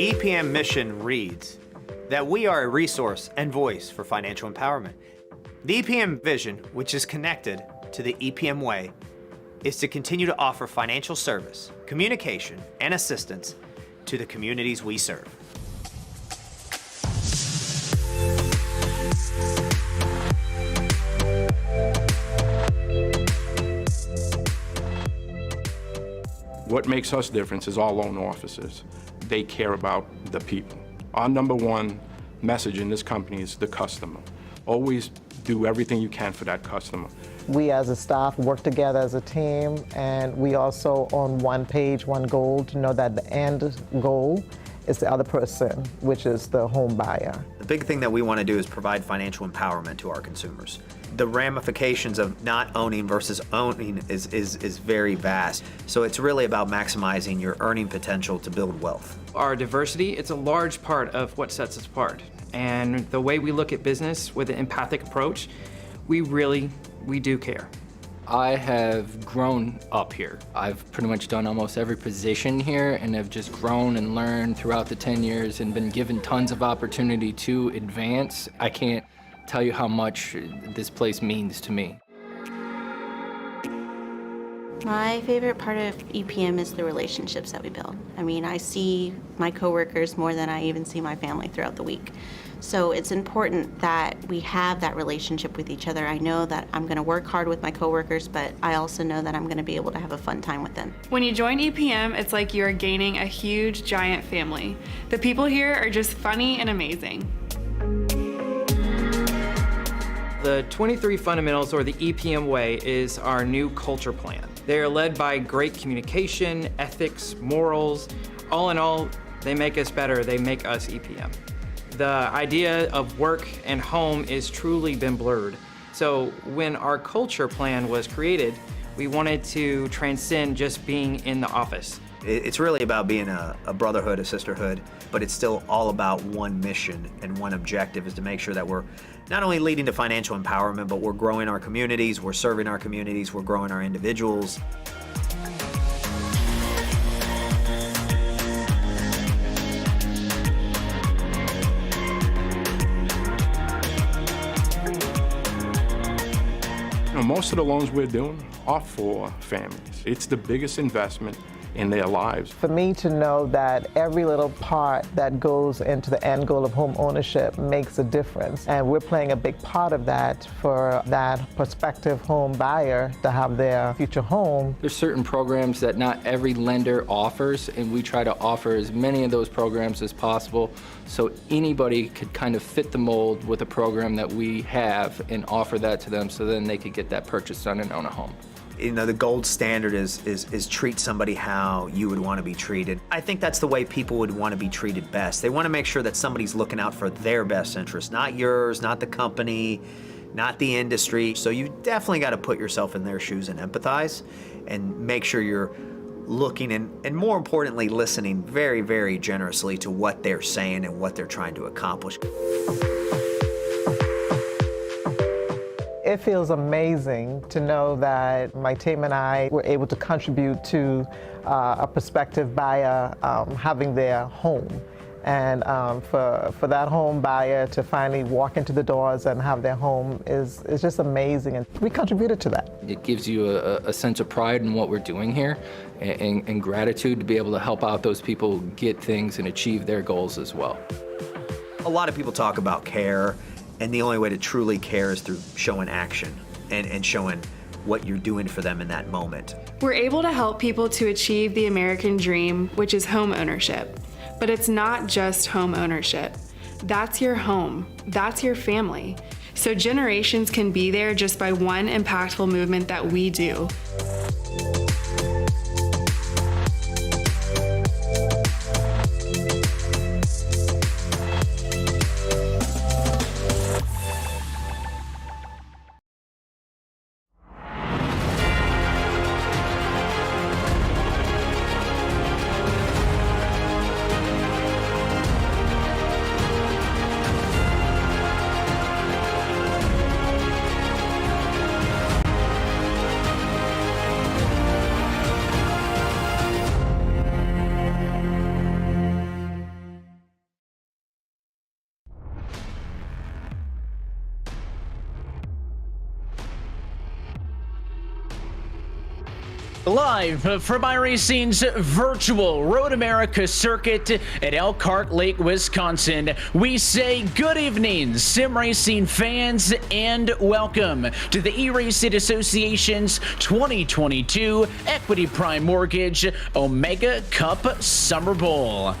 The EPM mission reads that we are a resource and voice for financial empowerment. The EPM vision, which is connected to the EPM way, is to continue to offer financial service, communication, and assistance to the communities we serve. What makes us different is our loan officers. They care about the people. Our number one message in this company is the customer. Always do everything you can for that customer. We as a staff work together as a team, and we also on one page, one goal, to know that the end goal is the other person, which is the home buyer. The big thing that we want to do is provide financial empowerment to our consumers. The ramifications of not owning versus owning is very vast. So it's really about maximizing your earning potential to build wealth. Our diversity, it's a large part of what sets us apart. And the way we look at business with an empathic approach, we do care. I have grown up here. I've pretty much done almost every position here and have just grown and learned throughout the 10 years and been given tons of opportunity to advance. I can't tell you how much this place means to me. My favorite part of EPM is the relationships that we build. I mean, I see my coworkers more than I even see my family throughout the week. So it's important that we have that relationship with each other. I know that I'm going to work hard with my coworkers, but I also know that I'm going to be able to have a fun time with them. When you join EPM, it's like you're gaining a huge, giant family. The people here are just funny and amazing. The 23 Fundamentals, or the EPM Way, is our new culture plan. They are led by great communication, ethics, morals. All in all, they make us better. They make us EPM. The idea of work and home is truly been blurred. So when our culture plan was created, we wanted to transcend just being in the office. It's really about being a brotherhood, a sisterhood, but it's still all about one mission and one objective, is to make sure that we're not only leading to financial empowerment, but we're growing our communities, we're serving our communities, we're growing our individuals. Most of the loans we're doing are for families. It's the biggest investment in their lives. For me to know that every little part that goes into the end goal of home ownership makes a difference, and we're playing a big part of that for that prospective home buyer to have their future home. There's certain programs that not every lender offers, and we try to offer as many of those programs as possible so anybody could kind of fit the mold with a program that we have and offer that to them, so then they could get that purchase done and own a home. You know, the gold standard is treat somebody how you would want to be treated. I think that's the way people would want to be treated best. They want to make sure that somebody's looking out for their best interest, not yours, not the company, not the industry. So you definitely got to put yourself in their shoes and empathize and make sure you're looking and more importantly, listening very, very generously to what they're saying and what they're trying to accomplish. It feels amazing to know that my team and I were able to contribute to a prospective buyer having their home. And for that home buyer to finally walk into the doors and have their home is just amazing, and we contributed to that. It gives you a sense of pride in what we're doing here and gratitude to be able to help out those people get things and achieve their goals as well. A lot of people talk about care, and the only way to truly care is through showing action and showing what you're doing for them in that moment. We're able to help people to achieve the American dream, which is home ownership. But it's not just home ownership. That's your home. That's your family. So generations can be there just by one impactful movement that we do. Live from iRacing's virtual Road America circuit at Elkhart Lake, Wisconsin, we say good evening, sim racing fans, and welcome to the eRacing Association's 2022 Equity Prime Mortgage Omega Cup Summer Bowl.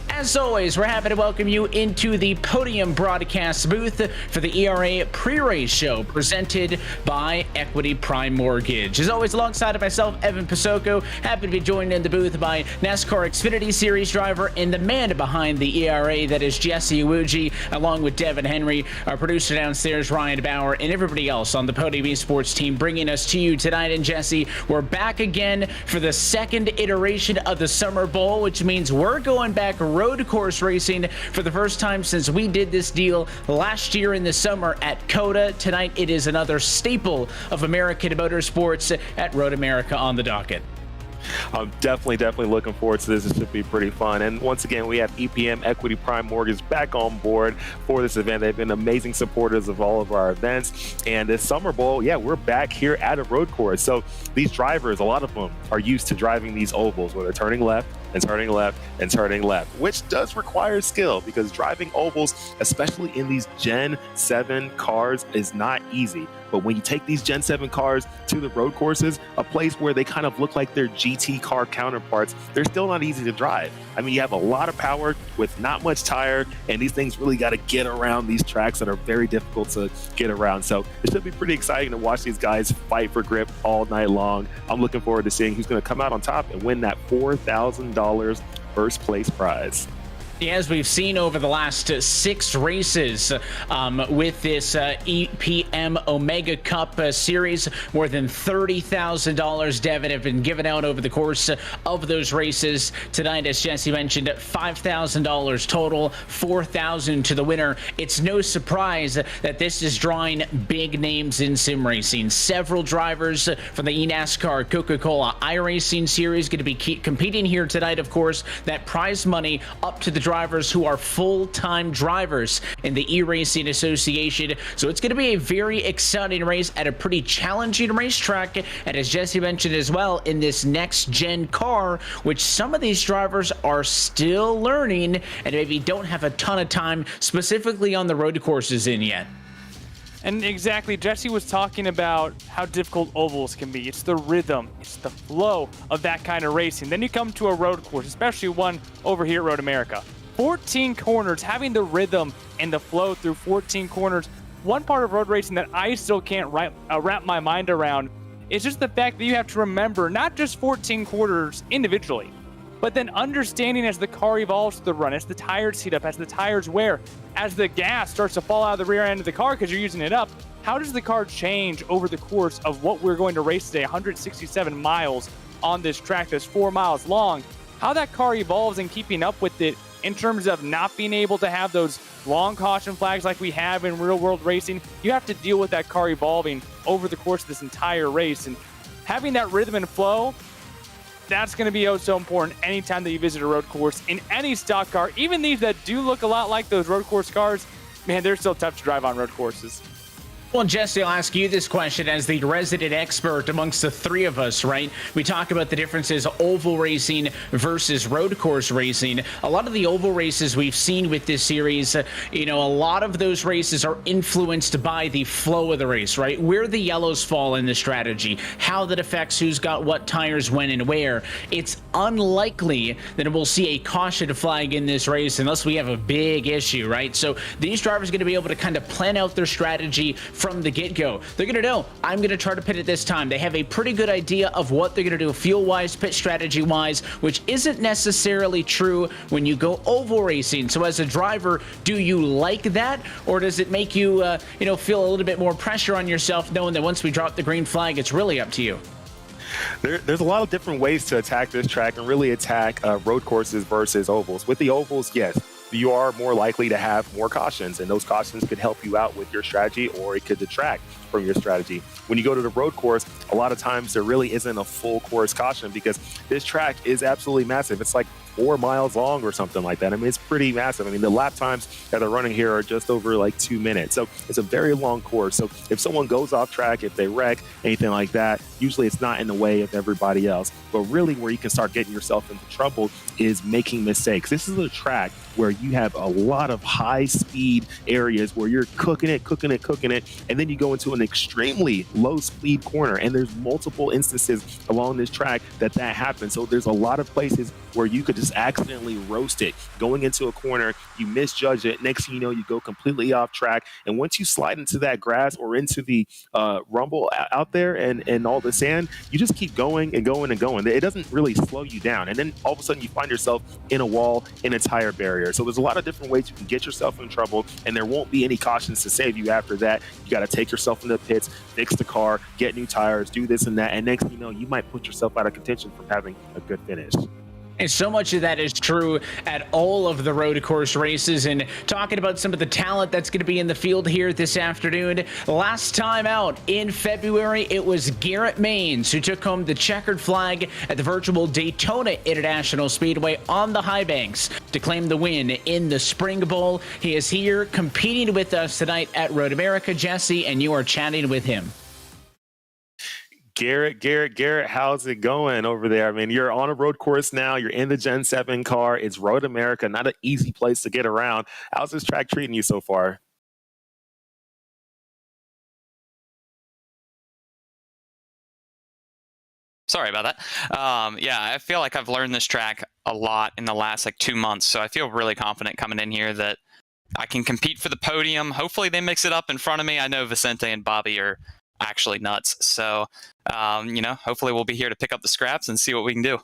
As always, we're happy to welcome you into the podium broadcast booth for the ERA pre-race show presented by Equity Prime Mortgage. As always, alongside of myself, Evan Pasoko, happy to be joined in the booth by NASCAR Xfinity Series driver and the man behind the ERA, that is Jesse Iwuji, along with Devin Henry, our producer downstairs, Ryan Bauer, and everybody else on the Podium Esports team bringing us to you tonight. And Jesse, we're back again for the second iteration of the Summer Bowl, which means we're going back road course racing for the first time since we did this deal last year in the summer at COTA. Tonight it is another staple of American motorsports at Road America on the docket. I'm definitely looking forward to this. This should be pretty fun. And once again, we have EPM Equity Prime Mortgage back on board for this event. They've been amazing supporters of all of our events. And this Summer Bowl, yeah, we're back here at a road course. So these drivers, a lot of them are used to driving these ovals where they're turning left and turning left and turning left, which does require skill because driving ovals, especially in these Gen 7 cars, is not easy. But when you take these Gen 7 cars to the road courses, a place where they kind of look like their GT car counterparts, they're still not easy to drive. I mean, you have a lot of power with not much tire, and these things really got to get around these tracks that are very difficult to get around. So it should be pretty exciting to watch these guys fight for grip all night long. I'm looking forward to seeing who's going to come out on top and win that $4,000 first place prize. As we've seen over the last 6 races with this EPM Omega Cup series, more than $30,000, Devin, have been given out over the course of those races. Tonight, as Jesse mentioned, $5,000 total, $4,000 to the winner. It's no surprise that this is drawing big names in sim racing. Several drivers from the eNASCAR Coca-Cola iRacing series going to be competing here tonight, of course. That prize money up to the drivers who are full-time drivers in the eRacing Association. So it's going to be a very exciting race at a pretty challenging racetrack. And as Jesse mentioned as well, in this next-gen car, which some of these drivers are still learning and maybe don't have a ton of time specifically on the road courses in yet. And exactly, Jesse was talking about how difficult ovals can be. It's the rhythm, it's the flow of that kind of racing. Then you come to a road course, especially one over here at Road America. 14 corners, having the rhythm and the flow through 14 corners. One part of road racing that I still can't wrap my mind around is just the fact that you have to remember not just 14 quarters individually, but then understanding as the car evolves to the run, as the tires heat up, as the tires wear, as the gas starts to fall out of the rear end of the car because you're using it up, how does the car change over the course of what we're going to race today, 167 miles on this track that's 4 miles long, how that car evolves and keeping up with it in terms of not being able to have those long caution flags like we have in real world racing. You have to deal with that car evolving over the course of this entire race, and having that rhythm and flow, that's going to be so important anytime that you visit a road course in any stock car. Even these that do look a lot like those road course cars, man, they're still tough to drive on road courses. Well, Jesse, I'll ask you this question as the resident expert amongst the three of us, right? We talk about the differences oval racing versus road course racing. A lot of the oval races we've seen with this series, a lot of those races are influenced by the flow of the race, right? Where the yellows fall in the strategy, how that affects who's got what tires when and where. It's unlikely that we'll see a caution flag in this race unless we have a big issue, right? So these drivers are going to be able to kind of plan out their strategy from the get-go. They're going to know, I'm going to try to pit at this time. They have a pretty good idea of what they're going to do fuel-wise, pit strategy-wise, which isn't necessarily true when you go oval racing. So as a driver, do you like that? Or does it make you, feel a little bit more pressure on yourself knowing that once we drop the green flag, it's really up to you? There's a lot of different ways to attack this track and really attack road courses versus ovals. With the ovals, yes, you are more likely to have more cautions, and those cautions could help you out with your strategy, or it could detract from your strategy. When you go to the road course, a lot of times there really isn't a full course caution because this track is absolutely massive. It's like 4 miles long or something like that. I mean, it's pretty massive. I mean, the lap times that they're running here are just over like 2 minutes. So it's a very long course. So if someone goes off track, if they wreck, anything like that, usually it's not in the way of everybody else. But really where you can start getting yourself into trouble is making mistakes. This is a track where you have a lot of high speed areas where you're cooking it, and then you go into an extremely low speed corner, and there's multiple instances along this track that happens. So there's a lot of places where you could just accidentally roast it. Going into a corner, you misjudge it. Next thing you know, you go completely off track. And once you slide into that grass or into the rumble out there and all the sand, you just keep going and going and going. It doesn't really slow you down. And then all of a sudden you find yourself in a wall, in a tire barrier. So there's a lot of different ways you can get yourself in trouble, and there won't be any cautions to save you after that. You got to take yourself into the pits, fix the car, get new tires, do this and that. And next thing you know, you might put yourself out of contention from having a good finish. And so much of that is true at all of the road course races. And talking about some of the talent that's going to be in the field here this afternoon, last time out in February, it was Garrett Maines who took home the checkered flag at the virtual Daytona International Speedway on the high banks to claim the win in the Spring Bowl. He is here competing with us tonight at Road America, Jesse, and you are chatting with him. Garrett, how's it going over there? I mean, you're on a road course now. You're in the Gen 7 car. It's Road America, not an easy place to get around. How's this track treating you so far? Sorry about that. Yeah, I feel like I've learned this track a lot in the last 2 months, so I feel really confident coming in here that I can compete for the podium. Hopefully they mix it up in front of me. I know Vicente and Bobby are actually nuts, so hopefully we'll be here to pick up the scraps and see what we can do.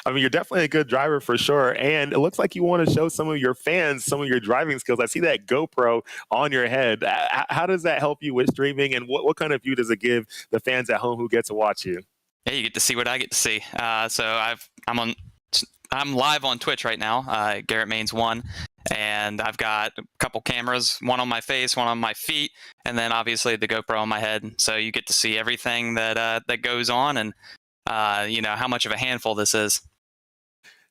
I mean, you're definitely a good driver for sure, and it looks like you want to show some of your fans some of your driving skills. I see that GoPro on your head. How does that help you with streaming, and what kind of view does it give the fans at home who get to watch you? Yeah, you get to see what I get to see. So I'm live on Twitch right now, Garrett Maines 1, and I've got a couple cameras, one on my face, one on my feet, and then obviously the GoPro on my head. So you get to see everything that goes on, and how much of a handful this is.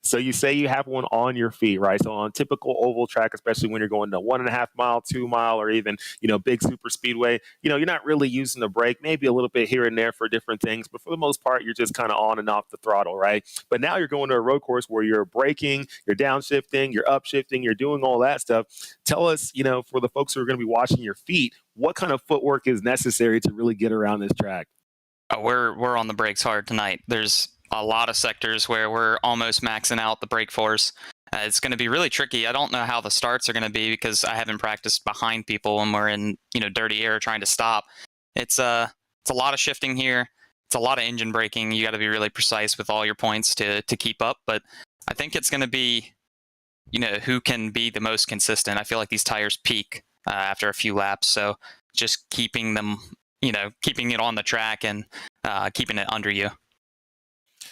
So you say you have one on your feet, right? So on typical oval track, especially when you're going to 1.5 mile, 2 mile, or even, big super speedway, you're not really using the brake, maybe a little bit here and there for different things, but for the most part, you're just kind of on and off the throttle, right? But now you're going to a road course where you're braking, you're downshifting, you're upshifting, you're doing all that stuff. Tell us, for the folks who are going to be watching your feet, what kind of footwork is necessary to really get around this track? Oh, we're on the brakes hard tonight. There's a lot of sectors where we're almost maxing out the brake force. It's going to be really tricky. I don't know how the starts are going to be because I haven't practiced behind people when we're in dirty air trying to stop. It's a lot of shifting here. It's a lot of engine braking. You got to be really precise with all your points to keep up. But I think it's going to be who can be the most consistent. I feel like these tires peak after a few laps, so just keeping them keeping it on the track and keeping it under you.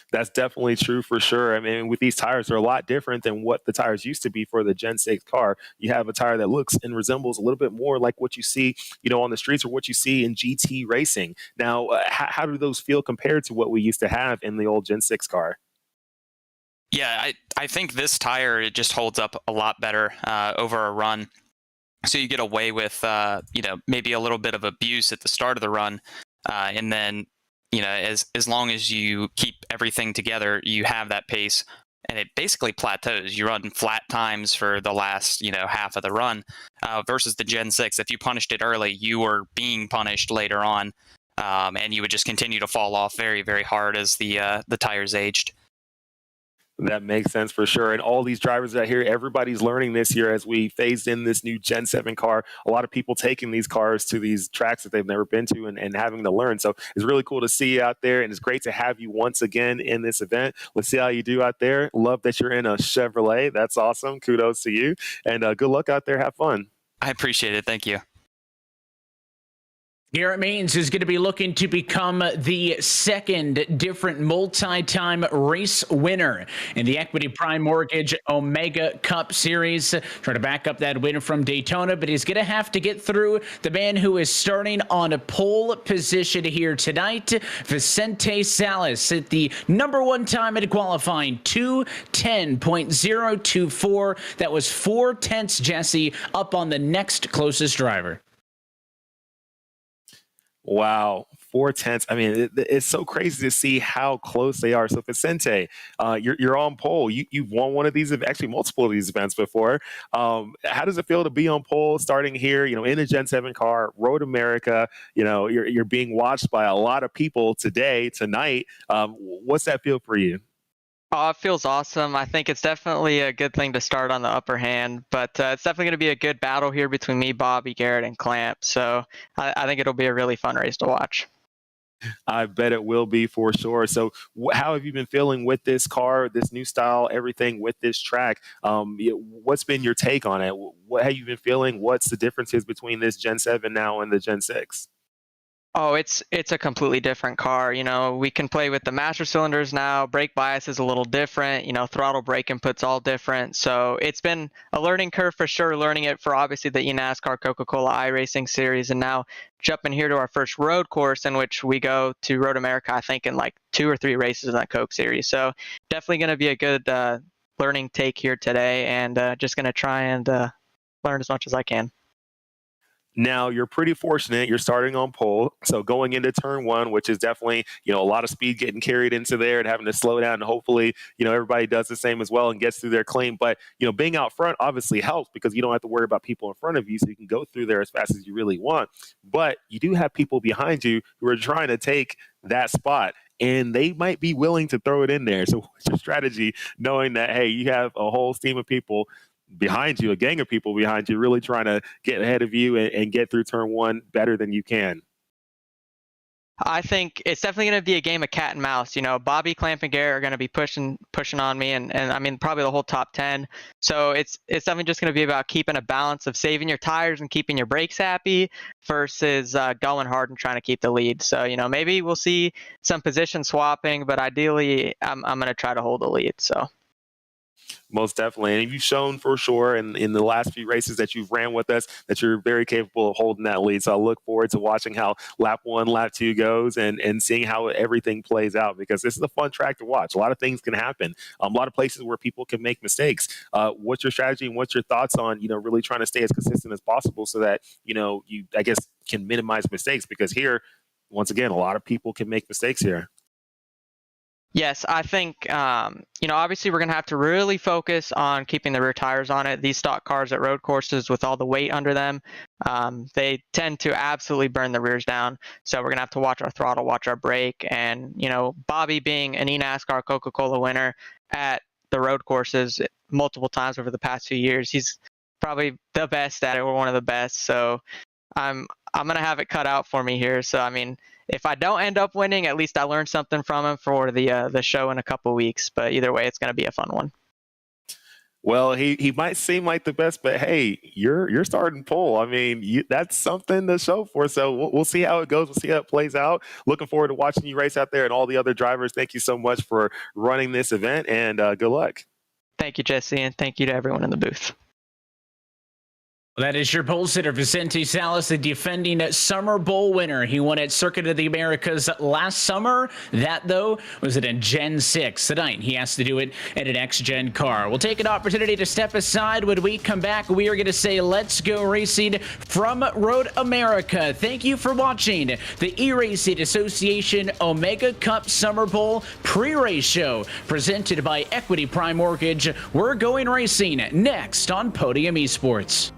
That's definitely true for sure. I mean, with these tires, they're a lot different than what the tires used to be for the Gen 6 car. You have a tire that looks and resembles a little bit more like what you see, on the streets or what you see in GT racing. Now, how do those feel compared to what we used to have in the old Gen 6 car? Yeah, I think this tire, it just holds up a lot better over a run. So you get away with, maybe a little bit of abuse at the start of the run, and then as long as you keep everything together, you have that pace, and it basically plateaus. You run flat times for the last, half of the run, versus the Gen 6. If you punished it early, you were being punished later on, and you would just continue to fall off very, very hard as the tires aged. That makes sense for sure. And all these drivers out here, everybody's learning this year as we phased in this new Gen 7 car. A lot of people taking these cars to these tracks that they've never been to and having to learn. So it's really cool to see you out there. And it's great to have you once again in this event. Let's see how you do out there. Love that you're in a Chevrolet. That's awesome. Kudos to you. And good luck out there. Have fun. I appreciate it. Thank you. Garrett Maines is going to be looking to become the second different multi-time race winner in the Equity Prime Mortgage Omega Cup Series. Trying to back up that win from Daytona, but he's going to have to get through the man who is starting on a pole position here tonight, Vicente Salas, at the number one time in qualifying, 2:10.024. That was 4/10, Jesse, up on the next closest driver. Wow, 4/10. I mean, it's so crazy to see how close they are. So, Vicente, you're on pole. You've won one of these, actually multiple of these events before. How does it feel to be on pole, starting here? In a Gen 7 car, Road America. You're being watched by a lot of people tonight. What's that feel for you? Oh, it feels awesome. I think it's definitely a good thing to start on the upper hand, but it's definitely going to be a good battle here between me, Bobby, Garrett, and Clamp. So I think it'll be a really fun race to watch. I bet it will be for sure. So how have you been feeling with this car, this new style, everything with this track? What's been your take on it? What have you been feeling? What's the differences between this Gen 7 now and the Gen 6? Oh, it's a completely different car. We can play with the master cylinders now. Brake bias is a little different. Throttle brake input's all different. So it's been a learning curve for sure, learning it for obviously the eNASCAR Coca-Cola iRacing series, and now jumping here to our first road course in which we go to Road America, I think, in like 2 or 3 races in that Coke series. So definitely going to be a good learning take here today, and just going to try and learn as much as I can. Now, you're pretty fortunate. You're starting on pole. So going into turn 1, which is definitely, a lot of speed getting carried into there and having to slow down. And hopefully, everybody does the same as well and gets through their clean. But, being out front obviously helps because you don't have to worry about people in front of you. So you can go through there as fast as you really want. But you do have people behind you who are trying to take that spot, and they might be willing to throw it in there. So what's your strategy, knowing that, hey, you have a whole team of people behind you, a gang of people behind you, really trying to get ahead of you and get through turn 1 better than you can? I think it's definitely going to be a game of cat and mouse. Bobby, Clamp, and Garrett are going to be pushing on me, and I mean probably the whole top 10. So it's definitely just going to be about keeping a balance of saving your tires and keeping your brakes happy versus going hard and trying to keep the lead. So maybe we'll see some position swapping, but ideally I'm going to try to hold the lead. So. Most definitely. And you've shown for sure in the last few races that you've ran with us that you're very capable of holding that lead. So I look forward to watching how lap 1, lap 2 goes and seeing how everything plays out, because this is a fun track to watch. A lot of things can happen. A lot of places where people can make mistakes. What's your strategy and what's your thoughts on, really trying to stay as consistent as possible so that, you, I guess, can minimize mistakes? Because here, once again, a lot of people can make mistakes here. Yes, I think, obviously we're going to have to really focus on keeping the rear tires on it. These stock cars at road courses with all the weight under them, they tend to absolutely burn the rears down. So we're going to have to watch our throttle, watch our brake. And, Bobby being an eNASCAR Coca-Cola winner at the road courses multiple times over the past few years, he's probably the best at it. We're one of the best. So I'm going to have it cut out for me here. So, I mean, if I don't end up winning, at least I learned something from him for the show in a couple weeks. But either way, it's going to be a fun one. Well, he might seem like the best, but hey, you're starting pole. I mean, that's something to show for. So we'll see how it goes. We'll see how it plays out. Looking forward to watching you race out there, and all the other drivers. Thank you so much for running this event, and good luck. Thank you, Jesse, and thank you to everyone in the booth. That is your pole sitter, Vicente Salas, the defending Summerbowl winner. He won at Circuit of the Americas last summer. That, though, was at a Gen 6. Tonight, he has to do it at an X-Gen car. We'll take an opportunity to step aside. When we come back, we are going to say let's go racing from Road America. Thank you for watching the eRacing Association Omega Cup Summerbowl pre-race show presented by Equity Prime Mortgage. We're going racing next on Podium Esports.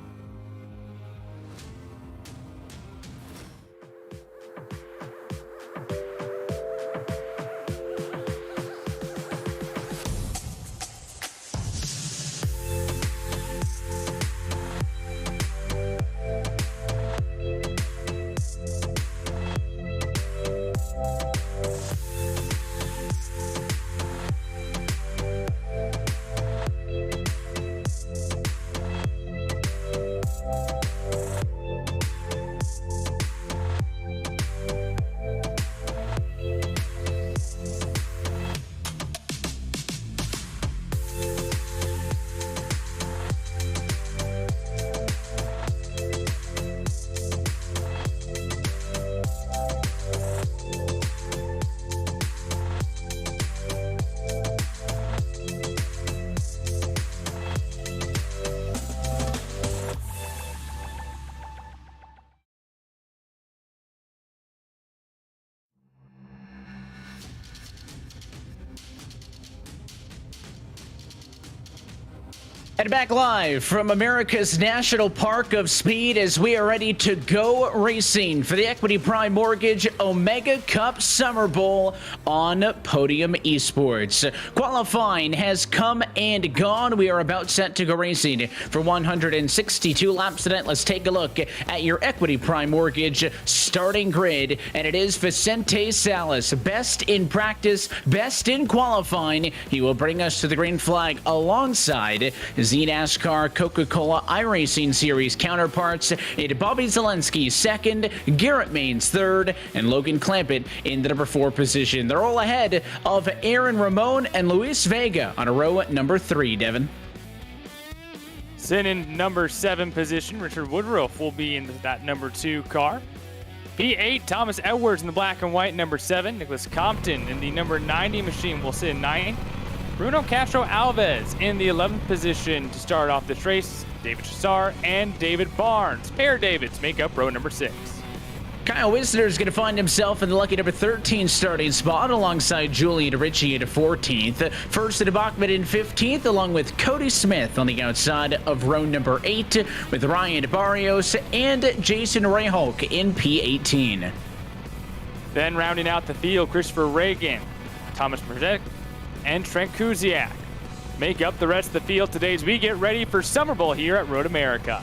And back live from America's National Park of Speed as we are ready to go racing for the Equity Prime Mortgage Omega Cup Summer Bowl on Podium Esports. Qualifying has come and gone. We are about set to go racing for 162 laps tonight. Let's take a look at your Equity Prime Mortgage starting grid, and it is Vicente Salas, best in practice, best in qualifying. He will bring us to the green flag alongside the NASCAR Coca-Cola iRacing Series counterparts in Bobby Zelensky second, Garrett Maines third, and Logan Clampett in the number 4 position. They're all ahead of Aaron Ramon and Luis Vega on a row at number 3, Devin. Sitting in number 7 position, Richard Woodruff will be in that number 2 car. P8, Thomas Edwards in the black and white, number 7. Nicholas Compton in the number 90 machine will sit in 9th. Bruno Castro Alves in the 11th position to start off this race. David Chassar and David Barnes. Pair Davids make up row number 6. Kyle Wisner is going to find himself in the lucky number 13 starting spot alongside Julian Ritchie at 14th. First to Bachman in 15th, along with Cody Smith on the outside of row number 8, with Ryan Barrios and Jason Rayholk in P18. Then rounding out the field, Christopher Reagan, Thomas Merzek, and Trent Kuziak make up the rest of the field today as we get ready for Summerbowl here at Road America.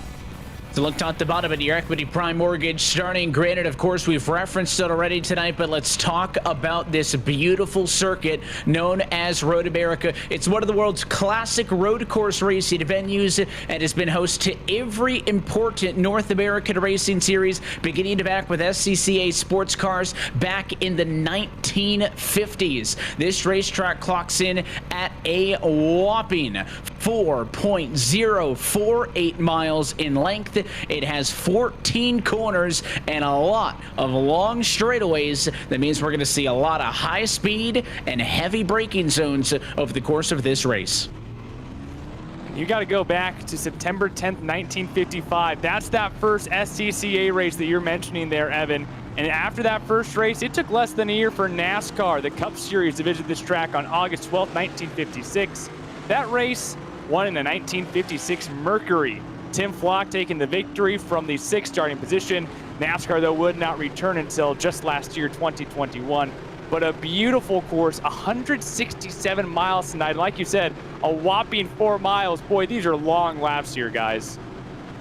So look top to bottom at your Equity Prime Mortgage starting grid. And of course, we've referenced it already tonight, but let's talk about this beautiful circuit known as Road America. It's one of the world's classic road course racing venues and has been host to every important North American racing series, beginning back with SCCA sports cars back in the 1950s. This racetrack clocks in at a whopping 4.048 miles in length. It has 14 corners and a lot of long straightaways. That means we're going to see a lot of high speed and heavy braking zones over the course of this race. You got to go back to September 10th, 1955. That's that first SCCA race that you're mentioning there, Evan. And after that first race, it took less than a year for NASCAR, the Cup Series, to visit this track on August 12th, 1956. That race won in a 1956 Mercury. Tim Flock taking the victory from the 6th starting position. NASCAR, though, would not return until just last year, 2021. But a beautiful course, 167 miles tonight. And like you said, a whopping 4 miles. Boy, these are long laps here, guys.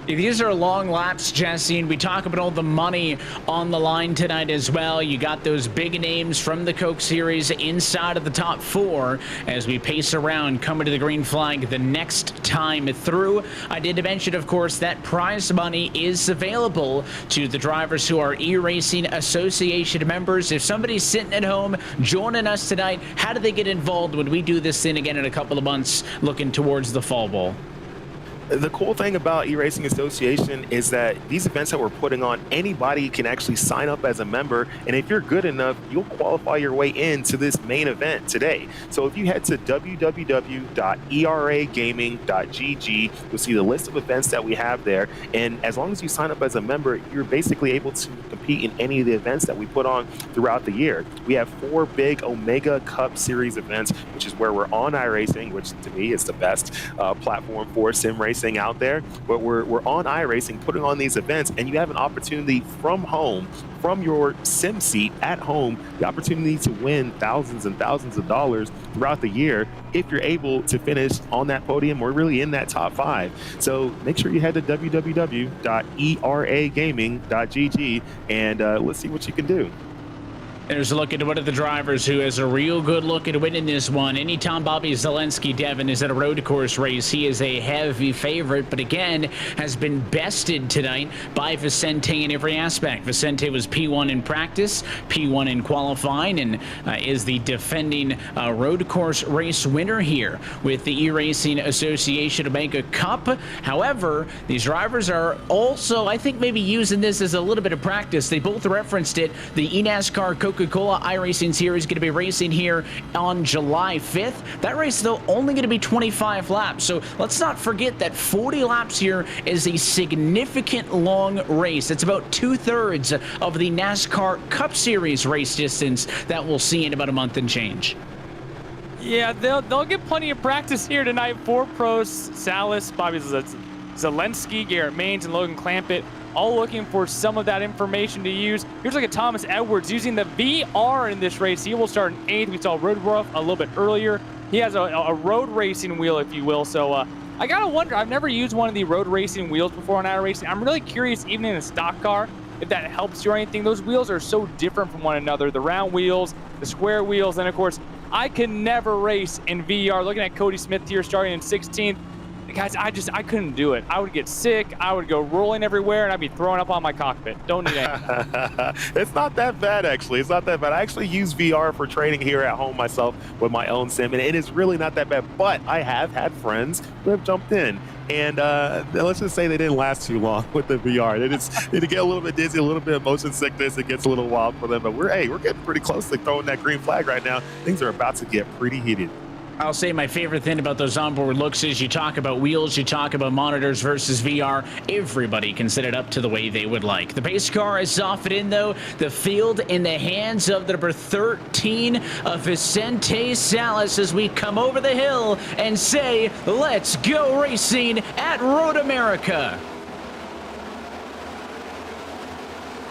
These are long laps, Jesse, and we talk about all the money on the line tonight as well. You got those big names from the Coke Series inside of the top 4 as we pace around, coming to the green flag the next time through. I did mention, of course, that prize money is available to the drivers who are eRacing Association members. If somebody's sitting at home joining us tonight, how do they get involved when we do this thing again in a couple of months, looking towards the Fall Bowl? The cool thing about eRacing Association is that these events that we're putting on, anybody can actually sign up as a member, and if you're good enough, you'll qualify your way into this main event today. So if you head to www.eragaming.gg, you'll see the list of events that we have there, and as long as you sign up as a member, you're basically able to compete in any of the events that we put on throughout the year. We have 4 big Omega Cup Series events, which is where we're on iRacing, which to me is the best platform for sim racing out there, but we're on iRacing putting on these events, and you have an opportunity from home, from your sim seat at home, the opportunity to win thousands and thousands of dollars throughout the year if you're able to finish on that podium or really in that top 5. So make sure you head to www.eragaming.gg and let's see what you can do. There's a look at one of the drivers who has a real good look at winning this one. Anytime Bobby Zelensky, Devin, is at a road course race, he is a heavy favorite, but again, has been bested tonight by Vicente in every aspect. Vicente was P1 in practice, P1 in qualifying, and is the defending road course race winner here with the eRacing Association Omega Cup. However, these drivers are also, I think, maybe using this as a little bit of practice. They both referenced it. The eNASCAR Coca-Cola iRacing Series going to be racing here on July 5th. That race, though, only going to be 25 laps. So let's not forget that 40 laps here is a significant long race. It's about 2/3 of the NASCAR Cup Series race distance that we'll see in about a month and change. Yeah, they'll get plenty of practice here tonight. 4 pros, Salas, Bobby Zelensky, Garrett Maines, and Logan Clampett, all looking for some of that information to use. Here's like a Thomas Edwards using the VR in this race. He will start in 8th. We saw Roodruff a little bit earlier. He has a road racing wheel, if you will. So I gotta wonder, I've never used one of the road racing wheels before on iRacing. I'm really curious, even in a stock car, if that helps you or anything. Those wheels are so different from one another. The round wheels, the square wheels, and of course, I can never race in VR. Looking at Cody Smith here starting in 16th. Guys, I couldn't do it. I would get sick. I would go rolling everywhere, and I'd be throwing up on my cockpit. Don't need any. It's not that bad, actually. It's not that bad. I actually use VR for training here at home myself with my own sim, and it is really not that bad. But I have had friends who have jumped in, and let's just say they didn't last too long with the VR. They get a little bit dizzy, a little bit of motion sickness. It gets a little wild for them, but we're getting pretty close to throwing that green flag right now. Things are about to get pretty heated. I'll say my favorite thing about those onboard looks is you talk about wheels, you talk about monitors versus VR. Everybody can set it up to the way they would like. The pace car is off it in, though. The field in the hands of the number 13 of Vicente Salas as we come over the hill and say, let's go racing at Road America.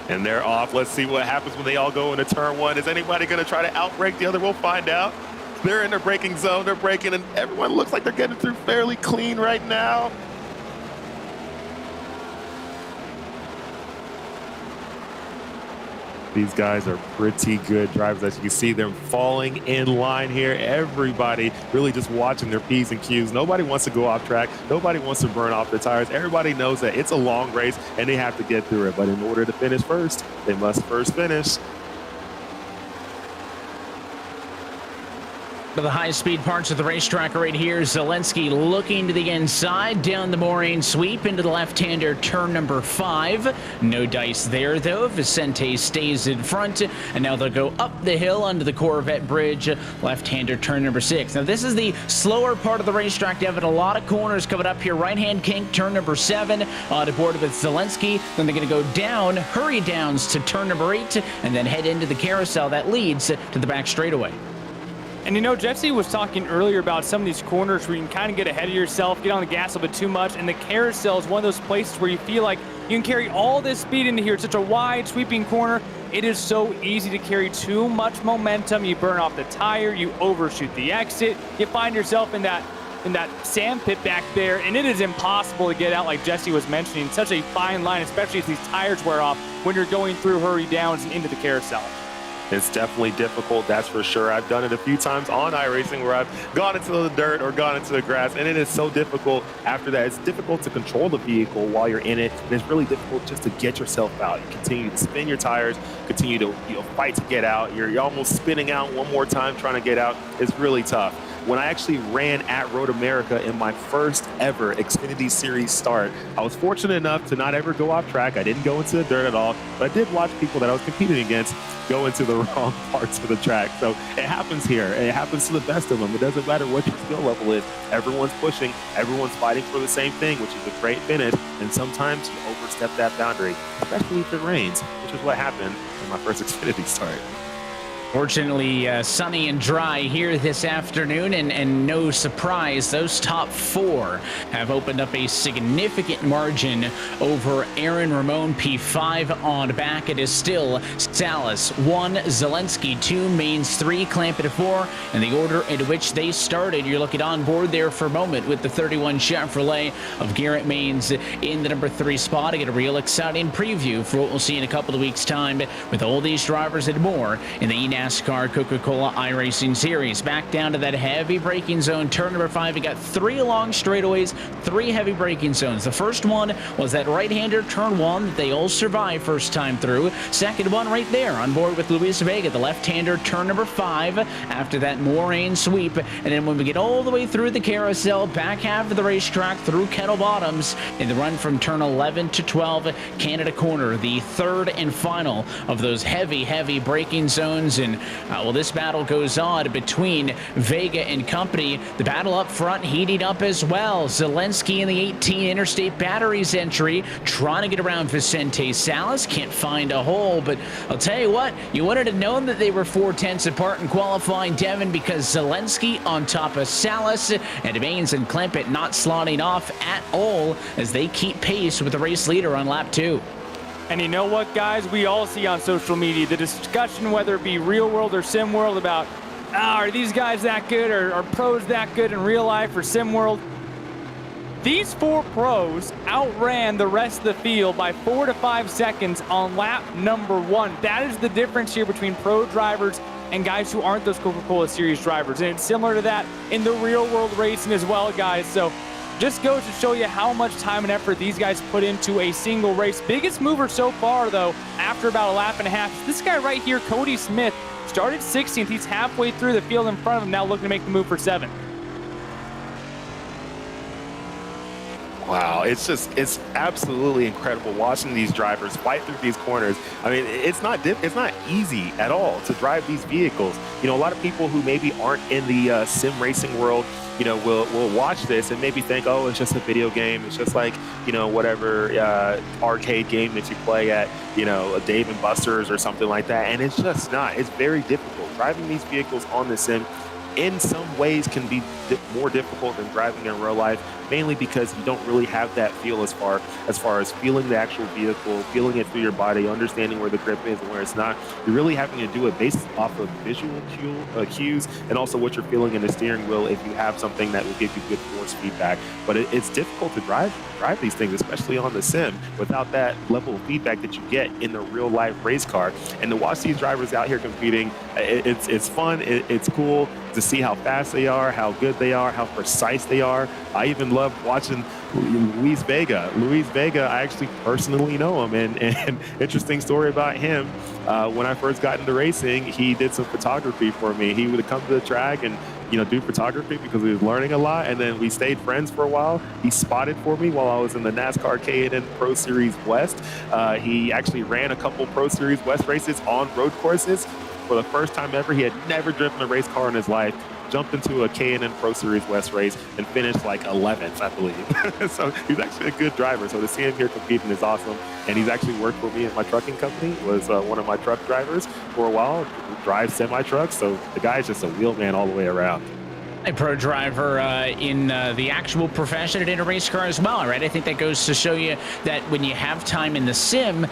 And they're off. Let's see what happens when they all go into turn 1. Is anybody going to try to outbrake the other? We'll find out. They're in their braking zone. They're braking, and everyone looks like they're getting through fairly clean right now. These guys are pretty good drivers. As you can see, they're falling in line here. Everybody really just watching their P's and Q's. Nobody wants to go off track. Nobody wants to burn off their tires. Everybody knows that it's a long race, and they have to get through it. But in order to finish first, they must first finish. The high-speed parts of the racetrack right here. Zelensky looking to the inside, down the Moraine sweep into the left-hander turn number 5. No dice there, though. Vicente stays in front, and now they'll go up the hill under the Corvette bridge, left-hander turn number 6. Now, this is the slower part of the racetrack. They have a lot of corners coming up here. Right-hand kink, turn number 7, on board with Zelensky. Then they're going to go down, hurry downs to turn number 8, and then head into the carousel that leads to the back straightaway. And you know, Jesse was talking earlier about some of these corners where you can kind of get ahead of yourself, get on the gas a little bit too much, and the carousel is one of those places where you feel like you can carry all this speed into here. It's such a wide, sweeping corner. It is so easy to carry too much momentum. You burn off the tire, you overshoot the exit, you find yourself in that sand pit back there, and it is impossible to get out, like Jesse was mentioning. Such a fine line, especially as these tires wear off when you're going through hurry downs and into the carousel. It's definitely difficult, that's for sure. I've done it a few times on iRacing where I've gone into the dirt or gone into the grass, and it is so difficult after that. It's difficult to control the vehicle while you're in it, and it's really difficult just to get yourself out. You continue to spin your tires, continue to fight to get out. You're almost spinning out one more time trying to get out. It's really tough. When I actually ran at Road America in my first ever Xfinity Series start, I was fortunate enough to not ever go off track. I didn't go into the dirt at all, but I did watch people that I was competing against go into the wrong parts of the track. So it happens here. It happens to the best of them. It doesn't matter what your skill level is. Everyone's pushing. Everyone's fighting for the same thing, which is a great finish. And sometimes you overstep that boundary, especially if it rains, which is what happened in my first Xfinity start. Fortunately, sunny and dry here this afternoon, and no surprise, those top 4 have opened up a significant margin over Aaron Ramon P5 on back. It is still Salas 1, Zelensky 2, Maines 3, Clampett 4, and the order in which they started. You're looking on board there for a moment with the 31 Chevrolet of Garrett Maines in the number 3 spot. I get a real exciting preview for what we'll see in a couple of weeks' time with all these drivers and more in the NASCAR Coca-Cola iRacing Series. Back down to that heavy braking zone, turn number 5. You got 3 long straightaways, 3 heavy braking zones. The first one was that right-hander turn 1 that they all survived first time through. Second one right there on board with Luis Vega, the left-hander turn number 5. After that Moraine sweep, and then when we get all the way through the carousel, back half of the racetrack through Kettle Bottoms, in the run from turn 11 to 12, Canada Corner, the third and final of those heavy braking zones. And And well, this battle goes on between Vega and company. The battle up front heating up as well. Zelensky in the 18 Interstate Batteries entry, trying to get around Vicente Salas. Can't find a hole, but I'll tell you what, you wanted to know that they were 4/10 apart in qualifying, Devin, because Zelensky on top of Salas, and Baines and Clampett not slotting off at all as they keep pace with the race leader on lap 2. And you know what, guys? We all see on social media the discussion, whether it be real world or sim world, about are these guys that good, or are pros that good in real life or sim world? These 4 pros outran the rest of the field by 4 to 5 seconds on lap number 1. That is the difference here between pro drivers and guys who aren't those Coca-Cola Series drivers. And it's similar to that in the real world racing as well, guys. So just goes to show you how much time and effort these guys put into a single race. Biggest mover so far, though, after about a lap and a half, this guy right here, Cody Smith, started 16th. He's halfway through the field in front of him, now looking to make the move for 7th. Wow, it's absolutely incredible watching these drivers fight through these corners. I mean, it's not easy at all to drive these vehicles. You know, a lot of people who maybe aren't in the sim racing world, you know, will watch this and maybe think, oh, it's just a video game. It's just like, you know, whatever arcade game that you play at, you know, Dave and Buster's or something like that. And it's just not. It's very difficult. Driving these vehicles on the sim in some ways can be more difficult than driving in real life, mainly because you don't really have that feel as far as feeling the actual vehicle, feeling it through your body, understanding where the grip is and where it's not. You're really having to do it based off of visual cues and also what you're feeling in the steering wheel if you have something that will give you good force feedback. But it's difficult to drive these things, especially on the sim, without that level of feedback that you get in the real life race car. And to watch these drivers out here competing, it's fun, it's cool to see how fast they are, how good they are, how precise they are. I even love watching Luis Vega. Luis Vega, I actually personally know him, and interesting story about him. When I first got into racing, he did some photography for me. He would come to the track and, you know, do photography because he was learning a lot, and then we stayed friends for a while. He spotted for me while I was in the NASCAR K&N Pro Series West. He actually ran a couple Pro Series West races on road courses. For the first time ever, he had never driven a race car in his life, jumped into a K&N Pro Series West race and finished like 11th, I believe. So he's actually a good driver. So to see him here competing is awesome. And he's actually worked for me at my trucking company, was one of my truck drivers for a while, drives semi-trucks. So the guy's just a wheelman all the way around. A pro driver in the actual profession and in a race car as well, right? I think that goes to show you that when you have time in the sim,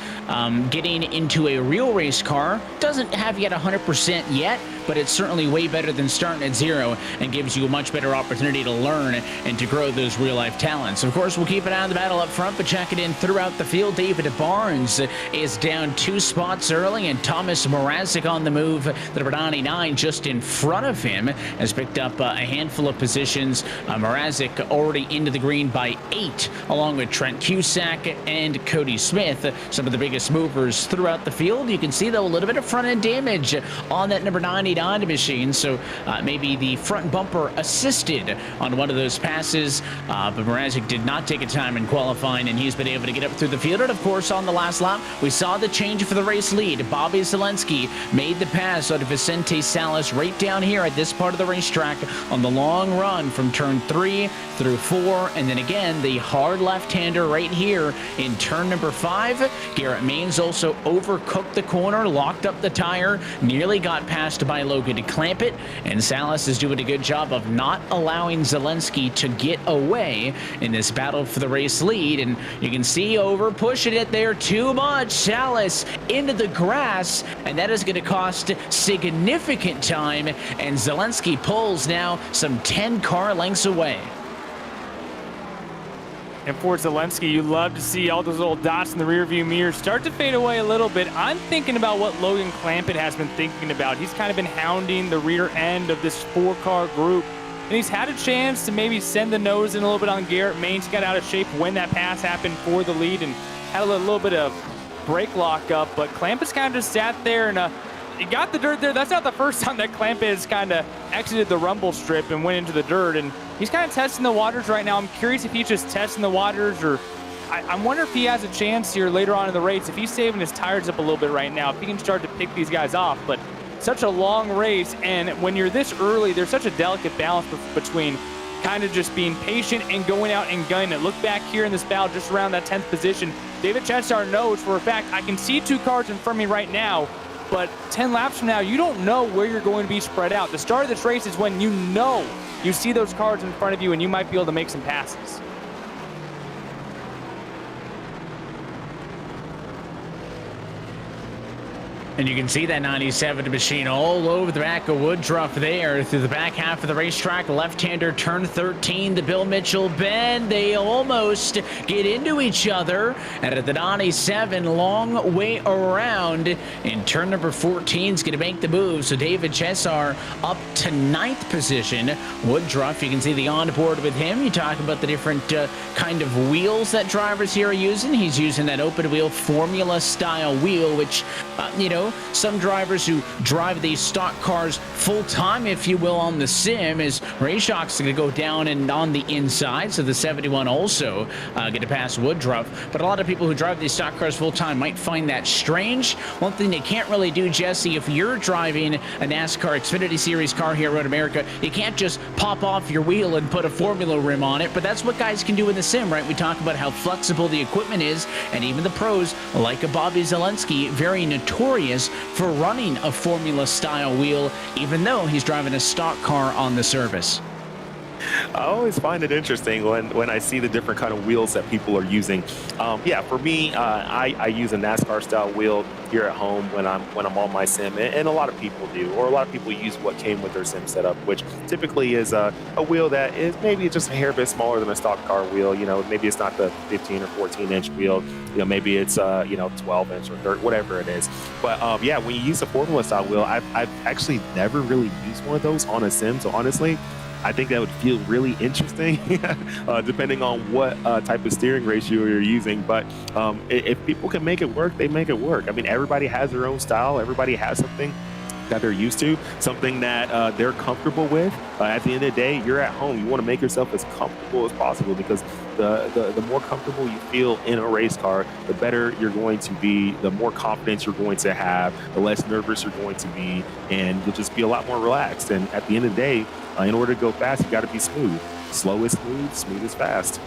getting into a real race car doesn't have yet 100% yet, but it's certainly way better than starting at 0 and gives you a much better opportunity to learn and to grow those real-life talents. Of course, we'll keep an eye on the battle up front, but check it in throughout the field. David Barnes is down 2 spots early, and Thomas Mrazek on the move. The number 99 just in front of him has picked up a handful of positions. Mrazek already into the green by 8, along with Trent Cusack and Cody Smith, some of the biggest movers throughout the field. You can see, though, a little bit of front-end damage on that number 99 machine, so maybe the front bumper assisted on one of those passes, but Mrazek did not take a time in qualifying, and he's been able to get up through the field. And of course, on the last lap, we saw the change for the race lead. Bobby Zelensky made the pass out of Vicente Salas right down here at this part of the racetrack on the long run from turn 3 through 4, and then again the hard left-hander right here in turn number 5. Garrett Maines also overcooked the corner, locked up the tire, nearly got passed by Logan Clampett, and Salas is doing a good job of not allowing Zelensky to get away in this battle for the race lead. And you can see over pushing it there too much. Salas into the grass, and that is going to cost significant time, and Zelensky pulls now some 10 car lengths away. And for Zelensky, you love to see all those little dots in the rearview mirror start to fade away a little bit. I'm thinking about what Logan Clampett has been thinking about. He's kind of been hounding the rear end of this 4-car group, and he's had a chance to maybe send the nose in a little bit on Garrett Maines. He got out of shape when that pass happened for the lead and had a little bit of brake lock up, but Clampett's kind of just sat there and he got the dirt there. That's not the first time that Clampett has kind of exited the rumble strip and went into the dirt, and he's kind of testing the waters right now. I'm curious if he's just testing the waters, or I wonder if he has a chance here later on in the race, if he's saving his tires up a little bit right now, if he can start to pick these guys off. But It's such a long race, and when you're this early, there's such a delicate balance between kind of just being patient and going out and gunning it. Look back here in this battle, just around that 10th position. David Chesar knows for a fact, I can see 2 cars in front of me right now, but 10 laps from now, you don't know where you're going to be spread out. The start of this race is when you know you see those cars in front of you and you might be able to make some passes. And you can see that 97 machine all over the back of Woodruff there through the back half of the racetrack. Left-hander turn 13, the Bill Mitchell bend. They almost get into each other. And at the 97, long way around. And turn number 14 is going to make the move. So David Chesar up to 9th position. Woodruff, you can see the onboard with him. You talk about the different kind of wheels that drivers here are using. He's using that open wheel formula style wheel, which, you know, some drivers who drive these stock cars full-time, if you will, on the sim, is RaceShock's going to go down and on the inside, so the 71 also get to pass Woodruff. But a lot of people who drive these stock cars full-time might find that strange. One thing they can't really do, Jesse, if you're driving a NASCAR Xfinity Series car here at Road America, you can't just pop off your wheel and put a formula rim on it, but that's what guys can do in the sim, right? We talk about how flexible the equipment is, and even the pros, like a Bobby Zelensky, very notorious for running a formula style wheel, even though he's driving a stock car on the service. I always find it interesting when I see the different kind of wheels that people are using. Yeah, for me, I use a NASCAR style wheel here at home when I'm on my sim, and a lot of people do, or a lot of people use what came with their sim setup, which typically is a wheel that is maybe just a hair bit smaller than a stock car wheel. You know, maybe it's not the 15 or 14 inch wheel. You know, maybe it's 12 inch or 30, whatever it is. But yeah, when you use a formula style wheel, I've actually never really used one of those on a sim. So honestly, I think that would feel really interesting, depending on what type of steering ratio you're using. But if people can make it work, they make it work. I mean, everybody has their own style. Everybody has something that they're used to, something that they're comfortable with. At the end of the day, you're at home. You want to make yourself as comfortable as possible, because the more comfortable you feel in a race car, the better you're going to be, the more confidence you're going to have, the less nervous you're going to be, and you'll just be a lot more relaxed. And at the end of the day, in order to go fast, you got to be smooth. Slow is smooth, smooth is fast.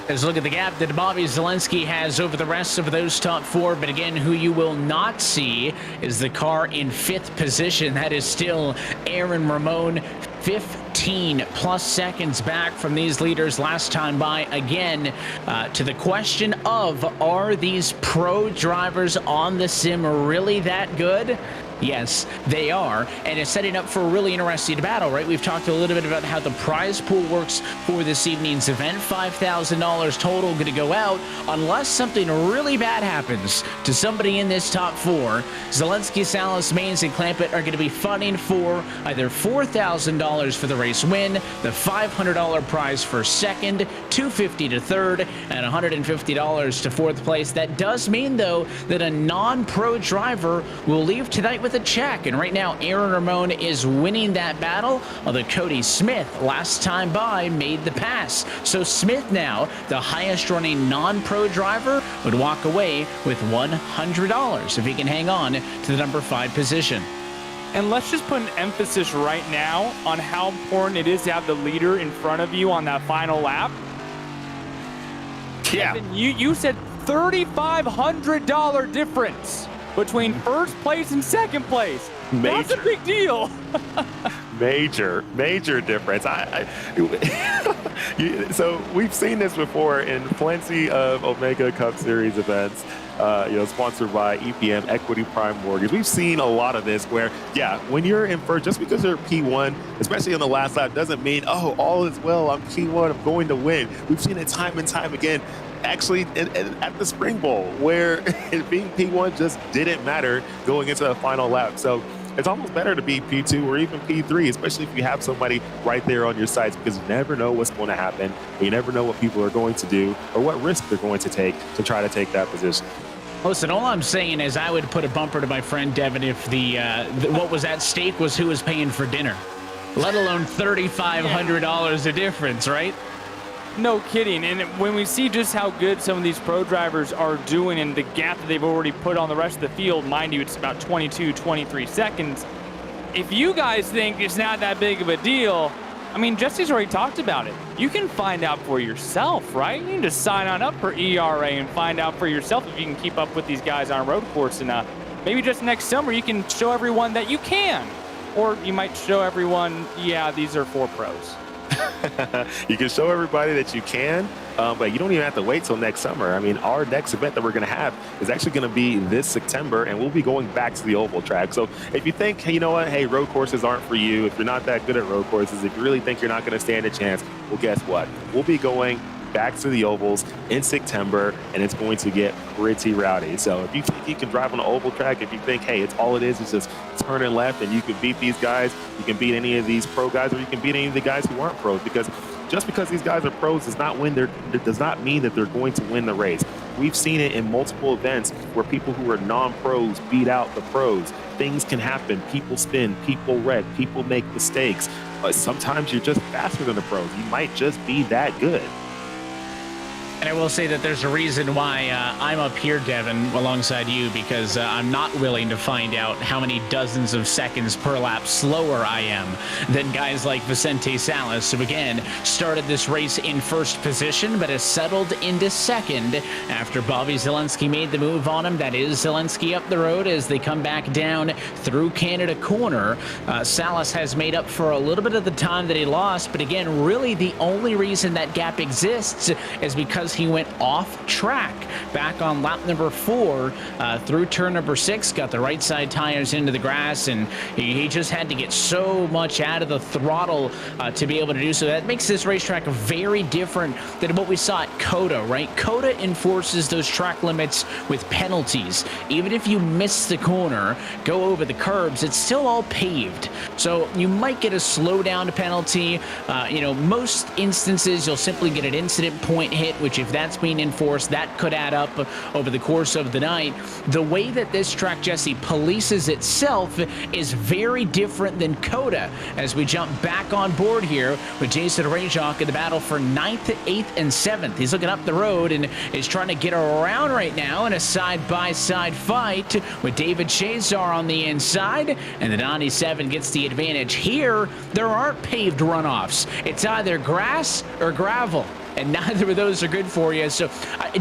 Let's look at the gap that Bobby Zelensky has over the rest of those top 4. But again, who you will not see is the car in 5th position. That is still Aaron Ramon, 15 plus seconds back from these leaders last time by. Again, to the question of, are these pro drivers on the sim really that good? Yes, they are, and it's setting up for a really interesting battle, right? We've talked a little bit about how the prize pool works for this evening's event. $5,000 total going to go out unless something really bad happens to somebody in this top 4. Zelensky, Salas, Maines, and Clampett are going to be fighting for either $4,000 for the race win, the $500 prize for second, $250 to third, and $150 to 4th place. That does mean, though, that a non-pro driver will leave tonight with a check, and right now Aaron Ramon is winning that battle, although Cody Smith last time by made the pass. So Smith now, the highest running non-pro driver, would walk away with $100 if he can hang on to the number 5 position. And let's just put an emphasis right now on how important it is to have the leader in front of you on that final lap. Yeah. Evan, you said $3,500 difference between first place and second place. That's a big deal. Major difference. So we've seen this before in plenty of Omega Cup Series events, sponsored by EPM, Equity Prime Mortgage. We've seen a lot of this where, yeah, when you're in first, just because you're P1, especially on the last lap, doesn't mean, oh, all is well, I'm P1, I'm going to win. We've seen it time and time again. Actually, at the Spring Bowl, where being P1 just didn't matter going into the final lap. So it's almost better to be P2 or even P3, especially if you have somebody right there on your sides, because you never know what's going to happen. You never know what people are going to do or what risk they're going to take to try to take that position. Listen, all I'm saying is I would put a bumper to my friend Devin if the what was at stake was who was paying for dinner, let alone $3,500 a difference, right? No kidding. And when we see just how good some of these pro drivers are doing and the gap that they've already put on the rest of the field, mind you, it's about 22, 23 seconds. If you guys think it's not that big of a deal, I mean, Jesse's already talked about it. You can find out for yourself, right? You can just sign on up for ERA and find out for yourself if you can keep up with these guys on a road course. And maybe just next summer you can show everyone that you can. Or you might show everyone, yeah, these are for pros. You can show everybody that you can, but you don't even have to wait till next summer. I mean, our next event that we're going to have is actually going to be this September, and we'll be going back to the oval track. So if you think, hey, you know what, hey, road courses aren't for you, if you're not that good at road courses, if you really think you're not going to stand a chance, well, guess what? We'll be going back to the ovals in September, and it's going to get pretty rowdy. So if you think you can drive on an oval track, if you think, hey, it's all it is just turning left and you can beat these guys, you can beat any of these pro guys, or you can beat any of the guys who aren't pros, because just because these guys are pros does not mean that they're going to win the race. We've seen it in multiple events where people who are non-pros beat out the pros. Things can happen. People spin, people wreck, people make mistakes. Sometimes you're just faster than the pros. You might just be that good. And I will say that there's a reason why I'm up here, Devin, alongside you, because I'm not willing to find out how many dozens of seconds per lap slower I am than guys like Vicente Salas, who again started this race in first position, but has settled into second after Bobby Zielinski made the move on him. That is Zielinski up the road as they come back down through Canada Corner. Salas has made up for a little bit of the time that he lost, but again, really the only reason that gap exists is because he went off track back on lap number 4 through turn number 6, got the right side tires into the grass, and he just had to get so much out of the throttle to be able to do so. That makes this racetrack very different than what we saw at COTA, right? COTA enforces those track limits with penalties. Even if you miss the corner, go over the curbs, it's still all paved. So you might get a slowdown penalty. Most instances you'll simply get an incident point hit, which if that's being enforced, that could add up over the course of the night. The way that this track, Jesse, polices itself is very different than COTA. As we jump back on board here with Jason Rajok in the battle for 9th, 8th, and 7th. He's looking up the road and is trying to get around right now in a side-by-side fight with David Shazar on the inside, and the 97 gets the advantage. Here, there aren't paved runoffs. It's either grass or gravel, and neither of those are good for you. So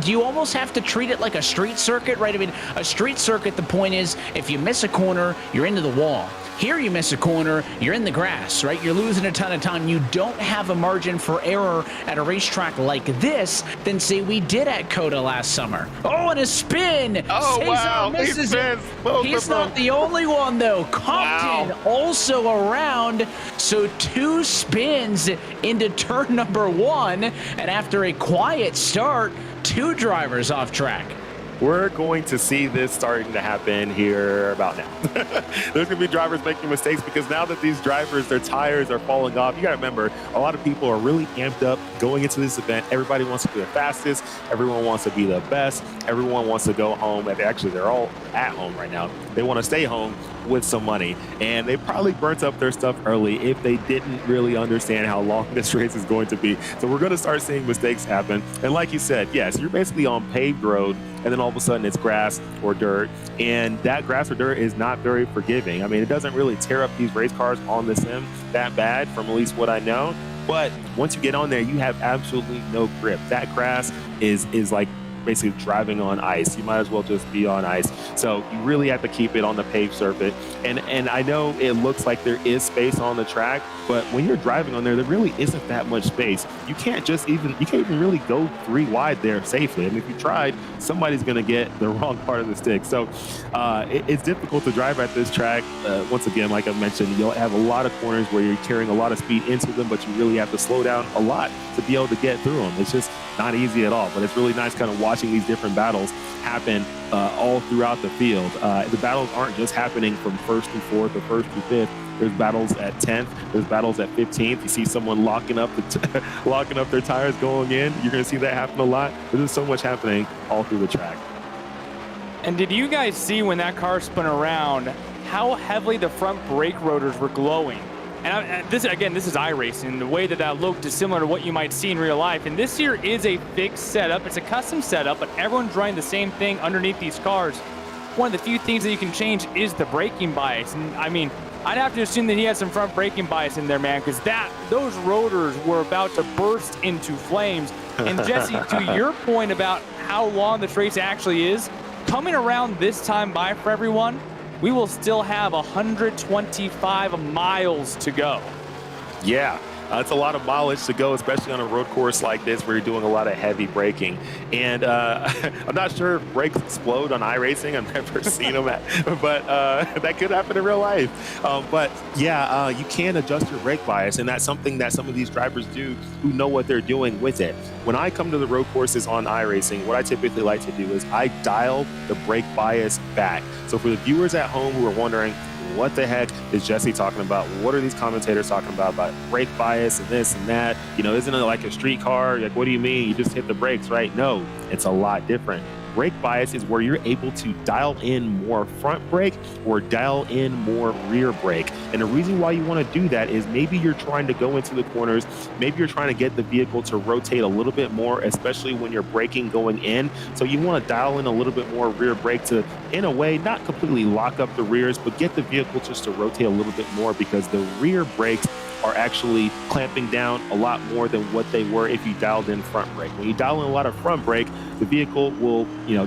do you almost have to treat it like a street circuit, right? I mean, a street circuit, the point is, if you miss a corner, you're into the wall. Here you miss a corner, you're in the grass, right? You're losing a ton of time. You don't have a margin for error at a racetrack like this than, say, we did at COTA last summer. Oh, and a spin! Oh, Cesar wow! misses it. He's not the only one, though. Compton also around. So 2 spins into turn number 1, and after a quiet start, 2 drivers off track. We're going to see this starting to happen here about now. There's going to be drivers making mistakes because now that these drivers, their tires are falling off, you got to remember, a lot of people are really amped up going into this event. Everybody wants to be the fastest. Everyone wants to be the best. Everyone wants to go home. Actually, they're all at home right now. They want to stay home with some money, and they probably burnt up their stuff early if they didn't really understand how long this race is going to be. So we're going to start seeing mistakes happen. And like you said, yes, you're basically on paved road, and then all of a sudden it's grass or dirt, and that grass or dirt is not very forgiving. I mean, it doesn't really tear up these race cars on the sim that bad, from at least what I know. But once you get on there, you have absolutely no grip. That grass is like basically driving on ice. You might as well just be on ice. So you really have to keep it on the paved surface. And I know it looks like there is space on the track, but when you're driving on there, there really isn't that much space. You can't even really go 3 wide there safely. I mean, if you tried, somebody's going to get the wrong part of the stick. So it's difficult to drive at this track. Once again, like I mentioned, you'll have a lot of corners where you're carrying a lot of speed into them, but you really have to slow down a lot to be able to get through them. It's just not easy at all, but it's really nice kind of watching these different battles happen all throughout the field. The battles aren't just happening from 1st through 4th or 1st through 5th. There's battles at 10th. There's battles at 15th. You see someone locking up their tires going in. You're going to see that happen a lot. There's so much happening all through the track. And did you guys see when that car spun around how heavily the front brake rotors were glowing? And this is iRacing. The way that looked is similar to what you might see in real life. And this here is a fixed setup. It's a custom setup, but everyone's running the same thing underneath these cars. One of the few things that you can change is the braking bias. And I mean, I'd have to assume that he had some front braking bias in there, man, because those rotors were about to burst into flames. And Jesse, to your point about how long this race actually is, coming around this time by for everyone, we will still have 125 miles to go. Yeah. It's a lot of mileage to go, especially on a road course like this where you're doing a lot of heavy braking. And I'm not sure if brakes explode on iRacing. I've never seen them, but that could happen in real life. But yeah, you can adjust your brake bias, and that's something that some of these drivers do who know what they're doing with it. When I come to the road courses on iRacing, what I typically like to do is I dial the brake bias back. So for the viewers at home who are wondering, what the heck is Jesse talking about? What are these commentators talking about brake bias and this and that? You know, isn't it like a street car? Like, what do you mean? You just hit the brakes, right? No, it's a lot different. Brake bias is where you're able to dial in more front brake or dial in more rear brake. And the reason why you want to do that is maybe you're trying to go into the corners, maybe you're trying to get the vehicle to rotate a little bit more, especially when you're braking going in. So you want to dial in a little bit more rear brake to, in a way, not completely lock up the rears, but get the vehicle just to rotate a little bit more, because the rear brakes are actually clamping down a lot more than what they were if you dialed in front brake. When you dial in a lot of front brake, the vehicle will,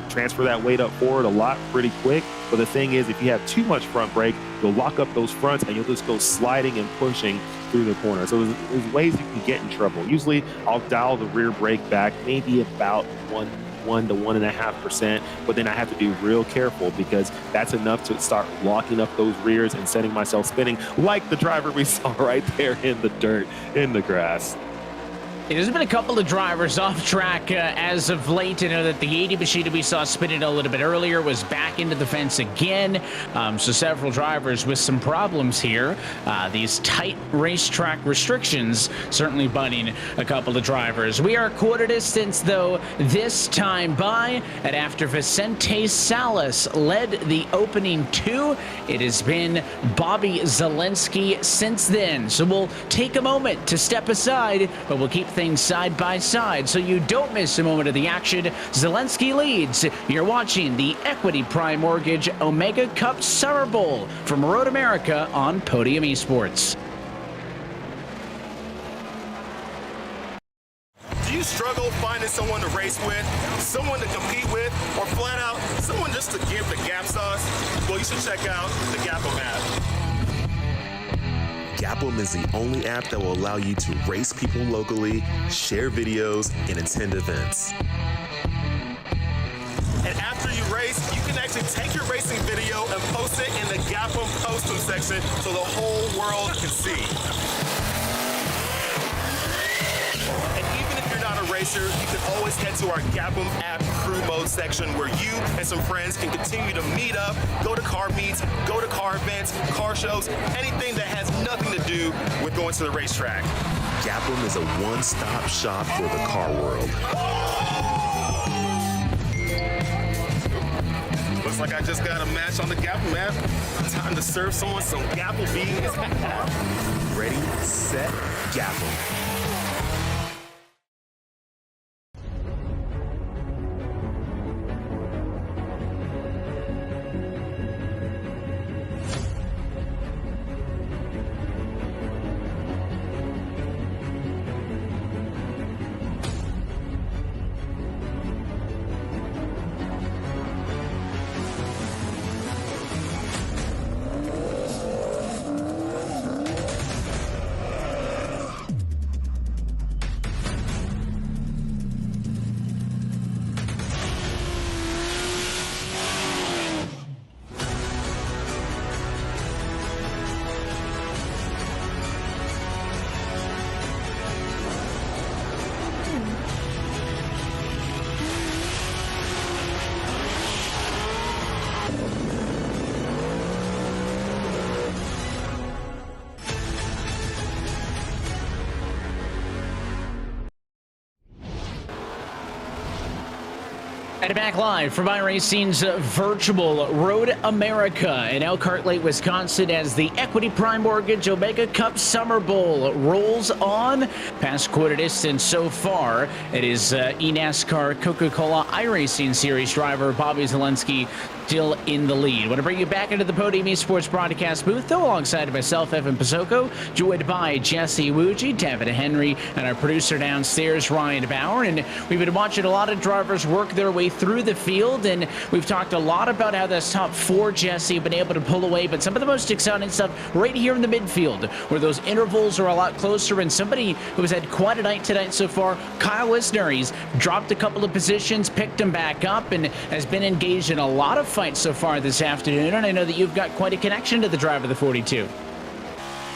transfer that weight up forward a lot pretty quick. But the thing is, if you have too much front brake, you'll lock up those fronts and you'll just go sliding and pushing through the corner. So there's ways you can get in trouble. Usually I'll dial the rear brake back maybe about 1 to 1.5%, but then I have to be real careful because that's enough to start locking up those rears and setting myself spinning like the driver we saw right there in the dirt, in the grass. There's been a couple of drivers off track as of late. I know that the 80 machine that we saw spinning a little bit earlier was back into the fence again. So several drivers with some problems here. These tight racetrack restrictions certainly biting a couple of drivers. We are quarter distance, though, this time by. And after Vicente Salas led the opening two, it has been Bobby Zelensky since then. So we'll take a moment to step aside, but we'll keep things side by side so you don't miss a moment of the action. Zelensky leads. You're watching the Equity Prime Mortgage Omega Cup Summerbowl from Road America on Podium Esports. Do you struggle finding someone to race with, someone to compete with, or flat out someone just to give the gap sauce? Well, you should check out the Gapum app. Gapum is the only app that will allow you to race people locally, share videos, and attend events. And after you race, you can actually take your racing video and post it in the Gapum postum section so the whole world can see. And even if you're not a racer, you can always head to our Gapum app crew mode section where you and some friends can continue to meet up, go to car meets, go to car events, car shows, anything that has nothing to do with going to the racetrack. Gapum is a one-stop shop for the car world. Looks like I just got a match on the Gapum app. Time to serve someone some Gapple beans. Ready, set, Gapum. And back live from iRacing's virtual Road America in Elkhart Lake, Wisconsin, as the Equity Prime Mortgage Omega Cup Summer Bowl rolls on. Past quarter distance so far, it is eNASCAR Coca-Cola iRacing Series driver Bobby Zelensky still in the lead. I want to bring you back into the Podium Esports broadcast booth, though, alongside myself, Evan Pisoko, joined by Jesse Wuji, David Henry, and our producer downstairs, Ryan Bauer. And we've been watching a lot of drivers work their way through the field, and we've talked a lot about how this top four, Jesse, have been able to pull away, but some of the most exciting stuff right here in the midfield, where those intervals are a lot closer, and somebody who has had quite a night tonight so far, Kyle Wisner, he's dropped a couple of positions, picked them back up, and has been engaged in a lot of fights so far this afternoon, and I know that you've got quite a connection to the driver of the 42.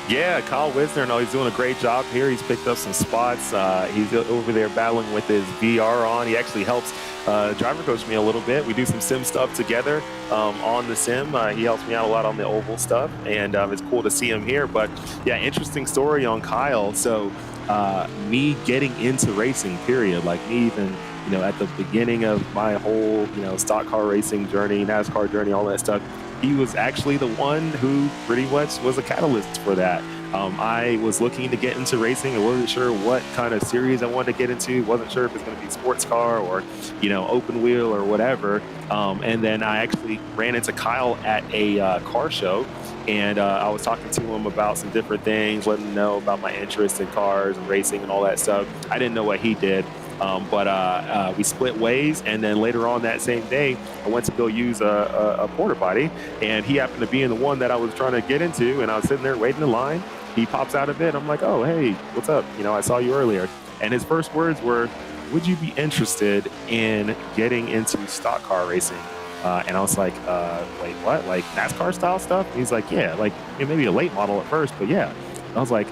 Yeah, Kyle Wisner, he's doing a great job here. He's picked up some spots. He's over there battling with his VR on. He actually helps driver coach me a little bit. We do some sim stuff together on the sim. He helps me out a lot on the oval stuff, and it's cool to see him here. But yeah, interesting story on Kyle. So me getting into racing, period, like me even, at the beginning of my whole, stock car racing journey, NASCAR journey, all that stuff, he was actually the one who pretty much was a catalyst for that. I was looking to get into racing. I wasn't sure what kind of series I wanted to get into. Wasn't sure if it's going to be sports car or, open wheel or whatever. And then I actually ran into Kyle at a car show. And I was talking to him about some different things, letting him know about my interest in cars and racing and all that stuff. I didn't know what he did. But we split ways, and then later on that same day, I went to go use a porta potty, and he happened to be in the one that I was trying to get into, and I was sitting there waiting in line. He pops out of it. I'm like, oh, hey, what's up? I saw you earlier. And his first words were, would you be interested in getting into stock car racing? And I was like, wait, what? Like NASCAR style stuff? And he's like, yeah, like maybe a late model at first, but yeah. And I was like,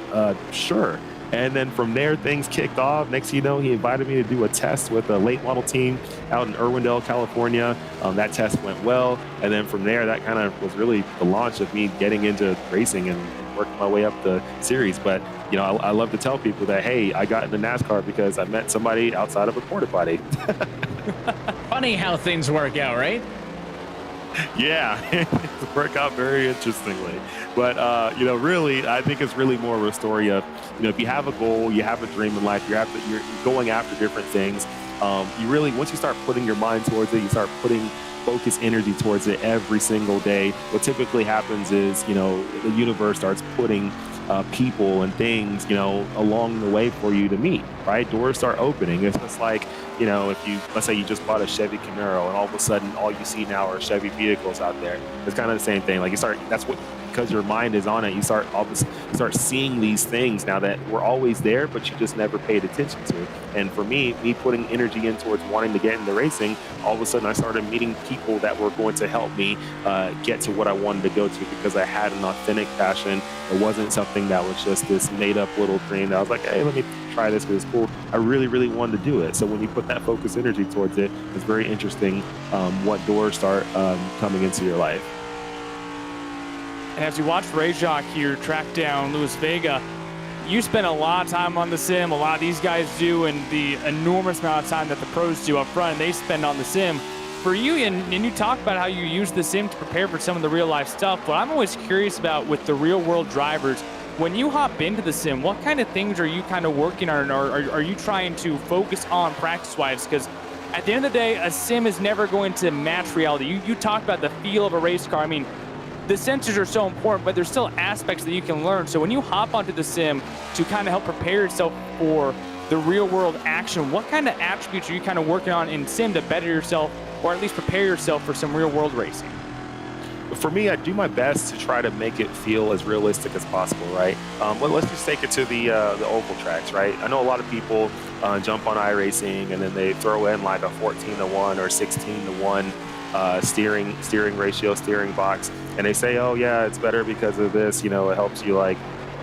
sure. And then from there, things kicked off. Next thing you know, he invited me to do a test with a late model team out in Irwindale, California. That test went well. And then from there, that kind of was really the launch of me getting into racing and working my way up the series. But, I love to tell people that, hey, I got into NASCAR because I met somebody outside of a porta potty. Funny how things work out, right? Yeah, it worked out very interestingly. But, really, I think it's really more of a story of, if you have a goal, you have a dream in life, you're going after different things. You really, once you start putting your mind towards it, you start putting focus energy towards it every single day. What typically happens is, the universe starts putting people and things, along the way for you to meet, right? Doors start opening. It's just like, if let's say you just bought a Chevy Camaro and all of a sudden all you see now are Chevy vehicles out there. It's kind of the same thing. Like because your mind is on it, you start seeing these things now that were always there, but you just never paid attention to. And for me putting energy in towards wanting to get into racing, all of a sudden I started meeting people that were going to help me get to what I wanted to go to, because I had an authentic passion. It wasn't something that was just this made up little dream that I was like, hey, let me try this because it's cool. I really, really wanted to do it. So when you put that focus energy towards it, it's very interesting what doors start coming into your life. And as you watch Rajok here track down Luis Vega, you spend a lot of time on the sim. A lot of these guys do, and the enormous amount of time that the pros do up front, and they spend on the sim. For you, and you talk about how you use the sim to prepare for some of the real life stuff, but I'm always curious about with the real world drivers, when you hop into the sim, what kind of things are you kind of working on, or are you trying to focus on practice-wise? Because at the end of the day, a sim is never going to match reality. You talk about the feel of a race car. I mean, the sensors are so important, but there's still aspects that you can learn. So when you hop onto the sim to kind of help prepare yourself for the real world action, what kind of attributes are you kind of working on in sim to better yourself, or at least prepare yourself for some real world racing? For me, I do my best to try to make it feel as realistic as possible, right? Well, let's just take it to the oval tracks, right? I know a lot of people jump on iRacing and then they throw in like a 14-1 or 16-1 steering ratio, steering box, and they say, oh yeah, it's better because of this, it helps you, like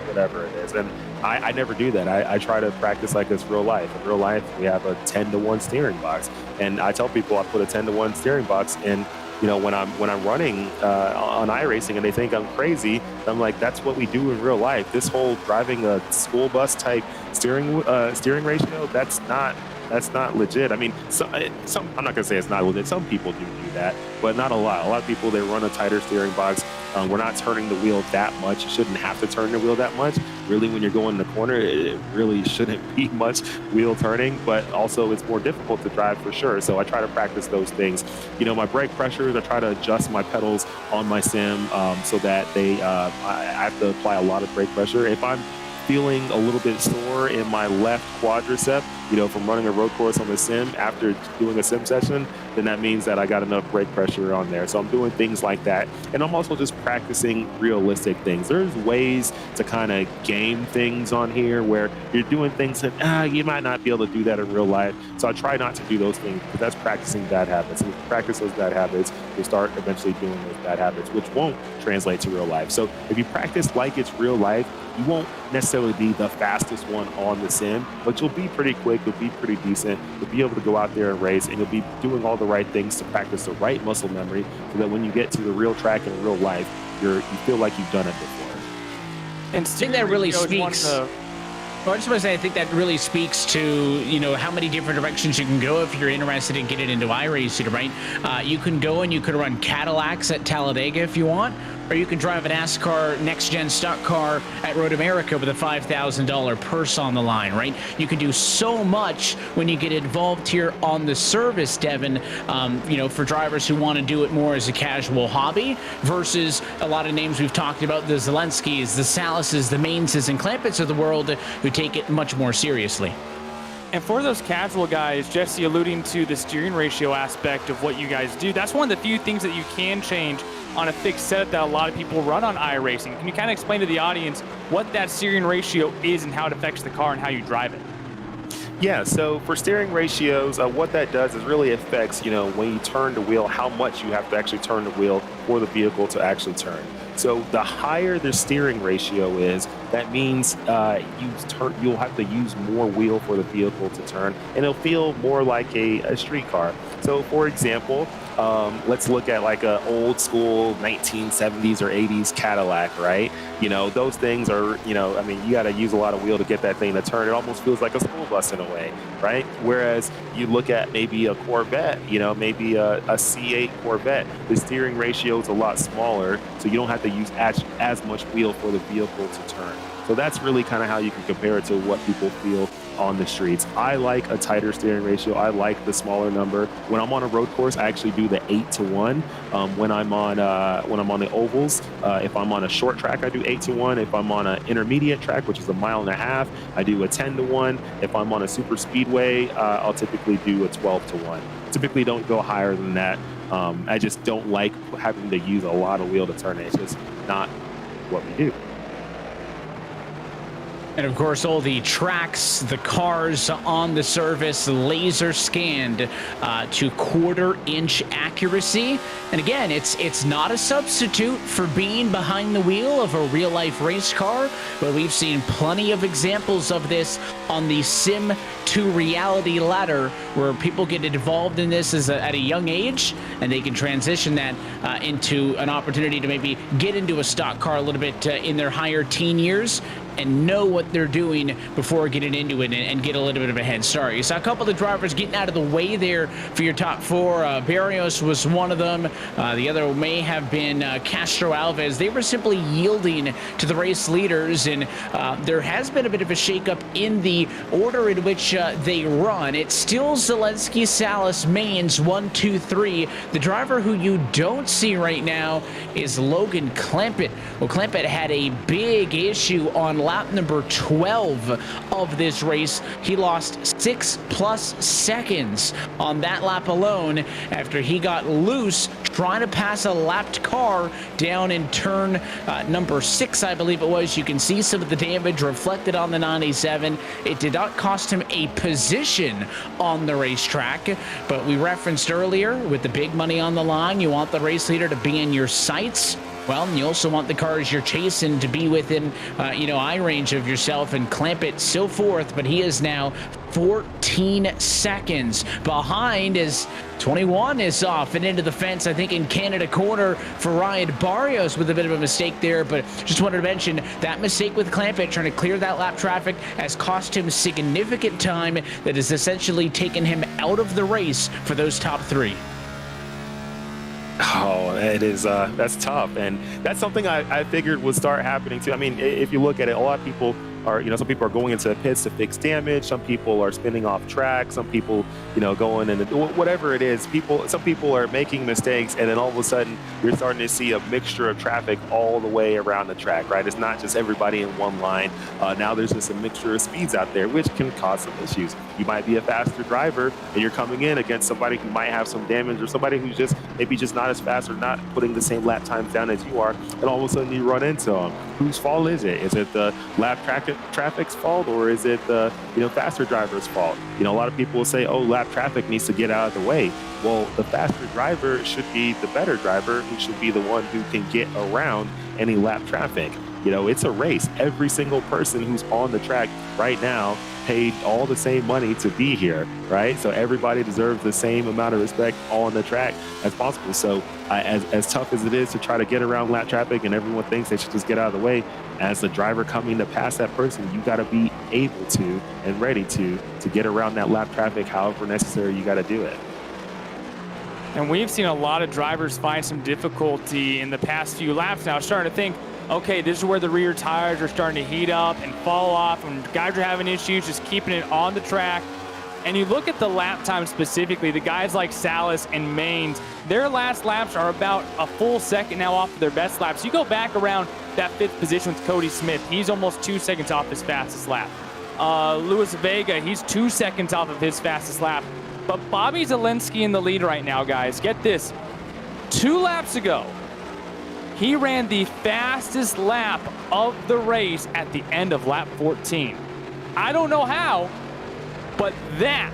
whatever it is. And I never do that. I try to practice like it's real life. In real life, we have a 10-1 steering box, and I tell people I put a 10-1 steering box in. When I'm running on iRacing and they think I'm crazy, I'm like, that's what we do in real life. This whole driving a school bus type steering ratio, that's not That's not legit. I mean, some I'm not gonna say it's not legit. Some people do that, but not a lot. A lot of people, they run a tighter steering box. We're not turning the wheel that much. You shouldn't have to turn the wheel that much. Really, when you're going in the corner, it really shouldn't be much wheel turning, but also it's more difficult to drive for sure. So I try to practice those things. You know, my brake pressures, I try to adjust my pedals on my sim so that I have to apply a lot of brake pressure. If I'm feeling a little bit sore in my left quadricep, you know, from running a road course on the sim after doing a sim session, then that means that I got enough brake pressure on there. So I'm doing things like that. And I'm also just practicing realistic things. There's ways to kind of game things on here where you're doing things that you might not be able to do that in real life. So I try not to do those things because that's practicing bad habits. And if you practice those bad habits, you'll start eventually doing those bad habits, which won't translate to real life. So if you practice like it's real life, you won't necessarily be the fastest one on the sim, but you'll be pretty quick, you'll be pretty decent, you'll be able to go out there and race, and you'll be doing all the right things to practice the right muscle memory so that when you get to the real track in real life, you feel like you've done it before. And I think that really speaks. Well, I just want to say, I think that really speaks to, you know, how many different directions you can go if you're interested in getting into iRacing, right? You can go and you can run Cadillacs at Talladega if you want, or you can drive a NASCAR next-gen stock car at Road America with a $5,000 purse on the line, right? You can do so much when you get involved here on the service, Devin, you know, for drivers who want to do it more as a casual hobby versus a lot of names we've talked about, the Zelenskys, the Salises, the Mainses, and Clampetts of the world who take it much more seriously. And for those casual guys, Jesse alluding to the steering ratio aspect of what you guys do, that's one of the few things that you can change on a fixed setup that a lot of people run on iRacing. Can you kind of explain to the audience what that steering ratio is and how it affects the car and how you drive it? Yeah, so for steering ratios, what that does is really affects, you know, when you turn the wheel, how much you have to actually turn the wheel for the vehicle to actually turn. So the higher the steering ratio is, that means you'll have to use more wheel for the vehicle to turn, and it'll feel more like a street car. So for example, let's look at like a old school 1970s or 80s Cadillac, right? You know, those things are, you know, I mean, you got to use a lot of wheel to get that thing to turn. It almost feels like a school bus in a way, right? Whereas you look at maybe a Corvette, you know, maybe a C8 Corvette, the steering ratio is a lot smaller, so you don't have to use as much wheel for the vehicle to turn. So that's really kind of how you can compare it to what people feel on the streets. I like a tighter steering ratio. I like the smaller number. When I'm on a road course, I actually do the 8-to-1. When I'm on the ovals, if I'm on a short track, I do 8-to-1. If I'm on an intermediate track, which is 1.5 miles, I do a 10-to-1. If I'm on a super speedway, I'll typically do a 12-to-1. Typically don't go higher than that. I just don't like having to use a lot of wheel to turn it. It's just not what we do. And of course, all the tracks, the cars on the service, laser scanned to 1/4 inch accuracy. And again, it's not a substitute for being behind the wheel of a real life race car, but we've seen plenty of examples of this on the sim to reality ladder, where people get involved in this at a young age, and they can transition that into an opportunity to maybe get into a stock car a little bit in their higher teen years and know what they're doing before getting into it and get a little bit of a head start. You saw a couple of drivers getting out of the way there for your top four. Barrios was one of them. The other may have been Castro Alves. They were simply yielding to the race leaders, and there has been a bit of a shakeup in the order in which they run. It's still Zelensky, Salas, Mains, 1, 2, 3. The driver who you don't see right now is Logan Clampett. Well, Clampett had a big issue on lap number 12 of this race. He lost 6+ seconds on that lap alone after he got loose trying to pass a lapped car down in turn number 6, I believe it was. You can see some of the damage reflected on the 97. It did not cost him a position on the racetrack, but we referenced earlier, with the big money on the line, you want the race leader to be in your sights. Well, and you also want the cars you're chasing to be within, eye range of yourself and clamp it so forth. But he is now 14 seconds behind as 21 is off and into the fence, I think, in Canada corner for Ryan Barrios with a bit of a mistake there. But just wanted to mention that mistake with clamp it, trying to clear that lap traffic, has cost him significant time that has essentially taken him out of the race for those top three. Oh, it is. That's tough, and that's something I figured would start happening too. I mean, if you look at it, a lot of people are, some people are going into the pits to fix damage. Some people are spinning off track. Some people, going in whatever it is. Some people are making mistakes, and then all of a sudden you're starting to see a mixture of traffic all the way around the track. Right? It's not just everybody in one line. Now there's just a mixture of speeds out there, which can cause some issues. You might be a faster driver, and you're coming in against somebody who might have some damage, or somebody who's maybe just not as fast or not putting the same lap times down as you are, and all of a sudden you run into them. Whose fault is it? Is it the lap traffic's fault, or is it the faster driver's fault? A lot of people will say, oh, lap traffic needs to get out of the way. Well, the faster driver should be the better driver, who should be the one who can get around any lap traffic. It's a race. Every single person who's on the track right now paid all the same money to be here, right? So everybody deserves the same amount of respect on the track as possible. So as tough as it is to try to get around lap traffic and everyone thinks they should just get out of the way, as the driver coming to pass that person, you got to be able to and ready to get around that lap traffic however necessary you got to do it. And we've seen a lot of drivers find some difficulty in the past few laps now, starting to think, okay, this is where the rear tires are starting to heat up and fall off, and guys are having issues just keeping it on the track. And you look at the lap time specifically, the guys like Salas and Maines, their last laps are about a full second now off of their best laps. You go back around that 5th position with Cody Smith, he's almost 2 seconds off his fastest lap. Luis Vega, he's 2 seconds off of his fastest lap. But Bobby Zalenski in the lead right now, guys. Get this, 2 laps ago, he ran the fastest lap of the race at the end of lap 14. I don't know how, but that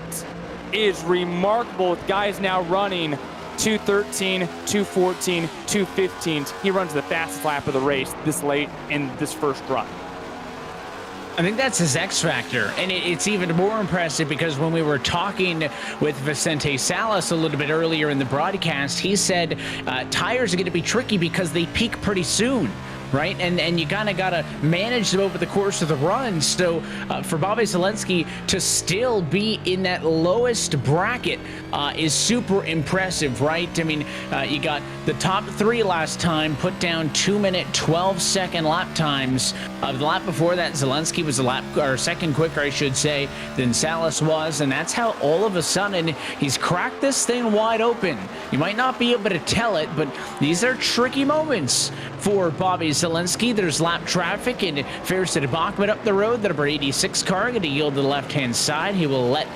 is remarkable with guys now running 2:13, 2:14, 2:15. He runs the fastest lap of the race this late in this first run. I think that's his X factor, and it's even more impressive because when we were talking with Vicente Salas a little bit earlier in the broadcast, he said tires are going to be tricky because they peak pretty soon, right? And you kind of got to manage them over the course of the run. So for Bobby Zalenski to still be in that lowest bracket is super impressive, right? I mean, you got the top 3 last time put down 2-minute, 12-second lap times. The lap before that, Zalenski was a second quicker, I should say, than Salas was, and that's how all of a sudden he's cracked this thing wide open. You might not be able to tell it, but these are tricky moments for Bobby Zalenski. There's lap traffic and Fairstead Bachman up the road. The number 86 car going to yield to the left-hand side. He will let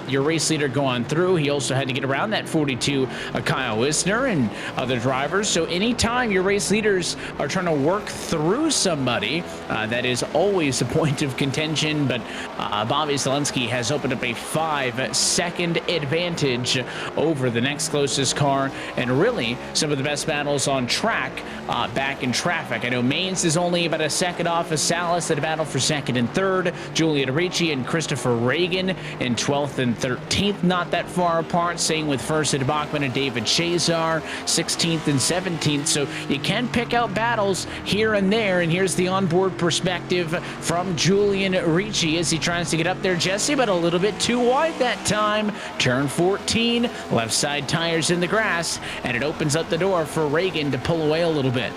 your race leader go on through. He also had to get around that 42 Kyle Wisner and other drivers. So anytime your race leaders are trying to work through somebody, that is always a point of contention. But Bobby Zalenski has opened up a 5-second advantage over the next closest car, and really some of the best battles on track back in traffic. I know Maines is only about a second off of Salas at a battle for second and third. Julian Ricci and Christopher Reagan in 12th and 13th, not that far apart. Same with Fairstead Bachman and David Chazar, 16th and 17th. So you can pick out battles here and there, and here's the onboard perspective from Julian Ricci as he tries to get up there, Jesse, but a little bit too wide that time. Turn 14, left side tires in the grass, and it opens up the door for Reagan to pull away a little bit.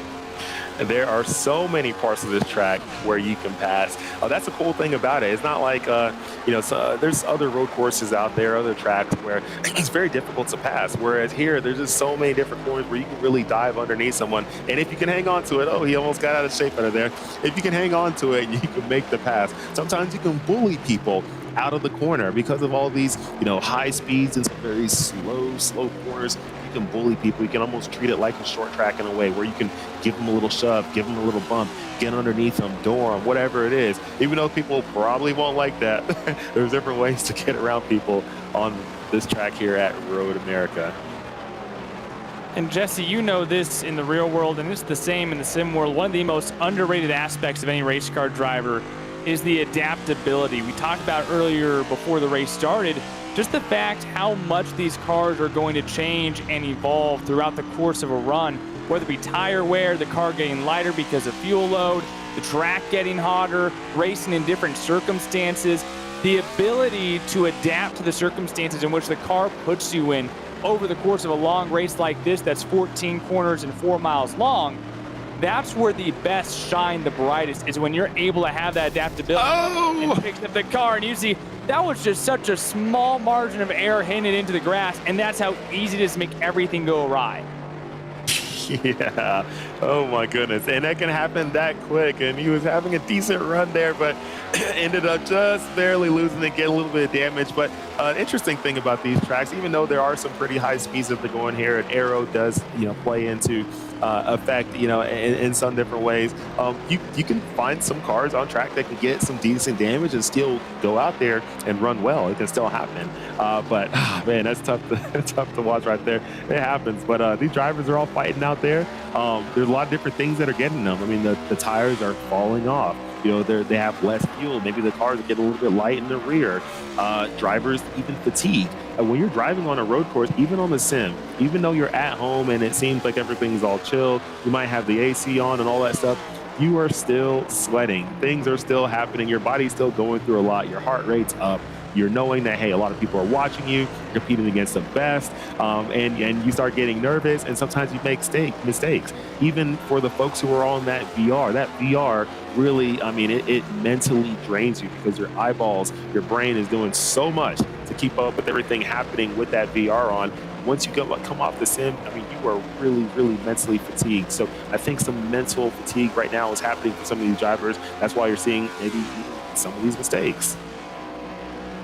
There are so many parts of this track where you can pass. That's a cool thing about it. It's not like, there's other road courses out there, other tracks where it's very difficult to pass. Whereas here, there's just so many different corners where you can really dive underneath someone. And if you can hang on to it, he almost got out of shape out of there. If you can hang on to it, you can make the pass. Sometimes you can bully people out of the corner because of all these, high speeds and some very slow corners. You can bully people. You can almost treat it like a short track in a way where you can give them a little shove, give them a little bump, get underneath them, door them, whatever it is. Even though people probably won't like that, there's different ways to get around people on this track here at Road America. And Jesse, you know this in the real world, and it's the same in the sim world. One of the most underrated aspects of any race car driver is the adaptability. We talked about earlier before the race started, just the fact how much these cars are going to change and evolve throughout the course of a run, whether it be tire wear, the car getting lighter because of fuel load, the track getting hotter, racing in different circumstances. The ability to adapt to the circumstances in which the car puts you in over the course of a long race like this that's 14 corners and 4 miles long, that's where the best shine the brightest, is when you're able to have that adaptability and fix up the car. And you see, that was just such a small margin of error hitting it into the grass, and that's how easy it is to make everything go awry. Yeah. Oh my goodness. And that can happen that quick. And he was having a decent run there, but ended up just barely losing it, get a little bit of damage. But an interesting thing about these tracks, even though there are some pretty high speeds that they're going here, and aero does, play into effect, in some different ways. You can find some cars on track that can get some decent damage and still go out there and run well. It can still happen. But man, that's tough to watch right there. It happens. But these drivers are all fighting out there. There's a lot of different things that are getting them. I mean, the tires are falling off. They have less fuel. Maybe the cars get a little bit light in the rear. Drivers even fatigue. When you're driving on a road course, even on the sim, even though you're at home and it seems like everything's all chill, you might have the AC on and all that stuff, you are still sweating. Things are still happening. Your body's still going through a lot. Your heart rate's up. You're knowing that, hey, a lot of people are watching you, you're competing against the best, and you start getting nervous, and sometimes you make mistakes. Even for the folks who are on that VR really, it mentally drains you, because your eyeballs, your brain is doing so much to keep up with everything happening with that VR on. Once you come off the sim, you are really, really mentally fatigued. So I think some mental fatigue right now is happening for some of these drivers. That's why you're seeing maybe some of these mistakes.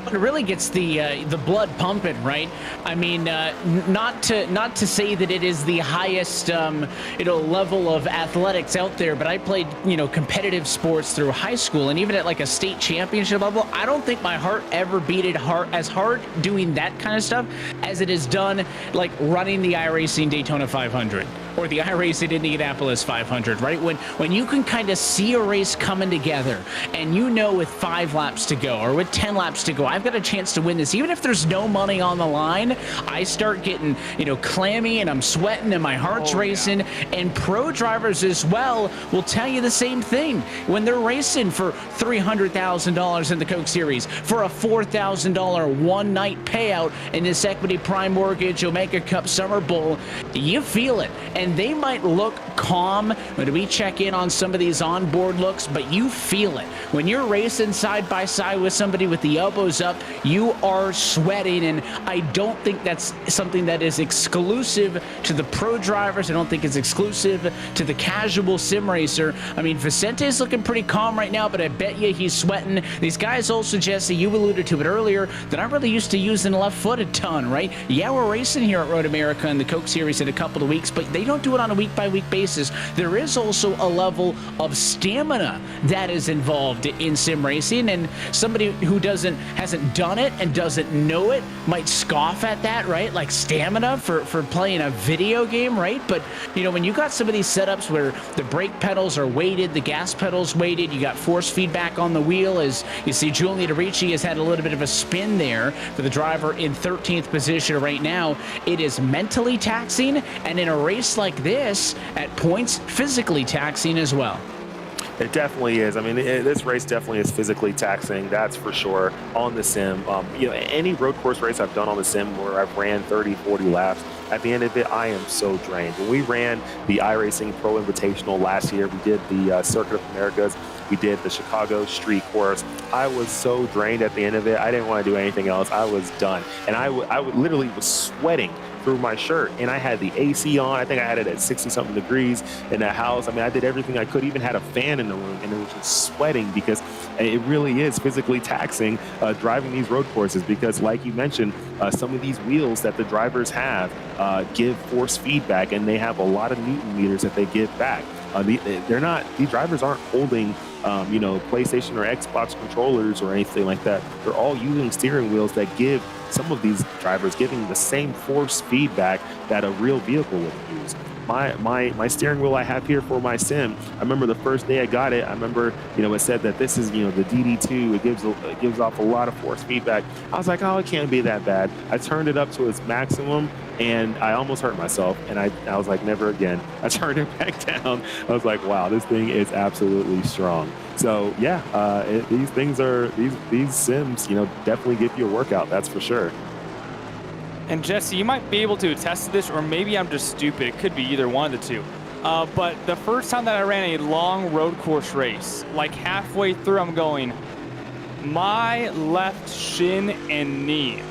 It really gets the blood pumping, right? I mean, not to say that it is the highest level of athletics out there, but I played competitive sports through high school, and even at like a state championship level, I don't think my heart ever beat as hard doing that kind of stuff as it is done like running the iRacing Daytona 500 or the iRacing Indianapolis 500, right? When you can kind of see a race coming together, and with 5 laps to go or with 10 laps to go, I've got a chance to win this. Even if there's no money on the line, I start getting, clammy, and I'm sweating, and my heart's racing. And pro drivers as well will tell you the same thing. When they're racing for $300,000 in the Coke Series, for a $4,000 one-night payout in this Equity Prime Mortgage Omega Cup Summerbowl, you feel it. And they might look calm when we check in on some of these onboard looks, but you feel it. When you're racing side by side with somebody with the elbows up, you are sweating, and I don't think that's something that is exclusive to the pro drivers. I don't think it's exclusive to the casual sim racer. I mean, Vicente's looking pretty calm right now, but I bet you he's sweating. These guys also, Jesse, you alluded to it earlier, that I'm really used to using the left foot a ton, right? Yeah, we're racing here at Road America in the Coke Series in a couple of weeks, but they don't do it on a week-by-week basis. There is also a level of stamina that is involved in sim racing, and somebody who hasn't done it and doesn't know it might scoff at that, right? Like stamina for playing a video game, right? But when you got some of these setups where the brake pedals are weighted, the gas pedals weighted, you got force feedback on the wheel, as you see Julian Ricci has had a little bit of a spin there for the driver in 13th position right now. It is mentally taxing, and in a race like this, at points, physically taxing as well. It definitely is. This race definitely is physically taxing, that's for sure, on the sim. Any road course race I've done on the sim where I've ran 30, 40 laps, at the end of it, I am so drained. When we ran the iRacing Pro Invitational last year, we did the Circuit of Americas, we did the Chicago Street Course. I was so drained at the end of it. I didn't want to do anything else. I was done. And I literally was sweating through my shirt, and I had the AC on. I think I had it at 60-something degrees in the house. I did everything I could, even had a fan in the room, and it was just sweating, because it really is physically taxing driving these road courses, because like you mentioned, some of these wheels that the drivers have give force feedback, and they have a lot of Newton meters that they give back. These drivers aren't holding PlayStation or Xbox controllers or anything like that. They're all using steering wheels that give some of these drivers giving the same force feedback that a real vehicle would use. My steering wheel I have here for my sim, I remember the first day I got it, I remember, it said that this is, the DD2, it gives off a lot of force feedback. I was like, oh, it can't be that bad. I turned it up to its maximum, and I almost hurt myself, and I was like, never again. I turned it back down. I was like, wow, this thing is absolutely strong. So yeah, these things are, these sims, definitely give you a workout, that's for sure. And Jesse, you might be able to attest to this, or maybe I'm just stupid. It could be either one of the two. But the first time that I ran a long road course race, like halfway through, I'm going, my left shin and knee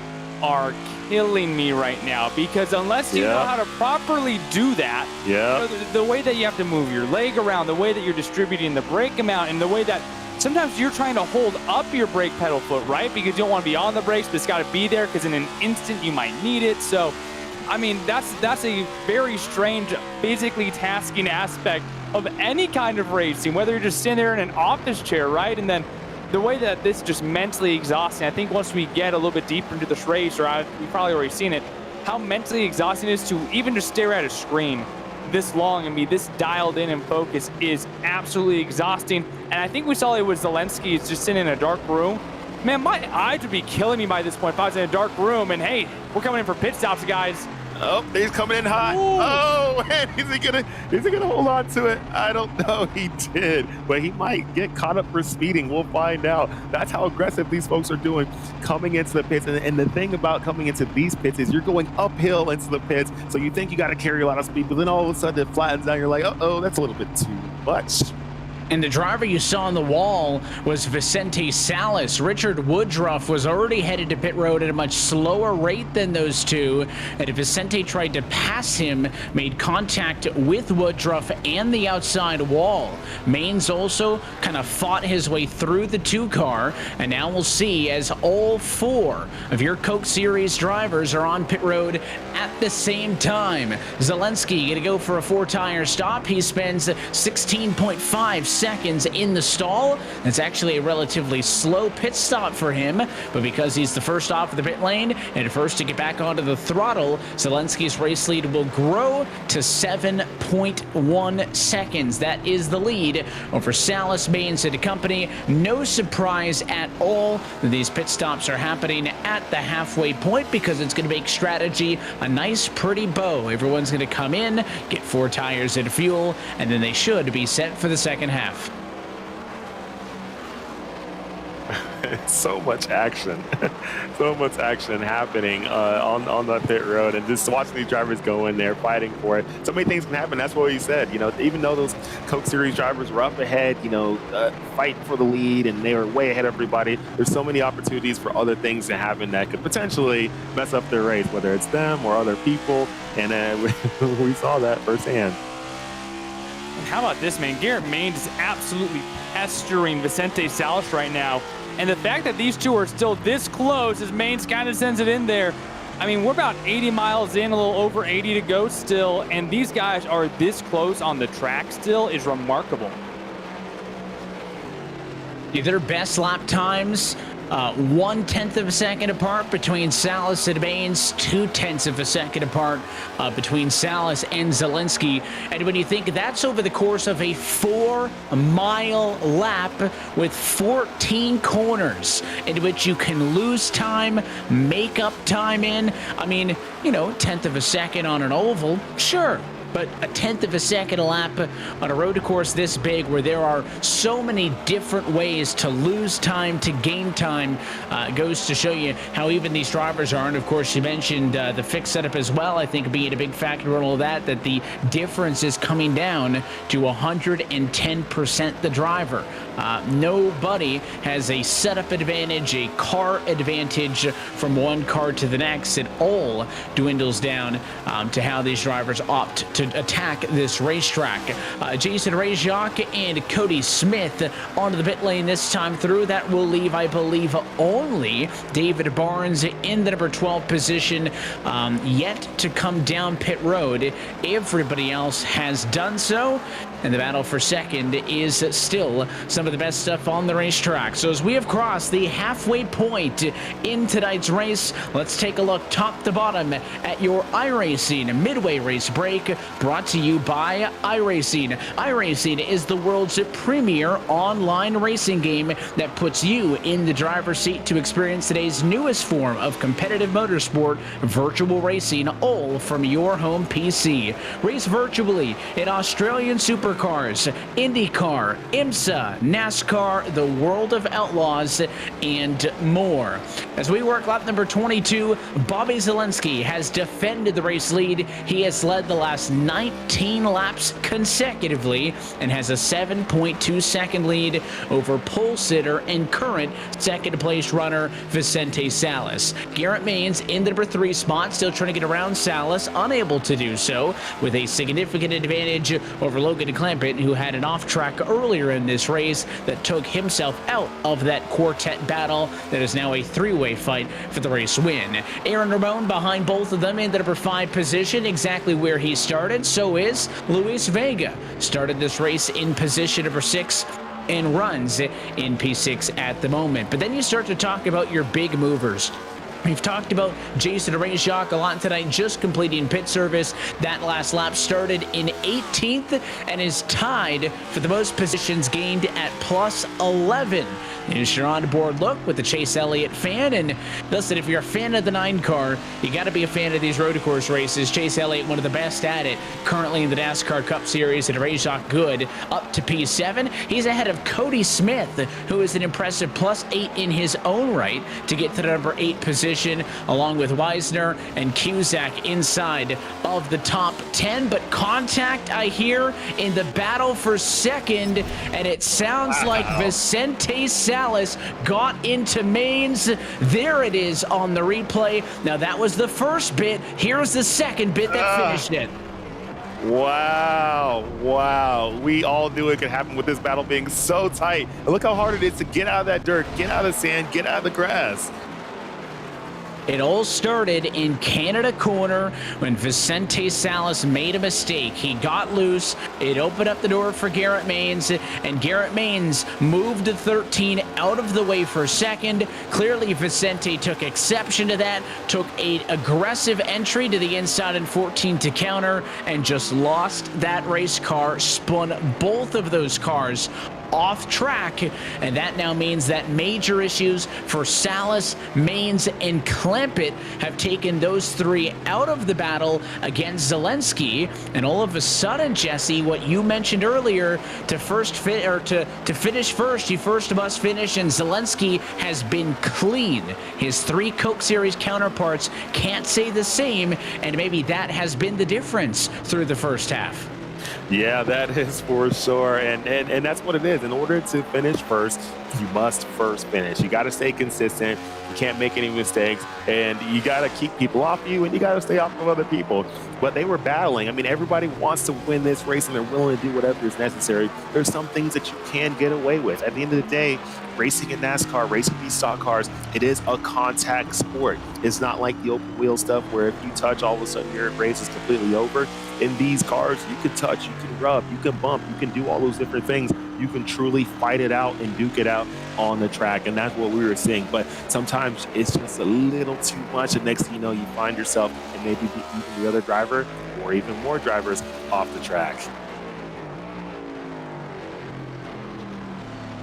are killing me right now, because unless you know how to properly do that, the way that you have to move your leg around, the way that you're distributing the brake amount, and the way that sometimes you're trying to hold up your brake pedal foot, right? Because you don't want to be on the brakes, but it's got to be there because in an instant you might need it. So, I mean, that's a very strange, physically tasking aspect of any kind of racing, whether you're just sitting there in an office chair, right? And then the way that this is just mentally exhausting, I think once we get a little bit deeper into this race, or we've probably already seen it, how mentally exhausting it is to even just stare at a screen this long and be this dialed in and focused is absolutely exhausting. And I think we saw it with Zelensky just sitting in a dark room. Man, my eyes would be killing me by this point if I was in a dark room. And hey, we're coming in for pit stops, guys. Oh, he's coming in hot. Ooh. Oh, man, is he gonna hold on to it? I don't know. He did, but he might get caught up for speeding. We'll find out. That's how aggressive these folks are doing coming into the pits. And the thing about coming into these pits is you're going uphill into the pits, so you think you got to carry a lot of speed, but then all of a sudden it flattens out. You're like, uh-oh, that's a little bit too much. And the driver you saw on the wall was Vicente Salas. Richard Woodruff was already headed to pit road at a much slower rate than those two. And Vicente tried to pass him, made contact with Woodruff and the outside wall. Maines also kind of fought his way through the two car. And now we'll see as all four of your Coke Series drivers are on pit road at the same time. Zelensky going to go for a 4-tire stop. He spends 16.5 seconds in the stall. It's actually a relatively slow pit stop for him, but because he's the first off of the pit lane and first to get back onto the throttle, Zelensky's race lead will grow to 7.1 seconds. That is the lead over Salas, Maines, and company. No surprise at all that these pit stops are happening at the halfway point, because it's going to make strategy a nice pretty bow. Everyone's going to come in, get 4 tires and fuel, and then they should be set for the second half. So much action. So much action happening on the pit road, and just watching these drivers go in there fighting for it. So many things can happen. That's what he said. Even though those Coke Series drivers were up ahead, fighting for the lead, and they were way ahead of everybody, there's so many opportunities for other things to happen that could potentially mess up their race, whether it's them or other people. And we saw that firsthand. And how about this, man? Garrett Maines is absolutely pestering Vicente Salas right now. And the fact that these two are still this close as Maines kind of sends it in there. I mean, we're about 80 miles in, a little over 80 to go still, and these guys are this close on the track still is remarkable. Their best lap times, 1/10 of a second apart between Salas and Maines, 2/10 of a second apart between Salas and Zelensky. And when you think that's over the course of a 4-mile lap with 14 corners in which you can lose time, make up time in, I mean, 1/10 of a second on an oval, sure. But 1/10 of a second a lap on a road course this big, where there are so many different ways to lose time, to gain time, goes to show you how even these drivers are. And of course, you mentioned the fixed setup as well, I think being a big factor in all of that the difference is coming down to 110% the driver. Nobody has a setup advantage, a car advantage from one car to the next. It all dwindles down to how these drivers opt to attack this racetrack. Jason Rajak and Cody Smith onto the pit lane this time through. That will leave, I believe, only David Barnes in the number 12 position yet to come down pit road. Everybody else has done so. And the battle for second is still some of of the best stuff on the racetrack. So as we have crossed the halfway point in tonight's race, let's take a look top to bottom at your iRacing Midway Race Break, brought to you by iRacing. iRacing is the world's premier online racing game that puts you in the driver's seat to experience today's newest form of competitive motorsport, virtual racing, all from your home PC. Race virtually in Australian supercars, IndyCar, IMSA, NASCAR, the World of Outlaws, and more. As we work lap number 22, Bobby Zalenski has defended the race lead. He has led the last 19 laps consecutively and has a 7.2 second lead over pole sitter and current second place runner Vicente Salas. Garrett Maines in the number 3 spot, still trying to get around Salas, unable to do so, with a significant advantage over Logan Clampett, who had an off track earlier in this race that took himself out of that quartet battle that is now a 3-way fight for the race win. Aaron Ramon behind both of them in the number 5 position, exactly where he started. So is Luis Vega. Started this race in position number 6 and runs in P6 at the moment. But then you start to talk about your big movers. We've talked about Jason Arejak a lot tonight, just completing pit service. That last lap started in 18th and is tied for the most positions gained at plus 11. Here's your on-board look with the Chase Elliott fan. And listen, if you're a fan of the 9 car, you got to be a fan of these road course races. Chase Elliott, one of the best at it, currently in the NASCAR Cup Series, and Arejak good up to P7. He's ahead of Cody Smith, who is an impressive plus 8 in his own right to get to the number 8 position, along with Weisner and Cusack inside of the top 10. But contact, I hear, in the battle for second, and it sounds like Vicente Salas got into Maines. There it is on the replay. Now that was the first bit. Here's the second bit that finished it. Wow. We all knew it could happen with this battle being so tight. And look how hard it is to get out of that dirt, get out of the sand, get out of the grass. It all started in Canada Corner when Vicente Salas made a mistake. He got loose. It opened up the door for Garrett Maines, and Garrett Maines moved to 13 out of the way for second. Clearly, Vicente took exception to that, took an aggressive entry to the inside in 14 to counter, and just lost that race car, spun both of those cars off track, and that now means that major issues for Salas, Maines, and Clampett have taken those 3 out of the battle against Zalenski. And all of a sudden, Jesse, what you mentioned earlier, to finish first, you first must finish, and Zalenski has been clean. His 3 Coke Series counterparts can't say the same, and maybe that has been the difference through the first half. Yeah, that is for sure. And that's what it is. In order to finish first, you must first finish. You got to stay consistent. You can't make any mistakes. And you got to keep people off you, and you got to stay off of other people. But they were battling. I mean, everybody wants to win this race, and they're willing to do whatever is necessary. There's some things that you can get away with. At the end of the day, racing in NASCAR, racing these stock cars, it is a contact sport. It's not like the open wheel stuff where if you touch, all of a sudden your race is completely over. In these cars, you can touch, you can rub, you can bump, you can do all those different things. You can truly fight it out and duke it out on the track, and that's what we were seeing. But sometimes it's just a little too much, and next thing you know, you find yourself and maybe even the other driver or even more drivers off the track.